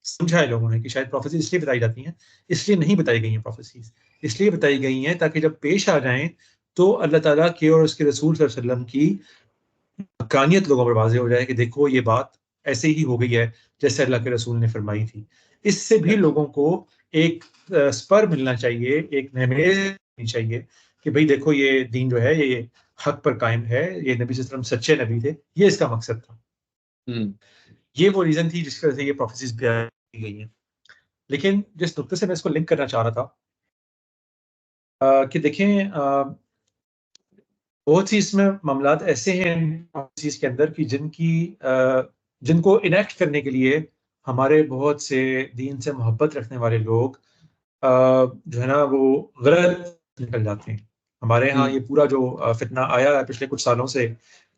سمجھا ہے لوگوں نے کہ شاید پروفیسیز اس لیے بتائی جاتی ہیں, اس لیے نہیں بتائی گئی ہیں پروفیسیز, اس لیے بتائی گئی ہیں تاکہ جب پیش آ جائیں تو اللہ تعالیٰ کے اور اس کے رسول صلی اللہ علیہ وسلم کی حقانیت لوگوں پر واضح ہو جائے کہ دیکھو یہ بات ایسے ہی ہو گئی ہے جیسے اللہ کے رسول نے فرمائی تھی. اس سے بھی لوگوں کو ایک سپر ملنا چاہیے, ایک نمیز ملنی چاہیے کہ بھئی دیکھو یہ دین جو ہے یہ حق پر قائم ہے, یہ نبی صلی اللہ علیہ وسلم سچے نبی تھے. یہ اس کا مقصد تھا. یہ وہ ریزن تھی جس کی وجہ سے یہ پروفیسیز بیان کی گئی ہیں. لیکن جس نقطے سے میں اس کو لنک کرنا چاہ رہا تھا کہ دیکھیں بہت سی اس میں معاملات ایسے ہیں چیز کے اندر کہ جن کو انیکٹ کرنے کے لیے ہمارے بہت سے دین سے محبت رکھنے والے لوگ جو ہے نا وہ غلط نکل جاتے ہیں. ہمارے ہاں یہ پورا جو فتنہ آیا ہے پچھلے کچھ سالوں سے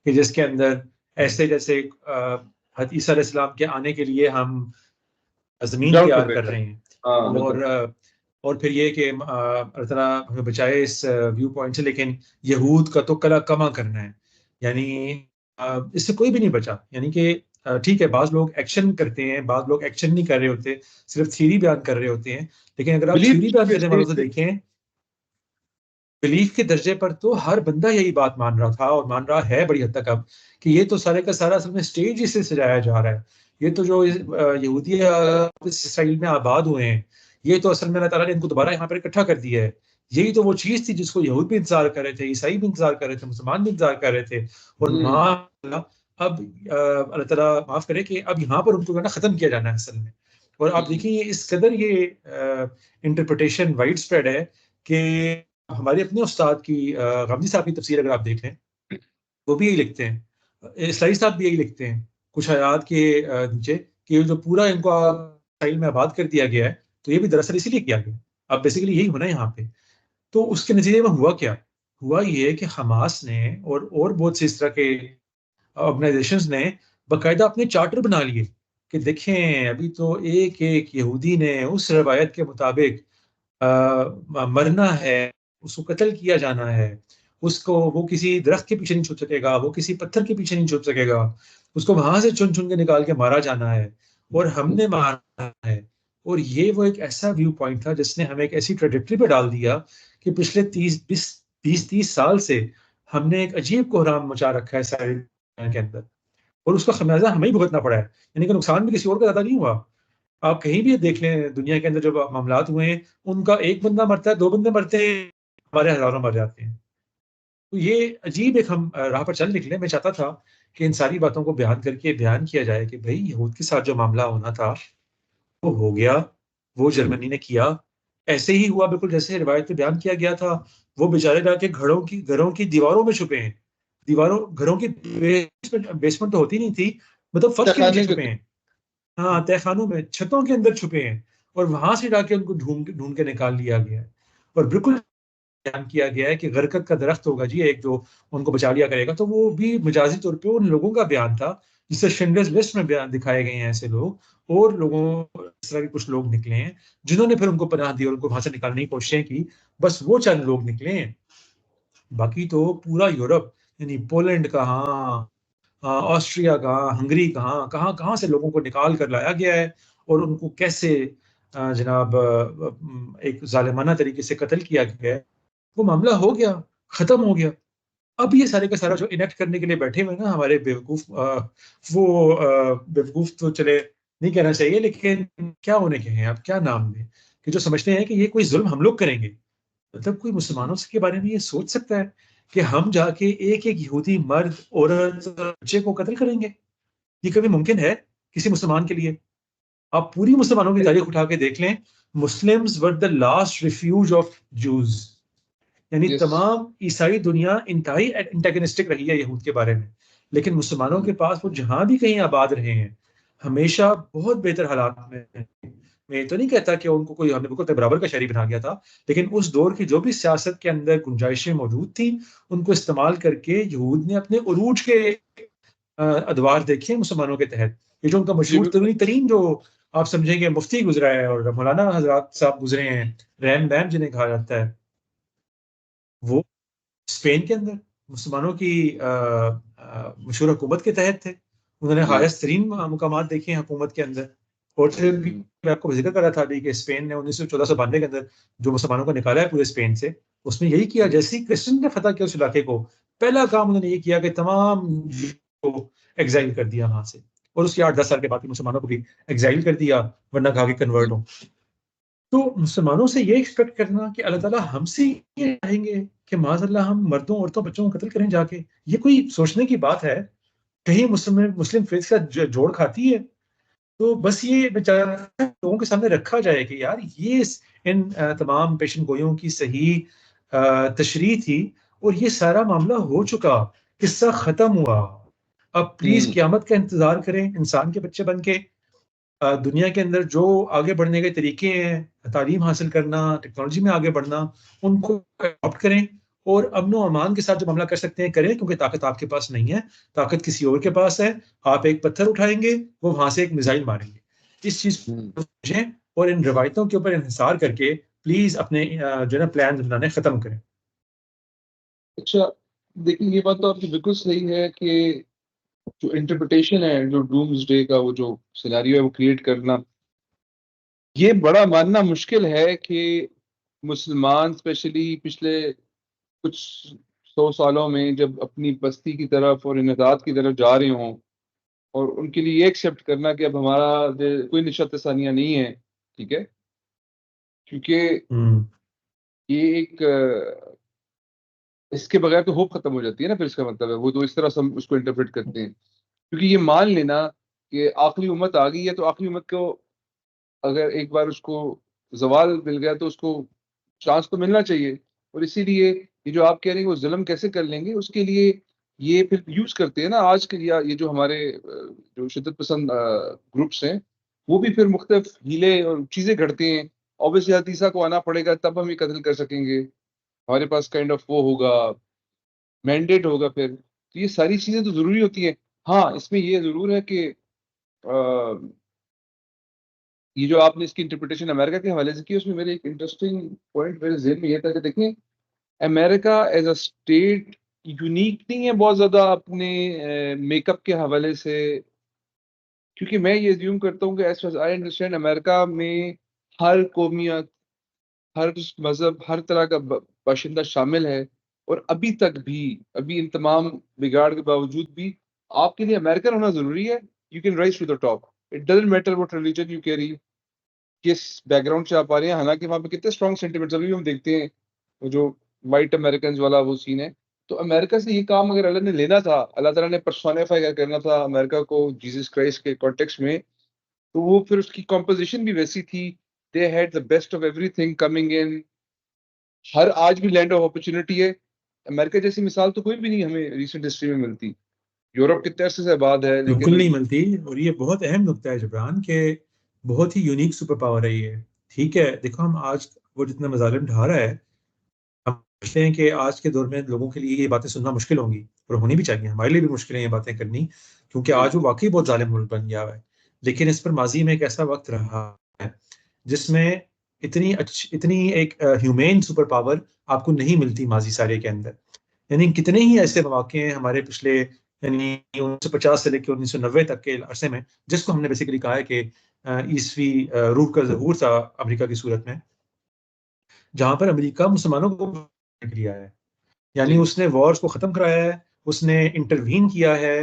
کہ جس کے اندر ایسے جیسے حضرت عیسیٰ علیہ السلام کے آنے کے لیے ہم زمین تیار کر رہے ہیں, اور پھر یہ کہ اللہ تعالیٰ ہمیں بچائے اس ویو پوائنٹ سے, لیکن یہود کا تو کلا کما کرنا ہے. یعنی اس سے کوئی بھی نہیں بچا. یعنی کہ ٹھیک ہے بعض لوگ ایکشن کرتے ہیں, بعض لوگ ایکشن نہیں کر رہے ہوتے, صرف تھیوری بیان کر رہے ہوتے ہیں. لیکن اگر آپ تھیوری بیان کرنے والوں سے دیکھیں, بلیف کے درجے پر تو ہر بندہ یہی بات مان رہا تھا اور مان رہا ہے بڑی حد تک اب کہ یہ تو سارے کا سارا اصل میں اسٹیج ہی سے سجایا جا رہا ہے. یہ تو جو یہودی اسرائیل میں آباد ہوئے ہیں, یہ تو اصل میں اللہ تعالیٰ نے ان کو دوبارہ یہاں پر اکٹھا کر دیا ہے. یہی تو وہ چیز تھی جس کو یہود بھی انتظار کر رہے تھے, عیسائی بھی انتظار کر رہے تھے, مسلمان بھی انتظار کر رہے تھے. اور اب اللہ تعالیٰ معاف کرے کہ اب یہاں پر ان کو ختم کیا جانا ہے اصل میں. اور آپ دیکھیں اس قدر یہ انٹرپریٹیشن وائڈ اسپریڈ ہے کہ ہمارے اپنے استاد کی غامدی صاحب کی تفسیر اگر آپ دیکھ لیں وہ بھی یہی لکھتے ہیں, اسلائی صاحب بھی یہی لکھتے ہیں کچھ آیات کے نیچے کہ جو پورا ان کو اسرائیل میں آباد کر دیا گیا ہے تو یہ بھی دراصل اسی لیے کیا گیا. اب بیسیکلی یہی ہونا ہے یہاں پہ. تو اس کے نتیجے میں ہوا کیا؟ ہوا یہ کہ حماس نے اور بہت سے اس طرح کے آرگنائزیشنز نے باقاعدہ اپنے چارٹر بنا لیے کہ دیکھیں ابھی تو ایک یہودی نے اس روایت کے مطابق مرنا ہے, اس کو قتل کیا جانا ہے, اس کو وہ کسی درخت کے پیچھے نہیں چھپ سکے گا, وہ کسی پتھر کے پیچھے نہیں چھپ سکے گا, اس کو وہاں سے چن چن کے نکال کے مارا جانا ہے اور ہم نے مارا ہے. اور یہ وہ ایک ایسا ویو پوائنٹ تھا جس نے ہمیں ایک ایسی ٹریجیکٹری پہ ڈال دیا کہ پچھلے 20-30 سال سے ہم نے ایک عجیب کوہرام مچا رکھا ہے سارے کے اندر, اور اس کا خمیازہ ہمیں ہی بھگتنا پڑا ہے. یعنی کہ نقصان بھی کسی اور کا زیادہ نہیں ہوا. آپ کہیں بھی دیکھ لیں دنیا کے اندر جو معاملات ہوئے ہیں ان کا ایک بندہ مرتا ہے, 2 بندے مرتے ہیں, ہمارے ہزاروں مر جاتے ہیں. تو یہ عجیب ایک ہم راہ پر چل نکلے. میں چاہتا تھا کہ ان ساری باتوں کو بیان کر کے بیان کیا جائے کہ بھائی یہود کے ساتھ جو معاملہ ہونا تھا وہ ہو گیا, وہ جرمنی نے کیا, ایسے ہی ہوا بالکل جیسے روایت میں بیان کیا گیا تھا. وہ بیچارے جا کے گھروں کی دیواروں میں چھپے ہیں, گھروں کی بیسمنٹ تو ہوتی نہیں تھی, مطلب فرش کے نیچے چھپے ہیں, ہاں تہ خانوں میں چھتوں کے اندر چھپے ہیں, اور وہاں سے جا کے ان کو ڈھونڈ کے نکال لیا گیا. اور بالکل بیان کیا گیا ہے کہ غرقت کا درخت ہوگا جی ایک جو ان کو بچا لیا کرے گا، تو وہ بھی مجازی طور پہ ان لوگوں کا بیان تھا جس سے شنڈرز لسٹ میں بیان دکھائے گئے ہیں ایسے لوگ، اور لوگوں اس طرح کے کچھ لوگ نکلے ہیں جنہوں نے پھر ان کو پناہ دی اور ان کو وہاں سے نکالنے کی کوششیں کی. بس وہ چند لوگ نکلے ہیں، باقی تو پورا یورپ، یعنی پولینڈ کہاں، آسٹریا کہاں، ہنگری کہاں کہاں کہاں سے لوگوں کو نکال کر لایا گیا ہے، اور ان کو کیسے جناب ایک ظالمانہ طریقے سے قتل کیا گیا ہے. وہ معاملہ ہو گیا، ختم ہو گیا. اب یہ سارے کا سارا جو انیکٹ کرنے کے لیے بیٹھے ہوئے نا ہمارے بیوقوف، وہ بیوقوف تو چلے نہیں کہنا چاہیے، لیکن کیا انہیں کہیں، آپ کیا نام دیں، کہ جو سمجھتے ہیں کہ یہ کوئی ظلم ہم لوگ کریں گے. مطلب کوئی مسلمانوں کے بارے میں یہ سوچ سکتا ہے کہ ہم جا کے ایک ایک یہودی مرد عورت بچے کو قتل کریں گے؟ یہ کبھی ممکن ہے کسی مسلمان کے لیے؟ آپ پوری مسلمانوں کی تاریخ اٹھا کے دیکھ لیں، Muslims were the last refuge of Jews. یعنی Yes. تمام عیسائی دنیا انتہائی انٹیگنسٹک رہی ہے یہود کے بارے میں، لیکن مسلمانوں کے پاس وہ جہاں بھی کہیں آباد رہے ہیں ہمیشہ بہت بہتر حالات میں. میں تو نہیں کہتا کہ ان کو کوئی ہم نے بالکل برابر کا شہری بنا گیا تھا، لیکن اس دور کی جو بھی سیاست کے اندر گنجائشیں موجود تھیں ان کو استعمال کر کے یہود نے اپنے عروج کے ادوار دیکھے مسلمانوں کے تحت. یہ جو ان کا مشہور ترین جو آپ سمجھیں گے مفتی گزرا ہے اور مولانا حضرات صاحب گزرے ہیں، ریم بیم جنہیں کہا جاتا ہے، وہ اسپین کے اندر مسلمانوں کی مشہور حکومت کے تحت تھے. انہوں نے ہائیسٹ ترین مقامات دیکھے ہیں حکومت کے اندر. اور پھر بھی میں آپ کو ذکر کر رہا تھا ابھی کہ اسپین نے 1492 کے اندر جو مسلمانوں کو نکالا ہے پورے اسپین سے، اس میں یہی کیا جیسے ہی کرسچن نے فتح کیا اس علاقے کو، پہلا کام انہوں نے یہ کیا کہ تمام کو ایگزائل کر دیا وہاں سے، اور اس کے 8-10 سال کے بعد مسلمانوں کو بھی ایگزائل کر دیا ورنہ کہا کہ کنورٹ ہوں. تو مسلمانوں سے یہ ایکسپیکٹ کرنا کہ اللہ تعالیٰ ہم سے یہ کہیں گے کہ معاذ اللہ ہم مردوں عورتوں بچوں کو قتل کریں جا کے، یہ کوئی سوچنے کی بات ہے؟ کہیں مسلم فیتھ کا جوڑ کھاتی ہے؟ تو بس یہ لوگوں کے سامنے رکھا جائے کہ یار یہ ان تمام پیشن گوئیوں کی صحیح تشریح تھی، اور یہ سارا معاملہ ہو چکا، قصہ ختم ہوا. اب پلیز قیامت کا انتظار کریں انسان کے بچے بن کے. دنیا کے اندر جو آگے بڑھنے کے طریقے ہیں، تعلیم حاصل کرنا، ٹیکنالوجی میں آگے بڑھنا، ان کو اڈاپٹ کریں، اور امن و امان کے ساتھ جو معاملہ کر سکتے ہیں کریں، کیونکہ طاقت آپ کے پاس نہیں ہے، طاقت کسی اور کے پاس ہے. آپ ایک پتھر اٹھائیں گے، وہ وہاں سے ایک میزائل ماریں گے. اس چیز کو سمجھیں اور ان روایتوں کے اوپر انحصار کر کے پلیز اپنے جو ہے نا پلان بنانے ختم کریں. اچھا دیکھیں، یہ بات تو آپ کی بالکل صحیح ہے کہ جو انٹرپریٹیشن ہے، جو ڈومز ڈے کا وہ جو سیناریو ہے وہ کریٹ کرنا، یہ بڑا ماننا مشکل ہے کہ مسلمان اسپیشلی پچھلے کچھ 100 سالوں میں جب اپنی بستی کی طرف اور انحطاط کی طرف جا رہے ہوں، اور ان کے لیے یہ ایکسیپٹ کرنا کہ اب ہمارا کوئی نشاط ثانیہ نہیں ہے، ٹھیک ہے، کیونکہ یہ ایک اس کے بغیر تو ہوپ ختم ہو جاتی ہے نا. پھر اس کا مطلب ہے وہ تو اس طرح سے ہم اس کو انٹرپریٹ کرتے ہیں، کیونکہ یہ مان لینا کہ آخری امت آ گئی ہے، تو آخری امت کو اگر ایک بار اس کو زوال مل گیا تو اس کو چانس تو ملنا چاہیے. اور اسی لیے یہ جو آپ کہہ رہے ہیں وہ ظلم کیسے کر لیں گے، اس کے لیے یہ پھر یوز کرتے ہیں نا آج کے یہ جو ہمارے جو شدت پسند گروپس ہیں، وہ بھی پھر مختلف ہیلے اور چیزیں گھڑتے ہیں. اوبیسلی حدیثہ کو آنا پڑے گا تب ہم یہ قتل کر سکیں گے، ہمارے پاس کائنڈ آف وہ ہوگا، مینڈیٹ ہوگا. پھر تو یہ ساری چیزیں تو ضروری ہوتی ہیں. ہاں اس میں یہ ضرور ہے کہ یہ جو آپ نے اس کی انٹرپریٹیشن امریکہ کے حوالے سے کی، اس میں میرے ایک انٹرسٹنگ پوائنٹ میرے ذہن میں یہ تھا کہ دیکھیں امریکہ ایز اے اسٹیٹ یونیک نہیں ہے بہت زیادہ اپنے میک اپ کے حوالے سے، کیونکہ میں یہ زیوم کرتا ہوں کہ ایز فار آئی انڈرسٹینڈ امریکہ میں ہر قومیت، ہر مذہب، ہر طرح کا باشندہ شامل ہے. اور ابھی تک بھی، ابھی ان تمام بگاڑ کے باوجود بھی آپ کے لیے امریکن ہونا ضروری ہے. You can rise to the top, it doesn't matter what religion you carry, کس بیک گراؤنڈ سے آپ آ رہے ہیں. حالانکہ وہاں پہ کتنے اسٹرانگ سینٹیمنٹس ابھی ہم دیکھتے ہیں، وہ جو وائٹ امریکنز والا وہ سین ہے. تو امریکہ سے یہ کام اگر اللہ نے لینا تھا، اللہ تعالیٰ نے پرسونیفائی کرنا تھا امریکہ کو جیسس کرائسٹ کے کانٹیکسٹ میں، تو وہ پھر اس کی کمپوزیشن بھی ویسی تھی. They had the best of everything coming in. ہر آج بھی لینڈ آف اپرچونٹی ہے. امریکہ جیسی مثال تو کوئی بھی نہیں ہمیں ریسنٹ ہسٹری میں ملتی. یورپ کتنے عرصے سے آباد ہے، لیکن بالکل نہیں ملتی. اور یہ بہت اہم نقطہ ہے جبران کہ بہت ہی یونیک سپر پاور ہے یہ. ٹھیک ہے، دیکھو ہم آج وہ جتنا مظالم ڈھا رہا ہے، ہم سمجھتے ہیں کہ آج کے دور میں لوگوں کے لیے یہ باتیں سننا مشکل ہوں گی، اور ہونی بھی چاہیے، ہمارے لیے بھی مشکل ہے یہ باتیں کرنی، کیونکہ آج وہ واقعی بہت ظالم ملک بن گیا ہے. لیکن اس پر ماضی میں ایک ایسا وقت رہا ہے جس میں اتنی ایک ہیومین سپر پاور آپ کو نہیں ملتی ماضی سارے کے اندر. یعنی کتنے ہی ایسے مواقع ہیں ہمارے پچھلے یعنی 1950 سے لے کے 1990 تک کے عرصے میں، جس کو ہم نے بیسیکلی کہا ہے کہ عیسوی روح کا ظہور تھا امریکہ کی صورت میں، جہاں پر امریکہ مسلمانوں کو لیا ہے. یعنی اس نے وارز کو ختم کرایا ہے، اس نے انٹروین کیا ہے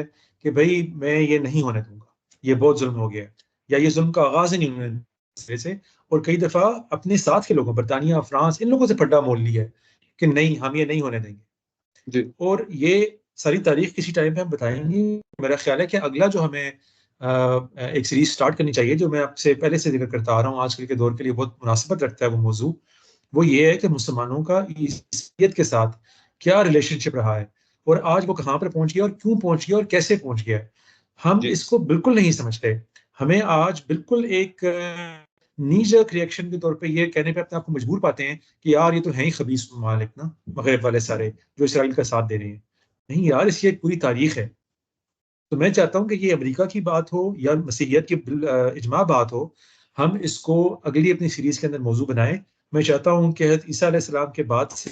کہ بھائی میں یہ نہیں ہونے دوں گا، یہ بہت ظلم ہو گیا ہے، یا یہ ظلم کا آغاز ہی نہیں ہونے سے. اور کئی دفعہ اپنے ساتھ کے لوگوں، برطانیہ، فرانس، ان لوگوں سے پھڈا مول لیا ہے کہ نہیں، ہم یہ نہیں ہونے دیں گے. اور یہ ساری تاریخ کسی ٹائم پہ ہم بتائیں گے. میرا خیال ہے کہ اگلا جو ہمیں ایک سیریز سٹارٹ کرنی چاہیے، جو میں آپ سے پہلے سے ذکر کرتا آ رہا ہوں، آج کل کے دور کے لیے بہت مناسبت رکھتا ہے وہ موضوع، وہ یہ ہے کہ مسلمانوں کا عیسائیت کے ساتھ کیا ریلیشن شپ رہا ہے، اور آج وہ کہاں پر پہنچ گیا، اور کیوں پہنچ گیا، اور کیسے پہنچ گیا. ہم اس کو بالکل نہیں سمجھتے. ہمیں آج بالکل ایک نی جرک ریئیکشن کے طور پہ یہ کہنے پہ اپنے آپ کو مجبور پاتے ہیں کہ یار یہ تو ہیں ہی خبیث ممالک نا، مغرب والے سارے جو اسرائیل کا ساتھ دے رہے ہیں. نہیں یار، اس کی ایک پوری تاریخ ہے. تو میں چاہتا ہوں کہ یہ امریکہ کی بات ہو یا مسیحیت کی اجماع بات ہو، ہم اس کو اگلی اپنی سیریز کے اندر موضوع بنائیں. میں چاہتا ہوں کہ حضرت عیسیٰ علیہ السلام کے بعد سے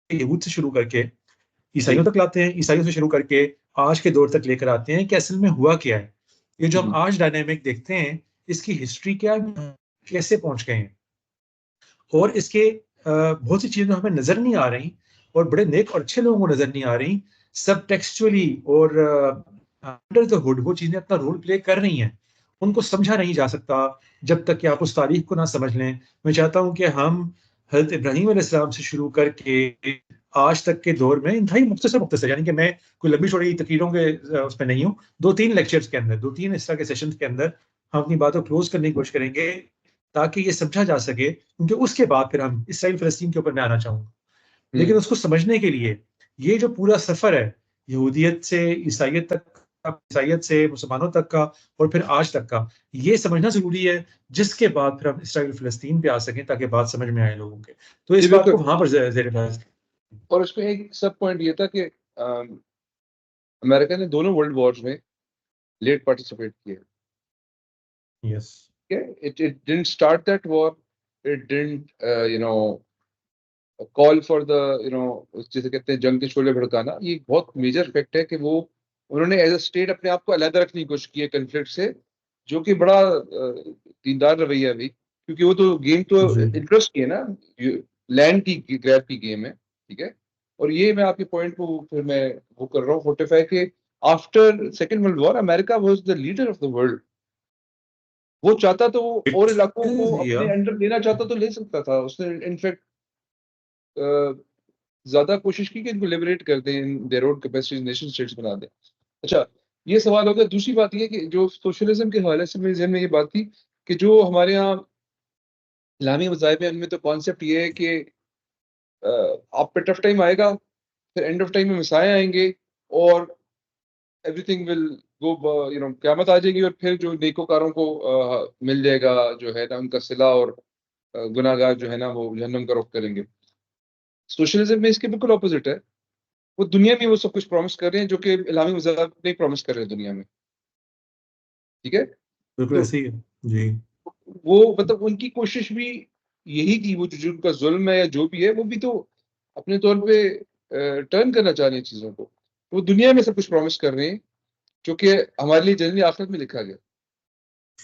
یہود سے شروع کر کے عیسائیوں تک لاتے ہیں، عیسائیوں سے شروع کر کے آج کے دور تک لے کر آتے ہیں کہ اصل میں ہوا کیا ہے. یہ جو ہم آج ڈائنامک دیکھتے ہیں، اس کی ہسٹری کیا ہے، کیسے پہنچ گئے ہیں، اور اس کے بہت سی چیزیں ہمیں نظر نہیں آ رہی، اور بڑے نیک اور اچھے لوگوں کو نظر نہیں آ رہی. سب ٹیکسچولی اور انڈر دا ہوڈ وہ چیزیں اپنا رول پلے کر رہی ہیں. ان کو سمجھا نہیں جا سکتا جب تک کہ آپ اس تاریخ کو نہ سمجھ لیں. میں چاہتا ہوں کہ ہم حضرت ابراہیم علیہ السلام سے شروع کر کے آج تک کے دور میں انتہائی مختصر، یعنی کہ میں کوئی لمبی چوڑی تقریروں کے اس پہ نہیں ہوں، 2-3 لیکچرز کے اندر، 2-3 اس طرح کے سیشنز کے اندر ہم اپنی باتوں کلوز کرنے کی کوشش کریں گے تاکہ یہ سمجھا جا سکے. کیونکہ اس کے بعد پھر ہم اسرائیل فلسطین کے اوپر میں آنا چاہوں گا. لیکن اس کو سمجھنے کے لیے یہ جو پورا سفر ہے یہودیت سے عیسائیت تک، عیسائیت سے مسلمانوں تک کا، اور پھر آج تک کا، یہ سمجھنا ضروری ہے، جس کے بعد پھر ہم اسرائیل فلسطین پہ آ سکیں تاکہ بات سمجھ میں آئے لوگوں کے. تو اس بات کو وہاں پر زیر بحث. اور اس میں ایک سب پوائنٹ یہ تھا کہ امریکہ نے دونوں ورلڈ وارز میں لیٹ پارٹیسپیٹ کیا. Yes. It didn't start that war. It didn't, call for the, جسے کہتے ہیں جنگ کے شعلے بھڑکانا. یہ بہت میجر فیکٹ ہے کہ وہ انہوں نے ایز اے اسٹیٹ اپنے آپ کو علیحدہ رکھنے کی کوشش کی ہے کنفلکٹ سے، جو کہ بڑا دیندار رویہ ہے بھائی، کیونکہ وہ تو گیم تو انٹرسٹ کی ہے نا، لینڈ کی گریب کی گیم ہے. ٹھیک ہے. اور یہ میں آپ کے پوائنٹ کو پھر میں وہ کر رہا ہوں فورٹیفائی کہ after second world war America was the leader of the world. وہ چاہتا تو وہ اور علاقوں کو اپنے انڈر لینا چاہتا تو لے سکتا تھا. اس نے انفیکٹ زیادہ کوشش کی کہ ان کو لبریٹ کر دیں، دیر اوڈ کیپیسٹیز نیشن اسٹیٹس بنا دیں. اچھا، یہ سوال ہو گیا. دوسری بات یہ کہ جو سوشلزم کے حوالے سے میرے ذہن میں یہ بات تھی کہ جو ہمارے یہاں اسلامی مذاہب ہیں ان میں تو کانسیپٹ یہ ہے کہ آپ پہ ٹف ٹائم آئے گا، پھر اینڈ آف ٹائم میں مسائے آئیں گے، اور ایوری تھنگ ول گو، قیامت آ جائے گی، اور پھر جو نیکوکاروں کو مل جائے گا جو ہے نا ان کا صلہ، اور گناہ گار جو ہے نا وہ جہنم کا رخ کریں گے. سوشلزم میں اس کے بالکل اپوزٹ ہے. وہ دنیا میں وہ سب کچھ پرومس کر رہے ہیں جو کہ اسلامی مذہب نہیں پرومس کر رہے ہیں دنیا میں. ٹھیک ہے. بالکل ایسے ہی ہے جی. وہ مطلب ان کی کوشش بھی یہی تھی، وہ جو ان کا ظلم ہے یا جو بھی ہے، وہ بھی تو اپنے طور پہ ٹرن کرنا چاہ رہے ہیں چیزوں کو. وہ دنیا میں سب کچھ پرومس کر رہے ہیں جو کہ ہمارے لیے جنرلی آخرت میں لکھا گیا.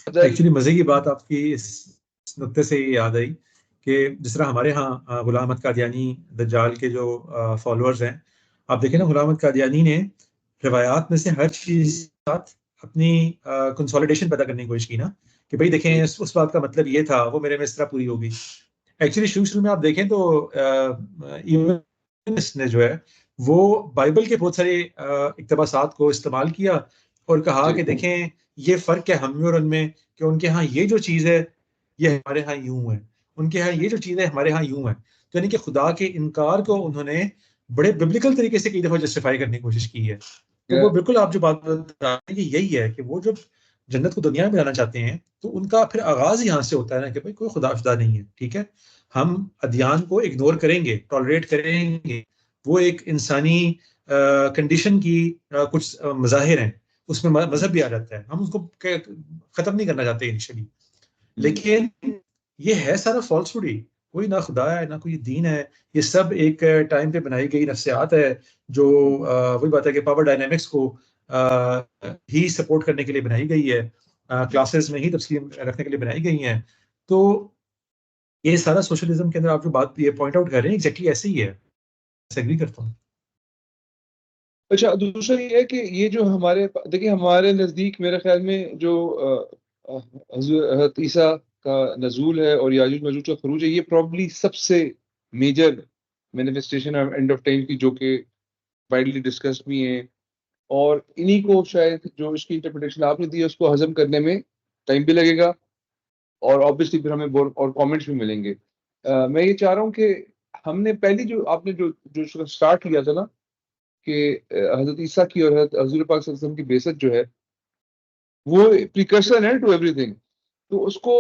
ایکچولی مزے کی بات آپ کی اس نقطے سے یہ یاد آئی کہ جس طرح ہمارے ہاں غلام احمد قادیانی دجال کے جو فالوورز ہیں، آپ دیکھیں نا، غلام احمد قادیانی نے روایات میں سے ہر چیز ساتھ اپنی کنسولیڈیشن پیدا کرنے کی کوشش کی نا، کہ بھائی دیکھیں اس بات کا مطلب یہ تھا، وہ میرے میں اس طرح پوری ہوگی. ایکچولی شروع میں آپ دیکھیں تو نے جو ہے وہ بائبل کے بہت سارے اقتباسات کو استعمال کیا اور کہا کہ دیکھیں یہ فرق ہے ہم میں اور ان میں، کہ ان کے ہاں یہ جو چیز ہے یہ ہمارے ہاں یوں ہے، ان کے ہاں یہ جو چیز ہے ہمارے ہاں یوں ہے. تو یعنی کہ خدا کے انکار کو انہوں نے بڑے ببلیکل طریقے سے کئی دفعہ جسٹیفائی کرنے کی کوشش کی ہے. تو وہ بالکل آپ جو بات بتا رہے ہیں کہ یہی ہے کہ وہ جب جنت کو دنیا میں لانا چاہتے ہیں تو ان کا پھر آغاز یہاں سے ہوتا ہے نا کہ بھائی کوئی خدا خدا نہیں ہے. ٹھیک ہے، ہم ادیان کو اگنور کریں گے، ٹالریٹ کریں گے، وہ ایک انسانی کنڈیشن کی کچھ مظاہر ہیں، اس میں مذہب بھی آ جاتا ہے، ہم اس کو ختم نہیں کرنا چاہتے انیشلی، لیکن یہ ہے سارا فالسہوڈ ہی، کوئی نہ خدا ہے نہ کوئی دین ہے، یہ سب ایک ٹائم پہ بنائی گئی نفسیات ہے، جو وہی بات ہے کہ پاور ڈائنامکس کو ہی سپورٹ کرنے کے لیے بنائی گئی ہے، کلاسز میں ہی تفصیل رکھنے کے لیے بنائی گئی ہیں. تو یہ سارا سوشلزم کے اندر آپ جو بات یہ پوائنٹ آؤٹ کر رہے ہیں ایگزیکٹلی ایسے ہی ہے، ایگری کرتا ہوں. اچھا، دوسرا یہ ہے کہ یہ جو ہمارے دیکھیں ہمارے نزدیک میرے خیال میں جو حضرت عیسیٰ کا نزول ہے اور یاجوج ماجوج کا خروج ہے، یہ پرابلی سب سے major manifestation end of time کی، جو کہ وائڈلی ڈسکس بھی ہیں، اور انہی کو شاید جو اس کی انٹرپریٹیشن آپ نے دی ہے اس کو ہضم کرنے میں ٹائم بھی لگے گا، اور آبویسلی پھر ہمیں اور کامنٹس بھی ملیں گے. میں یہ چاہ رہا ہوں کہ ہم نے پہلی جو آپ نے جو اسٹارٹ کیا تھا نا کہ حضرت عیسیٰ کی اور حضور پاک صلی اللہ علیہ وسلم کی بعثت جو ہے وہ پریکرسر ہے ٹو ایوری تھنگ، تو اس کو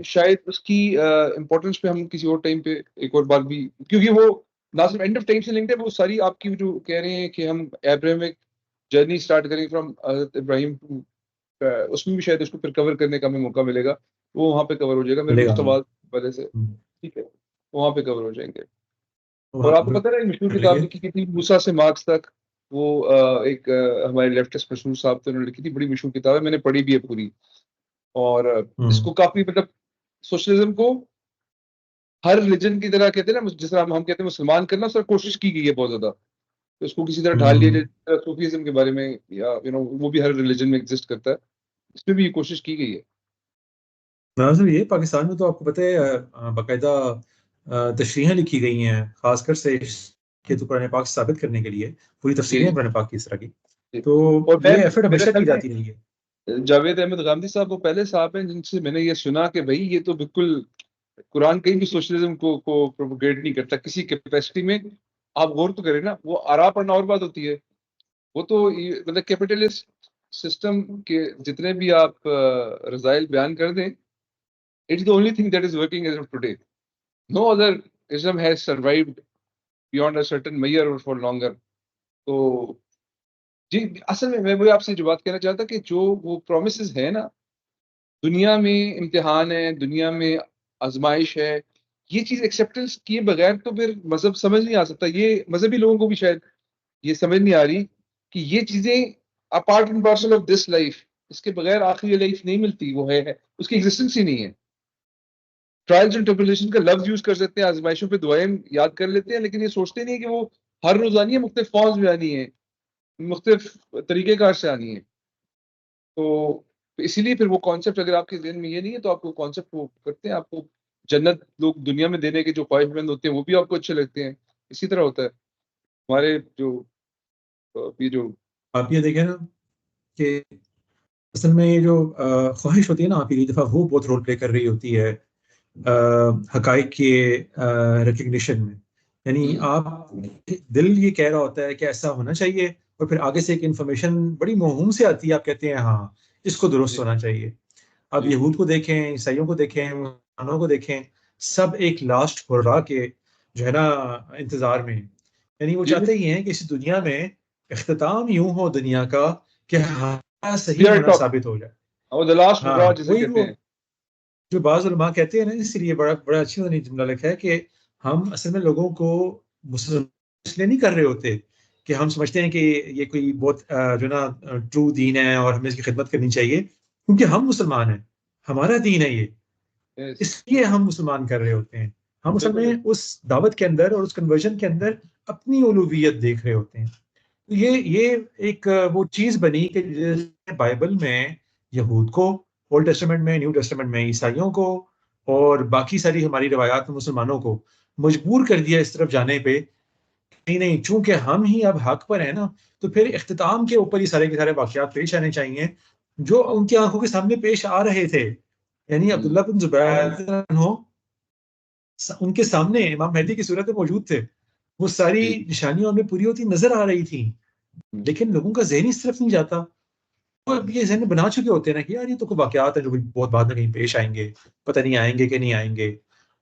شاید اس کی امپورٹنس پہ ہم کسی اور ٹائم پہ ایک اور بار بھی، کیونکہ وہ نہ صرف اینڈ آف ٹائم سے لنکڈ ہے، وہ ساری آپ کی جو کہہ رہے ہیں کہ ہم ابراہیمک جرنی اسٹارٹ کریں فرام حضرت ابراہیم ٹو، اس میں بھی شاید اس کو پھر کور کرنے کا ہمیں موقع ملے گا، وہ وہاں پہ کور ہو جائے گا میرے مستویٰ وجہ سے، ٹھیک ہے، وہاں پہ کور ہو جائیں گے. اور آپ کو پتہ ہے مشہور کتاب لکھی کی تھی موسیٰ سے مارکس تک، وہ ایک ہمارے لیفٹسٹ مشہور صاحب تھے، انہوں نے لکھی تھی، بڑی مشہور کتاب ہے، میں نے پڑھی بھی ہے پوری، اور اس کو کافی مطلب سوشلزم کو ہر ریلیجن کی طرح کہتے ہیں نا، جس طرح ہم کہتے ہیں مسلمان کرنا، اس طرح کوشش کی گئی ہے بہت زیادہ، تو اس کو کسی طرح ڈھال لیا جائے صوفیزم کے بارے میں، یا وہ بھی ہر ریلیجن میں ایگزسٹ کرتا ہے، اس میں بھی یہ کوشش کی گئی ہے. ناظر یہ پاکستان میں تو آپ کو پتہ ہے باقاعدہ تشریحیں لکھی گئی ہیں، خاص کر سے کہ تو قرآن پاک ثابت کرنے کے لیے پوری تفسیریں قرآن پاک کی اس طرح کی، تو یہ ایفرٹ ہمیشہ کی جاتی رہی ہے. جاوید احمد غامدی صاحب وہ پہلے صاحب ہیں جن سے میں نے یہ سنا کہ بھائی یہ تو بالکل قرآن کہیں بھی سوشلزم کو پروپوگیٹ نہیں کرتا کسی کیپیسٹی میں. آپ غور تو کریں نا، وہ آرا پڑھنا اور بات ہوتی ہے، وہ تو مطلب کیپٹلسٹ سسٹم کے جتنے بھی آپ رضائل بیان کر دیں، it's the only thing that is working as of today. No other ism has survived beyond a certain measure or for longer. تو جی اصل میں وہ آپ سے جو بات کہنا چاہتا کہ جو وہ پرومسز ہیں نا، دنیا میں امتحان ہے، دنیا میں آزمائش ہے، یہ چیز ایکسیپٹنس کیے بغیر تو پھر مذہب سمجھ نہیں آ سکتا. یہ مذہبی لوگوں کو بھی شاید یہ سمجھ نہیں آ رہی کہ یہ چیزیں apart and parcel of this life, اس کے بغیر آخری لائف نہیں ملتی، وہ ہے اس کی ایگزسٹنس ہی نہیں ہے. ٹرائلز اینڈ ٹربولیشن کا لفظ یوز کر سکتے ہیں، آزمائشوں پہ دعائیں یاد کر لیتے ہیں، لیکن یہ سوچتے نہیں کہ وہ ہر روز آنی ہے، مختلف فارمز میں آنی ہے، مختلف طریقہ کار سے آنی ہے. تو اسی لیے پھر وہ کانسیپٹ اگر آپ کے ذہن میں یہ نہیں ہے تو آپ کو کانسیپٹ وہ کرتے ہیں، آپ کو جنت لوگ دنیا میں دینے کے جو خواہش مند ہوتے ہیں وہ بھی آپ کو اچھے لگتے ہیں. اسی طرح ہوتا ہے ہمارے جو آپ یہ دیکھیں نا کہ اصل میں یہ جو خواہش ہوتی ہے نا آپ کی دفعہ، وہ بہت رول پلے کر رہی ہوتی ہے حقائق کے ریکگنیشن میں. یعنی آپ دل یہ کہہ رہا ہوتا ہے کہ ایسا ہونا چاہیے، اور پھر آگے سے ایک انفارمیشن بڑی موہوم سے آتی ہے، آپ کہتے ہیں ہاں اس کو درست ہونا چاہیے. آپ یہود کو دیکھیں، عیسائیوں کو دیکھیں، مسلمانوں کو دیکھیں، سب ایک لاسٹ ہررا کے جو ہے نا انتظار میں. یعنی وہ چاہتے ہی ہیں کہ اس دنیا میں اختتام یوں ہو دنیا کا کہ ہاں صحیح ہونا ثابت ہو جائے. ہاں وہی وہ جو بعض علماء کہتے ہیں نا، اس لیے بڑا اچھی انہوں نے جملہ لکھا ہے کہ ہم اصل میں لوگوں کو مسلم اس لیے نہیں کر رہے ہوتے کہ ہم سمجھتے ہیں کہ یہ کوئی بہت جو نا ٹرو دین ہے اور ہمیں اس کی خدمت کرنی چاہیے، کیونکہ ہم مسلمان ہیں، ہمارا دین ہے یہ، اس لیے ہم مسلمان کر رہے ہوتے ہیں. ہم اصل میں اس دعوت کے اندر اور اس کنورژن کے اندر اپنی اولویت دیکھ رہے ہوتے ہیں. یہ ایک وہ چیز بنی کہ بائبل میں یہود کو، اولڈ ٹیسٹمنٹ میں، نیو ٹیسٹمنٹ میں عیسائیوں کو، اور باقی ساری ہماری روایات میں مسلمانوں کو مجبور کر دیا اس طرف جانے پہ. نہیں چونکہ ہم ہی اب حق پر ہیں نا، تو پھر اختتام کے اوپر یہ سارے کے سارے واقعات پیش آنے چاہیے جو ان کی آنکھوں کے سامنے پیش آ رہے تھے. یعنی عبداللہ بن زبیر ان کے سامنے امام مہدی کی صورت میں موجود تھے، وہ ساری نشانیاں ان میں پوری ہوتی نظر آ رہی تھیں، لیکن لوگوں کا ذہن اس طرف نہیں جاتا. وہ اب یہ ذہن بنا چکے ہوتے ہیں نا کہ یار یہ تو کوئی واقعات ہیں جو بہت بعد میں کہیں پیش آئیں گے، پتہ نہیں آئیں گے کہ نہیں آئیں گے.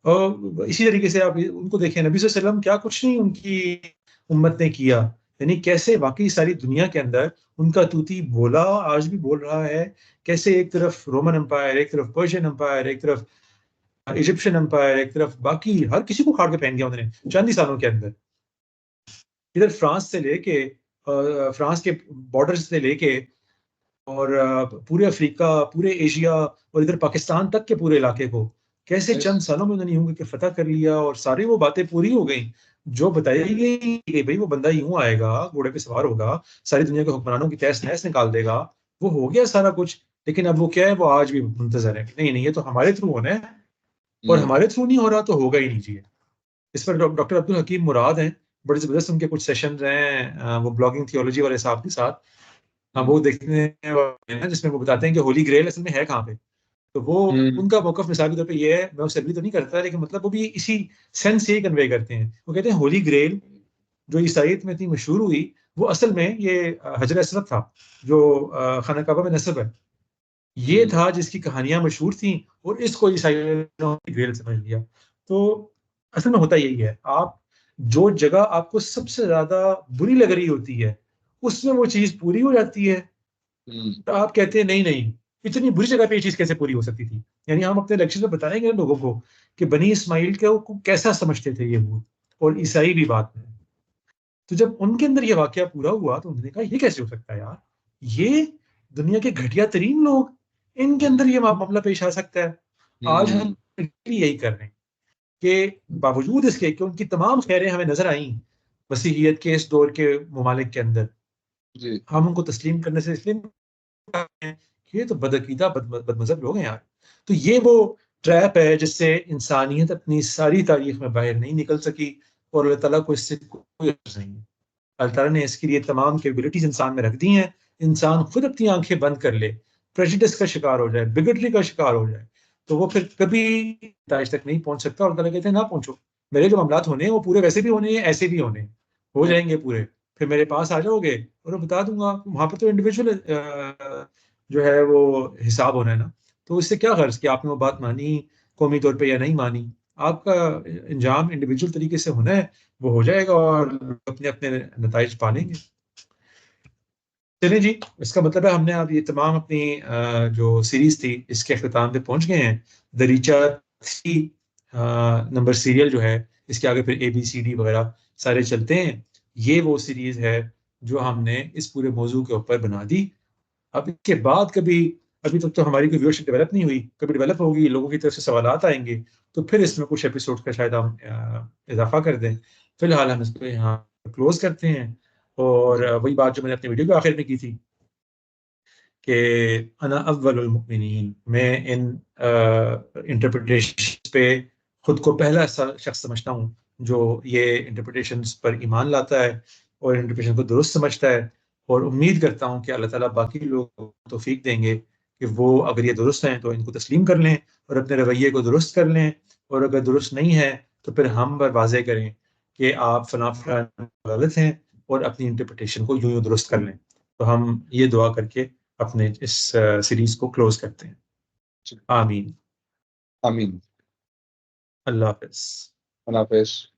اور اسی طریقے سے آپ ان کو دیکھیں، نبی صلی اللہ علیہ وسلم کیا کچھ نہیں ان کی امت نے کیا، یعنی کیسے واقعی ساری دنیا کے اندر ان کا توتی بولا، آج بھی بول رہا ہے. کیسے ایک طرف رومن امپائر، ایک طرف پرشین امپائر، ایک طرف ایجپشن امپائر، ایک طرف باقی ہر کسی کو کھاڑ کے پہن گیا انہوں نے چند ہی سالوں کے اندر. ادھر فرانس سے لے کے فرانس کے بارڈر سے لے کے اور پورے افریقہ، پورے ایشیا اور ادھر پاکستان تک کے پورے علاقے کو کیسے چند سالوں میں انہوں نے یوں کہ فتح کر لیا، اور ساری وہ باتیں پوری ہو گئیں جو بتائی گئی کہ بھائی وہ بندہ یوں آئے گا، گھوڑے پہ سوار ہوگا، ساری دنیا کے حکمرانوں کی تہس نہس نکال دے گا. وہ ہو گیا سارا کچھ، لیکن اب وہ کیا ہے، وہ آج بھی منتظر ہے کہ نہیں یہ تو ہمارے تھرو ہونا ہے، اور ہمارے تھرو نہیں ہو رہا تو ہوگا ہی نہیں. چاہیے اس پر ڈاکٹر عبد الحکیم مراد ہیں، بڑے زبردست ان کے کچھ سیشنز ہیں، وہ بلاگنگ تھیولوجی والے صاحب کے ساتھ وہ دیکھنے ہیں، جس میں وہ بتاتے ہیں کہ ہولی گریل اصل میں ہے کہاں پہ. تو وہ ان کا موقف مثال کے طور پہ یہ ہے، میں اسے اگری تو نہیں کرتا لیکن مطلب وہ بھی اسی سینس یہی کنوے کرتے ہیں. وہ کہتے ہیں ہولی گریل جو عیسائیت میں اتنی مشہور ہوئی، وہ اصل میں یہ حجر اسود تھا جو خانہ کعبہ میں نصب ہے، یہ تھا جس کی کہانیاں مشہور تھیں، اور اس کو عیسائیوں نے گریل سمجھ لیا. تو اصل میں ہوتا یہی ہے، آپ جو جگہ آپ کو سب سے زیادہ بری لگ رہی ہوتی ہے اس میں وہ چیز پوری ہو جاتی ہے. تو آپ کہتے ہیں نہیں اتنی بری جگہ پہ یہ چیز کیسے پوری ہو سکتی تھی. یعنی ہم اپنے لیکچر میں بتائیں گے لوگوں کو کہ بنی اسماعیل کو کیسا سمجھتے تھے یہود اور عیسائی بھی بات میں. تو جب ان کے اندر یہ واقعہ پورا ہوا تو انہوں نے کہا یہ کیسے ہو سکتا ہے یار، یہ دنیا کے گھٹیا ترین لوگ، ان کے اندر یہ معاملہ پیش آ سکتا ہے. آج ہم یہی کر رہے ہیں کہ باوجود اس کے کہ ان کی تمام خیریں ہمیں نظر آئیں مسیحیت کے اس دور کے ممالک کے اندر، ہم ان کو تسلیم کرنے سے اس لیے کہ یہ تو بدعقیدہ بد مذہب لوگ ہیں یار. تو یہ وہ ٹریپ ہے جس سے انسانیت اپنی ساری تاریخ میں باہر نہیں نکل سکی، اور اللہ تعالیٰ کو اس سے کوئی عرض نہیں ہے. اللہ تعالیٰ نے اس کے لیے تمام کیپبلٹیز انسان میں رکھ دی ہیں. انسان خود اپنی آنکھیں بند کر لے، پریجڈس کا شکار ہو جائے، بگٹری کا شکار ہو جائے، تو وہ پھر کبھی نتائج تک نہیں پہنچ سکتا. اور اللہ تعالیٰ کہتے ہیں نہ پہنچو، میرے جو معاملات ہونے ہیں وہ پورے ویسے بھی ہونے ہیں، ایسے بھی ہونے ہیں، ہو جائیں گے پورے. پھر میرے پاس آ جاؤ گے اور میں بتا دوں گا. وہاں پہ تو انڈیویجول جو ہے وہ حساب ہونا ہے نا. تو اس سے کیا غرض کہ آپ نے وہ بات مانی قومی طور پہ یا نہیں مانی، آپ کا انجام انڈیویجول طریقے سے ہونا ہے، وہ ہو جائے گا اور اپنے اپنے نتائج پالیں گے. چلیں جی، اس کا مطلب ہے ہم نے اب یہ تمام اپنی جو سیریز تھی اس کے اختتام پہ پہنچ گئے ہیں. دریچہ 3 نمبر سیریل جو ہے، اس کے آگے پھر ABCD وغیرہ سارے چلتے ہیں. یہ وہ سیریز ہے جو ہم نے اس پورے موضوع کے اوپر بنا دی. اب اس کے بعد کبھی، ابھی تک تو ہماری کوئی ویورشپ ڈیولپ نہیں ہوئی، کبھی ڈیولپ ہوگی، لوگوں کی طرف سے سوالات آئیں گے تو پھر اس میں کچھ ایپیسوڈ کا شاید ہم اضافہ کر دیں. فی الحال ہم اس کو یہاں کلوز کرتے ہیں. اور وہی بات جو میں نے اپنے ویڈیو کے آخر میں کی تھی کہ انا اول المؤمنین، میں ان انٹرپریٹیشن پہ خود کو پہلا شخص سمجھتا ہوں جو یہ انٹرپریٹیشنز پر ایمان لاتا ہے اور انٹرپریٹیشن کو درست سمجھتا ہے. اور امید کرتا ہوں کہ اللہ تعالیٰ باقی لوگوں کو توفیق دیں گے کہ وہ اگر یہ درست ہیں تو ان کو تسلیم کر لیں اور اپنے رویے کو درست کر لیں، اور اگر درست نہیں ہے تو پھر ہم پر واضح کریں کہ آپ فلاں غلط ہیں اور اپنی انٹرپریٹیشن کو یوں درست کر لیں. تو ہم یہ دعا کر کے اپنے اس سیریز کو کلوز کرتے ہیں. آمین. آمین. اللہ حافظ. اللہ حافظ.